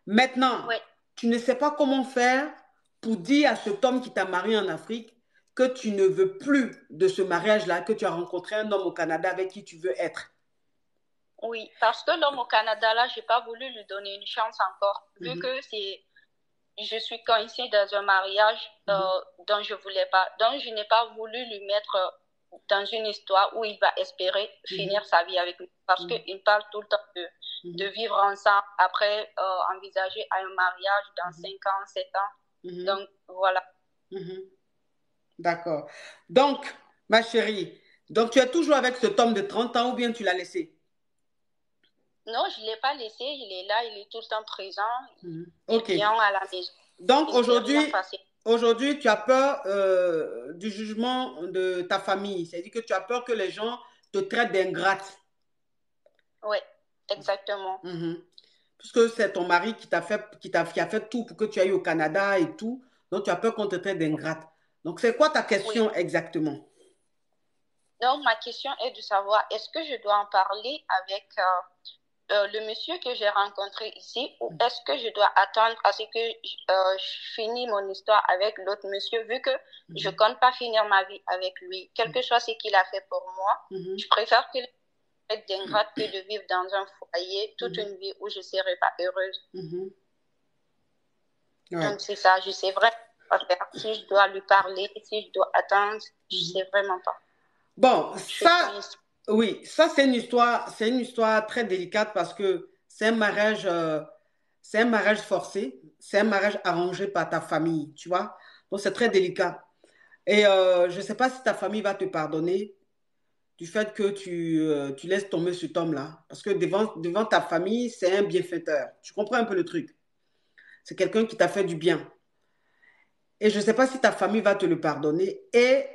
Speaker 1: Maintenant, tu ne sais pas comment faire pour dire à cet homme qui t'a marié en Afrique que tu ne veux plus de ce mariage-là, que tu as rencontré un homme au Canada avec qui tu veux être.
Speaker 11: Oui, parce que l'homme au Canada, là, je n'ai pas voulu lui donner une chance encore, vu que je suis coincée dans un mariage dont je voulais pas. Donc, je n'ai pas voulu lui mettre dans une histoire où il va espérer finir sa vie avec nous. Parce qu'il parle tout le temps de vivre ensemble, après envisager un mariage dans 5 ans, 7 ans. Donc, voilà.
Speaker 1: D'accord. Donc, ma chérie, donc tu es toujours avec cet homme de 30 ans ou bien tu l'as laissé?
Speaker 11: Non, je ne l'ai pas laissé. Il est là, il est tout le temps présent.
Speaker 1: Ok.
Speaker 11: Il vient à la maison.
Speaker 1: Donc, aujourd'hui, tu as peur du jugement de ta famille. C'est-à-dire que tu as peur que les gens te traitent d'ingrate.
Speaker 11: Oui, exactement.
Speaker 1: Puisque c'est ton mari qui a fait tout pour que tu ailles au Canada et tout. Donc, tu as peur qu'on te traite d'ingrate. Donc, c'est quoi ta question exactement?
Speaker 11: Donc, ma question est de savoir, est-ce que je dois en parler avec le monsieur que j'ai rencontré ici ou est-ce que je dois attendre à ce que je finisse mon histoire avec l'autre monsieur vu que je ne compte pas finir ma vie avec lui. Quel que soit ce qu'il a fait pour moi, je préfère qu'il ait d'ingrate que de vivre dans un foyer toute une vie où je ne serai pas heureuse. Donc, c'est ça. Je sais vraiment pas faire. Si je dois lui parler, si je dois attendre, je ne sais vraiment pas.
Speaker 1: Bon, ça... Oui, ça c'est une histoire très délicate parce que c'est un mariage forcé, c'est un mariage arrangé par ta famille, tu vois. Donc c'est très délicat. Et je ne sais pas si ta famille va te pardonner du fait que tu laisses tomber cet homme-là. Parce que devant ta famille, c'est un bienfaiteur. Tu comprends un peu le truc? C'est quelqu'un qui t'a fait du bien. Et je ne sais pas si ta famille va te le pardonner. Et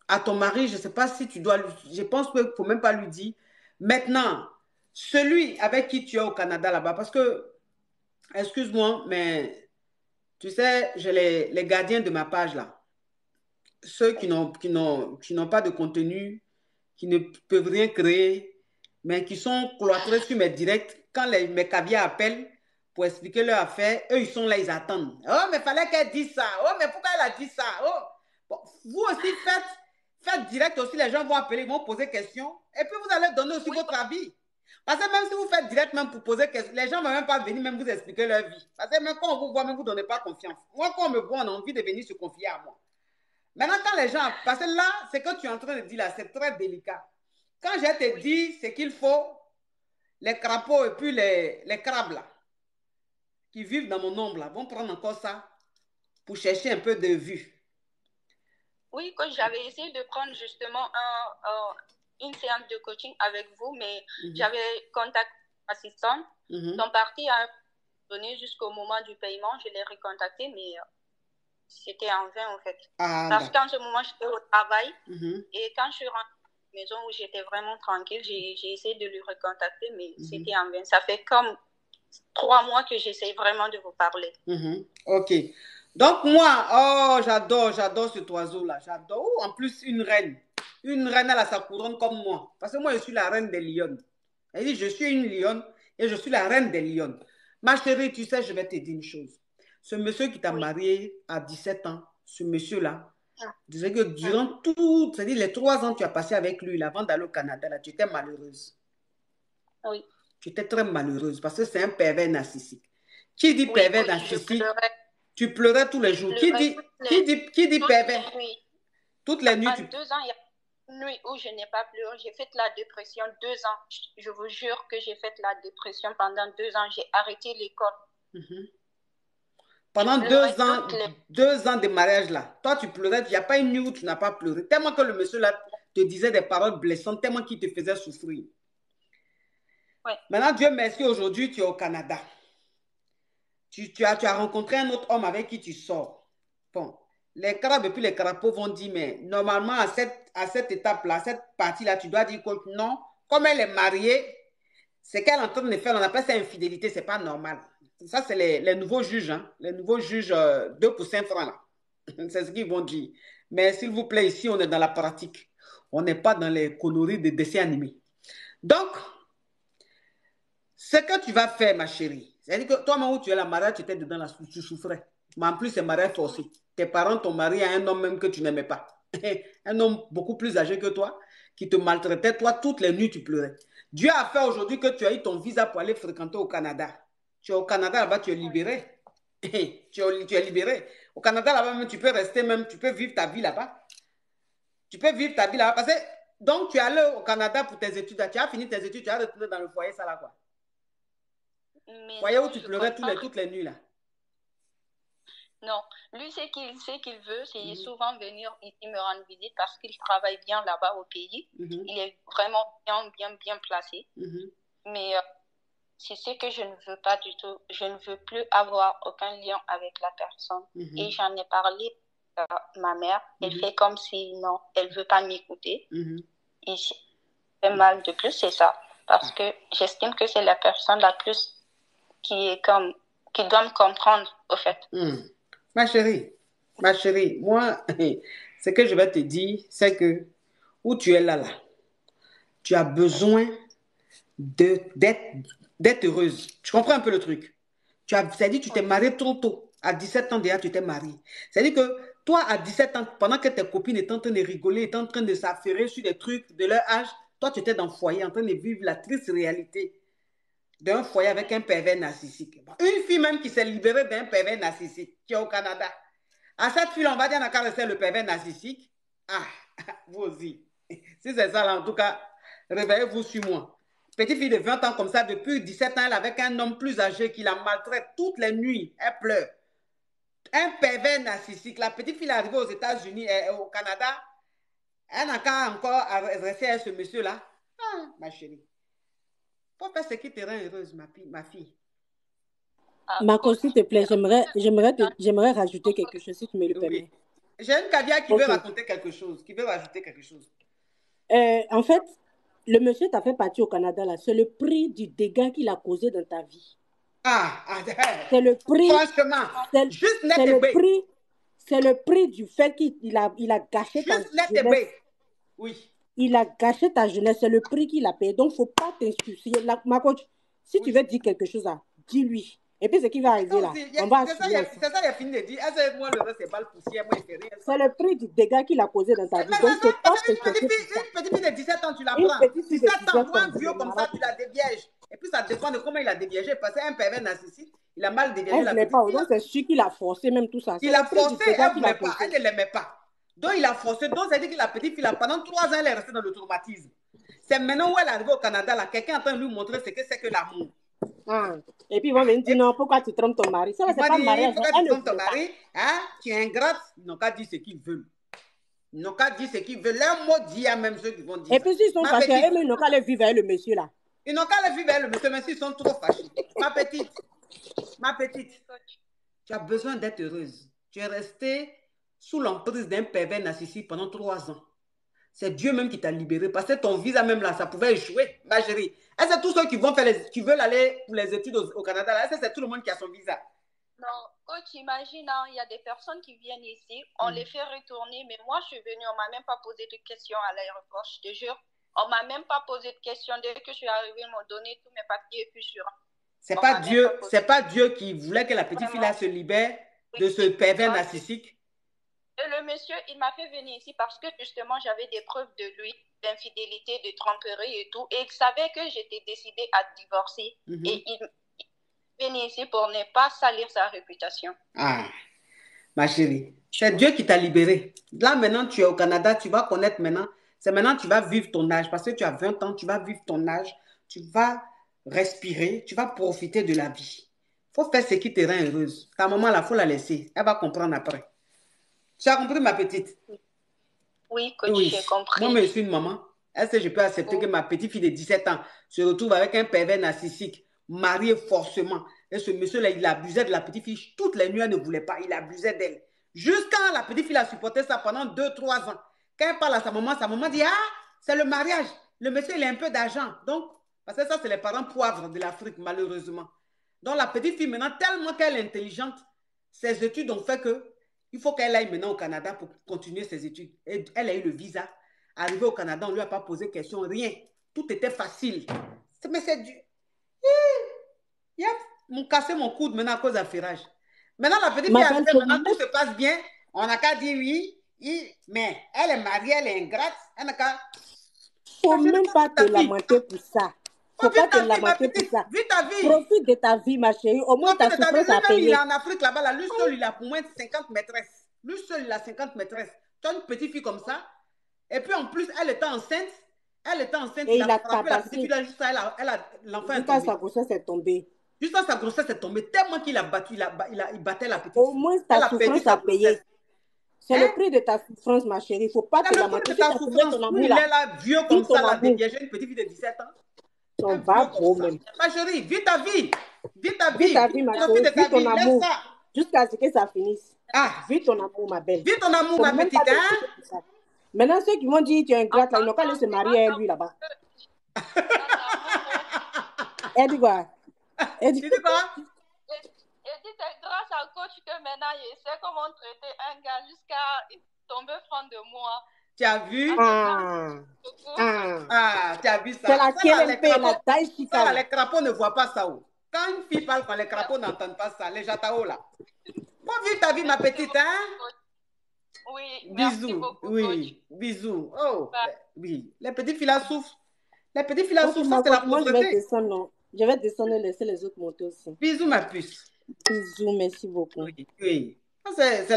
Speaker 1: à ton mari, je ne sais pas si tu dois... Je pense qu'il ne faut même pas lui dire. Maintenant, celui avec qui tu es au Canada là-bas, parce que, excuse-moi, mais tu sais, j'ai les gardiens de ma page là. Ceux qui n'ont pas de contenu, qui ne peuvent rien créer, mais qui sont cloîtrés sur mes directs. Quand mes caviars appellent pour expliquer leur affaire, eux, ils sont là, ils attendent. Oh, mais il fallait qu'elle dise ça. Oh, mais pourquoi elle a dit ça? Oh. Bon, vous aussi, faites direct aussi, les gens vont appeler, ils vont poser questions. Et puis, vous allez donner aussi votre avis. Parce que même si vous faites direct, même pour poser questions, les gens ne vont même pas venir même vous expliquer leur vie. Parce que même quand on vous voit, même vous ne donnez pas confiance. Moi, quand on me voit, on a envie de venir se confier à moi. Maintenant, quand les gens... Parce que là, ce que tu es en train de dire là, c'est très délicat. Quand je te dis ce qu'il faut, les crapauds et puis les crabes là, qui vivent dans mon ombre là, vont prendre encore ça pour chercher un peu de vue.
Speaker 11: Oui, quand j'avais essayé de prendre justement une séance de coaching avec vous, mais j'avais contacté assistante. Son parti a donné jusqu'au moment du paiement. Je l'ai recontacté, mais c'était en vain, en fait. Parce qu'en ce moment, j'étais au travail. Et quand je suis rentrée à la maison où j'étais vraiment tranquille, j'ai essayé de lui recontacter, mais c'était en vain. Ça fait comme 3 mois que j'essaie vraiment de vous parler.
Speaker 1: Ok. Donc moi, j'adore cet oiseau-là. J'adore. En plus, une reine. Une reine, elle a sa couronne comme moi. Parce que moi, je suis la reine des lions. Elle dit, je suis une lionne et je suis la reine des lions. Ma chérie, tu sais, je vais te dire une chose. Ce monsieur qui t'a marié à 17 ans, ce monsieur-là, disait que durant tout, c'est-à-dire les 3 ans que tu as passé avec lui, avant d'aller au Canada, là, tu étais malheureuse.
Speaker 11: Oui.
Speaker 1: Tu étais très malheureuse parce que c'est un pervers narcissique. Qui dit pervers narcissique? Tu pleurais tous les jours. Qui dit pervers? Toutes les nuits.
Speaker 11: En 2 ans, il y a une nuit où je n'ai pas pleuré. J'ai fait la dépression 2 ans. Je vous jure que j'ai fait la dépression pendant 2 ans. J'ai arrêté l'école.
Speaker 1: Pendant 2 ans de mariage là, toi tu pleurais, il n'y a pas une nuit où tu n'as pas pleuré. Tellement que le monsieur là te disait des paroles blessantes, tellement qu'il te faisait souffrir. Maintenant, Dieu merci, aujourd'hui tu es au Canada. Tu as rencontré un autre homme avec qui tu sors. Bon, les crabes et puis les crapauds vont dire, mais normalement à cette étape-là, à cette partie-là, tu dois dire que non, comme elle est mariée, c'est qu'elle est en train de faire, on appelle ça infidélité, c'est pas normal. Ça, c'est les nouveaux juges, hein? Les nouveaux juges 2 pour 5 francs, là. C'est ce qu'ils vont dire. Mais s'il vous plaît, ici, on est dans la pratique. On n'est pas dans les conneries de dessins animés. Donc, ce que tu vas faire, ma chérie, c'est-à-dire que toi-même où tu es la mariage, tu étais dedans, là, tu souffrais. Mais en plus, c'est mariage forcé. Tes parents t'ont marié à un homme même que tu n'aimais pas. Un homme beaucoup plus âgé que toi, qui te maltraitait. Toi, toutes les nuits, tu pleurais. Dieu a fait aujourd'hui que tu as eu ton visa pour aller fréquenter au Canada. Tu es au Canada, là-bas, tu es libéré. tu es libéré. Au Canada, là-bas, même, tu peux rester même, tu peux vivre ta vie là-bas. Tu peux vivre ta vie là-bas. Parce que, donc, tu es allé au Canada pour tes études. Tu as fini tes études, tu as retourné dans le foyer, ça là, quoi. Foyer où tu pleurais toutes les nuits, là.
Speaker 11: Non, lui, ce qu'il veut, c'est souvent venir ici me rendre visite parce qu'il travaille bien là-bas au pays. Il est vraiment bien placé. Mais c'est ce que je ne veux pas du tout. Je ne veux plus avoir aucun lien avec la personne. Et j'en ai parlé à ma mère. Elle fait comme si non, elle ne veut pas m'écouter. Et ce qui fait mal de plus, c'est ça. Parce que j'estime que c'est la personne la plus qui doit me comprendre, au fait.
Speaker 1: Ma chérie, moi, ce que je vais te dire, c'est que où tu es là, tu as besoin d'être heureuse. Tu comprends un peu le truc? C'est-à-dire que tu t'es mariée trop tôt. À 17 ans déjà, tu t'es mariée. C'est-à-dire que toi, à 17 ans, pendant que tes copines étaient en train de rigoler, étaient en train de s'affairer sur des trucs de leur âge, toi, tu étais dans le foyer en train de vivre la triste réalité d'un foyer avec un pervers narcissique. Une fille même qui s'est libérée d'un pervers narcissique, qui est au Canada. À cette fille, on va dire qu'on a qu'à rester le pervers narcissique. Ah, vous aussi. Si c'est ça, là, en tout cas, réveillez-vous sur moi. Petite fille de 20 ans comme ça, depuis 17 ans, elle avec un homme plus âgé qui la maltraite toutes les nuits. Elle pleure. Un pervers narcissique. La petite fille est arrivée aux États-Unis et au Canada. Elle n'a qu'à encore rester à ce monsieur-là. Ah, ma chérie. Faut faire ce qui te rend heureuse, ma fille.
Speaker 5: Marco, s'il te plaît, j'aimerais rajouter quelque chose, si tu me le permets.
Speaker 1: J'ai une caviar qui veut raconter quelque chose, qui veut rajouter quelque chose.
Speaker 5: En fait, le monsieur t'a fait partir au Canada, là. C'est le prix du dégât qu'il a causé dans ta vie. C'est le prix.
Speaker 1: Franchement,
Speaker 5: c'est le prix du fait qu'il a gâché ta jeunesse.
Speaker 1: Oui.
Speaker 5: Il a gâché ta jeunesse, c'est le prix qu'il a payé. Donc, il ne faut pas t'insulter. Ma coach, si tu veux dire quelque chose, dis-lui. Et puis, ce qui va arriver là, on va assumer.
Speaker 1: C'est ça, il a fini de dire. Moi, le reste, c'est pas le poussière, moi, il fait rien.
Speaker 5: C'est le prix du dégât qu'il a causé dans ta vie. Donc, c'est pas
Speaker 1: une petite fille de 17 ans, tu la prends. 17 ans, pour un vieux comme ça, tu la dévièges. Et puis, ça dépend de comment il a déviégé. Parce qu'un pervers narcissique, il a mal déviégé la petite fille.
Speaker 5: Donc, c'est sûr qu'il a forcé même tout ça.
Speaker 1: Il a forcé, elle ne l'aimait pas. Donc, il a forcé. Donc, ça veut dire que la petite fille, pendant 3 ans, elle est restée dans le traumatisme. C'est maintenant où elle est arrivée au Canada, là, quelqu'un est en train de lui montrer ce que c'est que l'amour.
Speaker 5: Et puis, ils vont venir dire non, pourquoi tu trompes ton mari? Ça, c'est pas mariage.
Speaker 1: Pourquoi tu trompes ton mari? Tu es ingrate. Ils n'ont qu'à dire ce qu'ils veulent. Ils n'ont qu'à dire ce qu'ils veulent. Leur mot dit à même ceux qui vont dire.
Speaker 5: Et puis, s'ils sont fâchés, ils n'ont qu'à aller vivre avec le monsieur, là.
Speaker 1: Ils n'ont qu'à les vivre avec le monsieur, mais s'ils sont trop fâchés. Ma petite, tu as besoin d'être heureuse. Tu es restée sous l'emprise d'un pervers narcissique pendant 3 ans. C'est Dieu même qui t'a libéré. Parce que ton visa même là, ça pouvait échouer, ma chérie. Est-ce que tous ceux qui vont faire qui veulent aller pour les études au Canada, là, est-ce que c'est tout le monde qui a son visa?
Speaker 11: Non, coach, imagine, hein, il y a des personnes qui viennent ici, on les fait retourner, mais moi je suis venue, on m'a même pas posé de questions à l'aéroport, je te jure. On m'a même pas posé de questions. Dès que je suis arrivée, ils m'ont donné tous mes papiers et puis je suis rentrée.
Speaker 1: C'est pas Dieu qui voulait que la petite fille là se libère de ce pervers narcissique.
Speaker 11: Et le monsieur, il m'a fait venir ici parce que justement, j'avais des preuves de lui, d'infidélité, de tromperie et tout. Et il savait que j'étais décidée à divorcer. Et il est venu ici pour ne pas salir sa réputation.
Speaker 1: Ah, ma chérie, c'est Dieu qui t'a libérée. Là, maintenant, tu es au Canada, tu vas connaître maintenant. C'est maintenant que tu vas vivre ton âge. Parce que tu as 20 ans, tu vas vivre ton âge. Tu vas respirer, tu vas profiter de la vie. Il faut faire ce qui te rend heureuse. Ta maman, il faut la laisser. Elle va comprendre après. Tu as compris, ma petite?
Speaker 11: Oui, coach, oui. J'ai compris.
Speaker 1: Moi, je suis une maman. Est-ce que je peux accepter que ma petite fille de 17 ans se retrouve avec un pervers narcissique, marié forcément? Et ce monsieur-là, il abusait de la petite fille. Toutes les nuits, elle ne voulait pas. Il abusait d'elle. Jusqu'à la petite fille a supporté ça pendant 2-3 ans. Quand elle parle à sa maman dit « Ah, c'est le mariage. Le monsieur, il a un peu d'argent. » Donc, parce que ça, c'est les parents poivres de l'Afrique, malheureusement. Donc, la petite fille, maintenant, tellement qu'elle est intelligente, ses études ont fait que il faut qu'elle aille maintenant au Canada pour continuer ses études. Et elle a eu le visa. Arrivée au Canada, on ne lui a pas posé question, rien. Tout était facile. Mais c'est Dieu. Ils m'ont cassé mon coude maintenant à cause d'affairage. Maintenant, la petite fille arrivée, maintenant tout se passe bien. On n'a qu'à dire oui. Mais elle est mariée, elle est ingrate. Elle n'a qu'à...
Speaker 5: Faut même pas te lamenter pour ça. Faut pas te lamenter pour ça.
Speaker 1: Vis ta vie.
Speaker 5: Profite de ta vie, ma chérie. Au moins, ta souffrance à payer.
Speaker 1: Il est en Afrique là-bas, là. Lui seul, il a pour moins de 50 maîtresses. Lui seul, il a 50 maîtresses. Tu as une petite fille comme ça. Et puis, en plus, elle était enceinte.
Speaker 5: Et il a frappé
Speaker 1: la petite fille. Juste ça, l'enfant est tombé.
Speaker 5: Jusqu'à sa grossesse est tombée.
Speaker 1: Jusqu'à sa grossesse est tombée. Tellement qu'il a battu, il battait la petite fille.
Speaker 5: Au moins, ta souffrance à payer. C'est le prix de ta souffrance, ma chérie. Il ne faut pas te lamenter.
Speaker 1: Il est là, vieux comme ça, là, dégagé, une petite fille de 17 ans.
Speaker 5: On va problème.
Speaker 1: Ma chérie, vis ta vie. Vis ta
Speaker 5: vie. Vis ta vie, ma chérie. Vis ton amour. Jusqu'à ce que ça finisse.
Speaker 1: Ah.
Speaker 5: Vis ton amour, ma belle.
Speaker 1: Vis ton amour, ma petite. Hein?
Speaker 5: Maintenant, ceux qui vont dire tu es ingrate, ils n'ont qu'à aller se marier à lui là-bas. Elle dit quoi?
Speaker 11: Elle dit quoi? Elle dit c'est grâce à coach que maintenant je sais comment traiter un gars jusqu'à tomber franc de moi.
Speaker 1: Tu as vu? Tu as vu ça?
Speaker 5: C'est la KLMP, la taille chica.
Speaker 1: Ça, les crapauds ne voient pas ça. Quand une fille parle, quand les crapauds n'entendent pas ça, les jatao là. Bon, vis ta vie, ma petite, hein?
Speaker 11: Oui,
Speaker 1: bisous.
Speaker 11: Beaucoup,
Speaker 1: oui, coach. Bisous. Oh, oui. Les petites filles là souffrent. Les petites filles là souffrent, ça c'est la pauvreté.
Speaker 5: Je vais descendre et laisser les autres monter aussi.
Speaker 1: Bisous, ma puce.
Speaker 5: Bisous, merci beaucoup.
Speaker 1: Oui. C'est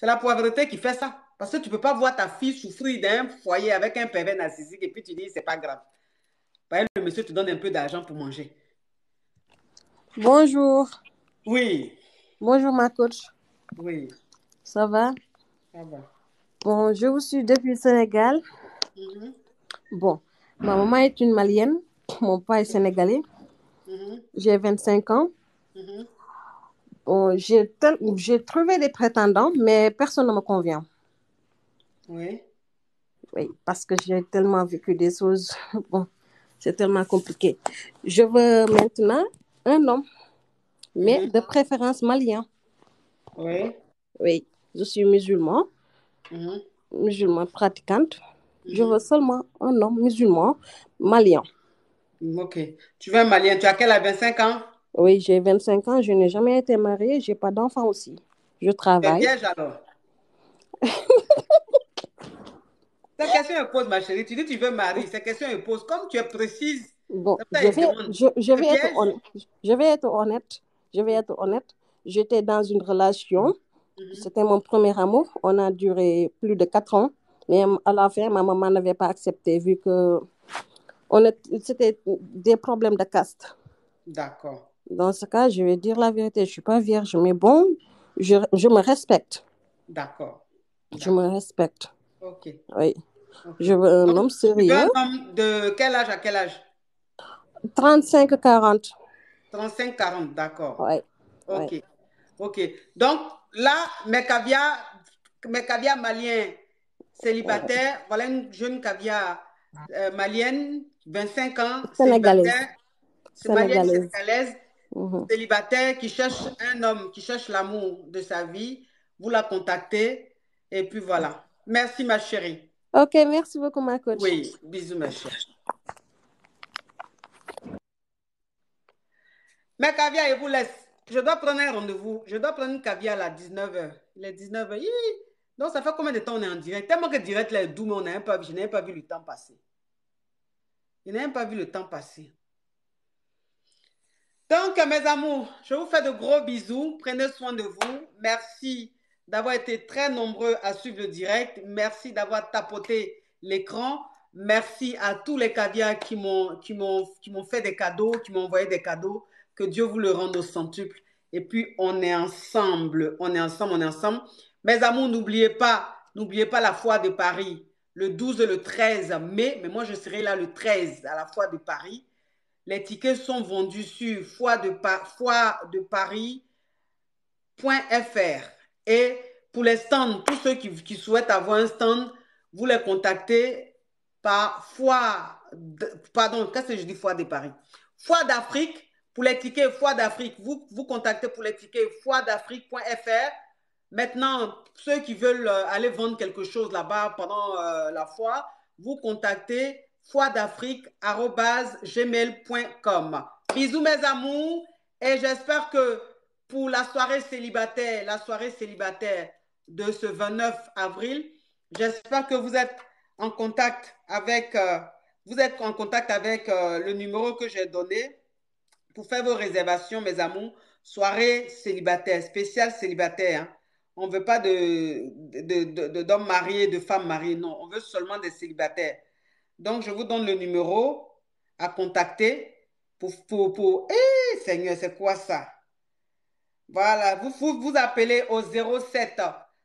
Speaker 1: la pauvreté qui fait ça. Parce que tu ne peux pas voir ta fille souffrir d'un foyer avec un pervers narcissique et puis tu dis c'est pas grave. Le monsieur te donne un peu d'argent pour manger.
Speaker 15: Bonjour.
Speaker 1: Oui.
Speaker 15: Bonjour, ma coach.
Speaker 1: Oui.
Speaker 15: Ça va?
Speaker 1: Ça va.
Speaker 15: Bon, je vous suis depuis le Sénégal. Bon, ma maman est une Malienne. Mon père est sénégalais. J'ai 25 ans. Bon, j'ai trouvé des prétendants, mais personne ne me convient.
Speaker 1: Oui.
Speaker 15: Oui, parce que j'ai tellement vécu des choses. Bon, c'est tellement compliqué. Je veux maintenant un homme, mais de préférence malien.
Speaker 1: Oui.
Speaker 15: Oui, je suis musulman, musulman pratiquante. Je veux seulement un homme musulman malien.
Speaker 1: Ok. Tu veux un malien, tu as quel âge, 25 ans?
Speaker 15: Oui, j'ai 25 ans, je n'ai jamais été mariée, je n'ai pas d'enfant aussi. Je travaille.
Speaker 1: C'est piège alors. Cette question elle pose, ma chérie. Tu dis que tu veux marier, cette question elle pose. Comme tu es précise.
Speaker 15: Bon, je vais être honnête. J'étais dans une relation. C'était mon premier amour. On a duré plus de 4 ans. Mais à la fin, ma maman n'avait pas accepté vu que c'était des problèmes de caste.
Speaker 1: D'accord.
Speaker 15: Dans ce cas, je vais dire la vérité. Je ne suis pas vierge, mais bon, je me respecte.
Speaker 1: D'accord.
Speaker 15: Je me respecte.
Speaker 1: Ok.
Speaker 15: Oui. Je veux un homme sérieux.
Speaker 1: Tu veux un homme de quel âge à quel âge?
Speaker 15: 35-40.
Speaker 1: 35-40, d'accord.
Speaker 15: Ouais.
Speaker 1: Ok.
Speaker 15: Ouais.
Speaker 1: Ok. Donc, là, mes caviars maliens célibataires, voilà une jeune caviar malienne, 25 ans, célibataire, malienne sénégalaise, célibataire, qui cherche un homme, qui cherche l'amour de sa vie. Vous la contactez et puis voilà. Merci, ma chérie.
Speaker 15: Ok, merci beaucoup, ma coach.
Speaker 1: Oui, bisous, ma chérie. Mais caviar, je vous laisse. Je dois prendre un rendez-vous. Je dois prendre une caviar à 19h. Il est 19h. Donc, ça fait combien de temps on est en direct? Tellement que direct, là, est doux, mais je n'ai pas vu le temps passer. Je n'ai même pas vu le temps passer. Donc, mes amours, je vous fais de gros bisous. Prenez soin de vous. Merci d'avoir été très nombreux à suivre le direct. Merci d'avoir tapoté l'écran. Merci à tous les caviars qui m'ont fait des cadeaux, qui m'ont envoyé des cadeaux. Que Dieu vous le rende au centuple. Et puis, on est ensemble. On est ensemble, on est ensemble. Mes amours, n'oubliez pas la foire de Paris, le 12 et le 13 mai. Mais moi, je serai là le 13 à la foire de Paris. Les tickets sont vendus sur foiredeparis.fr. Et pour les stands, tous ceux qui souhaitent avoir un stand, vous les contactez par qu'est-ce que je dis foire de Paris? Foire d'Afrique. Pour les tickets Foire d'Afrique, vous contactez pour les tickets foiredafrique.fr. Maintenant, ceux qui veulent aller vendre quelque chose là-bas pendant la foire, vous contactez foiredafrique@gmail.com. Bisous mes amours et j'espère que pour la soirée célibataire de ce 29 avril, j'espère que vous êtes en contact avec le numéro que j'ai donné pour faire vos réservations, mes amours. Soirée célibataire, spéciale célibataire. Hein. On ne veut pas d'hommes mariés, de femmes mariées. Non, on veut seulement des célibataires. Donc, je vous donne le numéro à contacter Seigneur, c'est quoi ça? Voilà, vous appelez au 07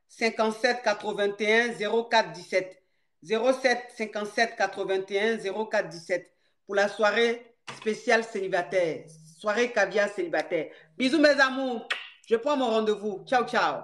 Speaker 1: 57 81 04 17. 07 57 81 04 17 pour la soirée spéciale célibataire. Soirée caviar célibataire. Bisous mes amours. Je prends mon rendez-vous. Ciao, ciao.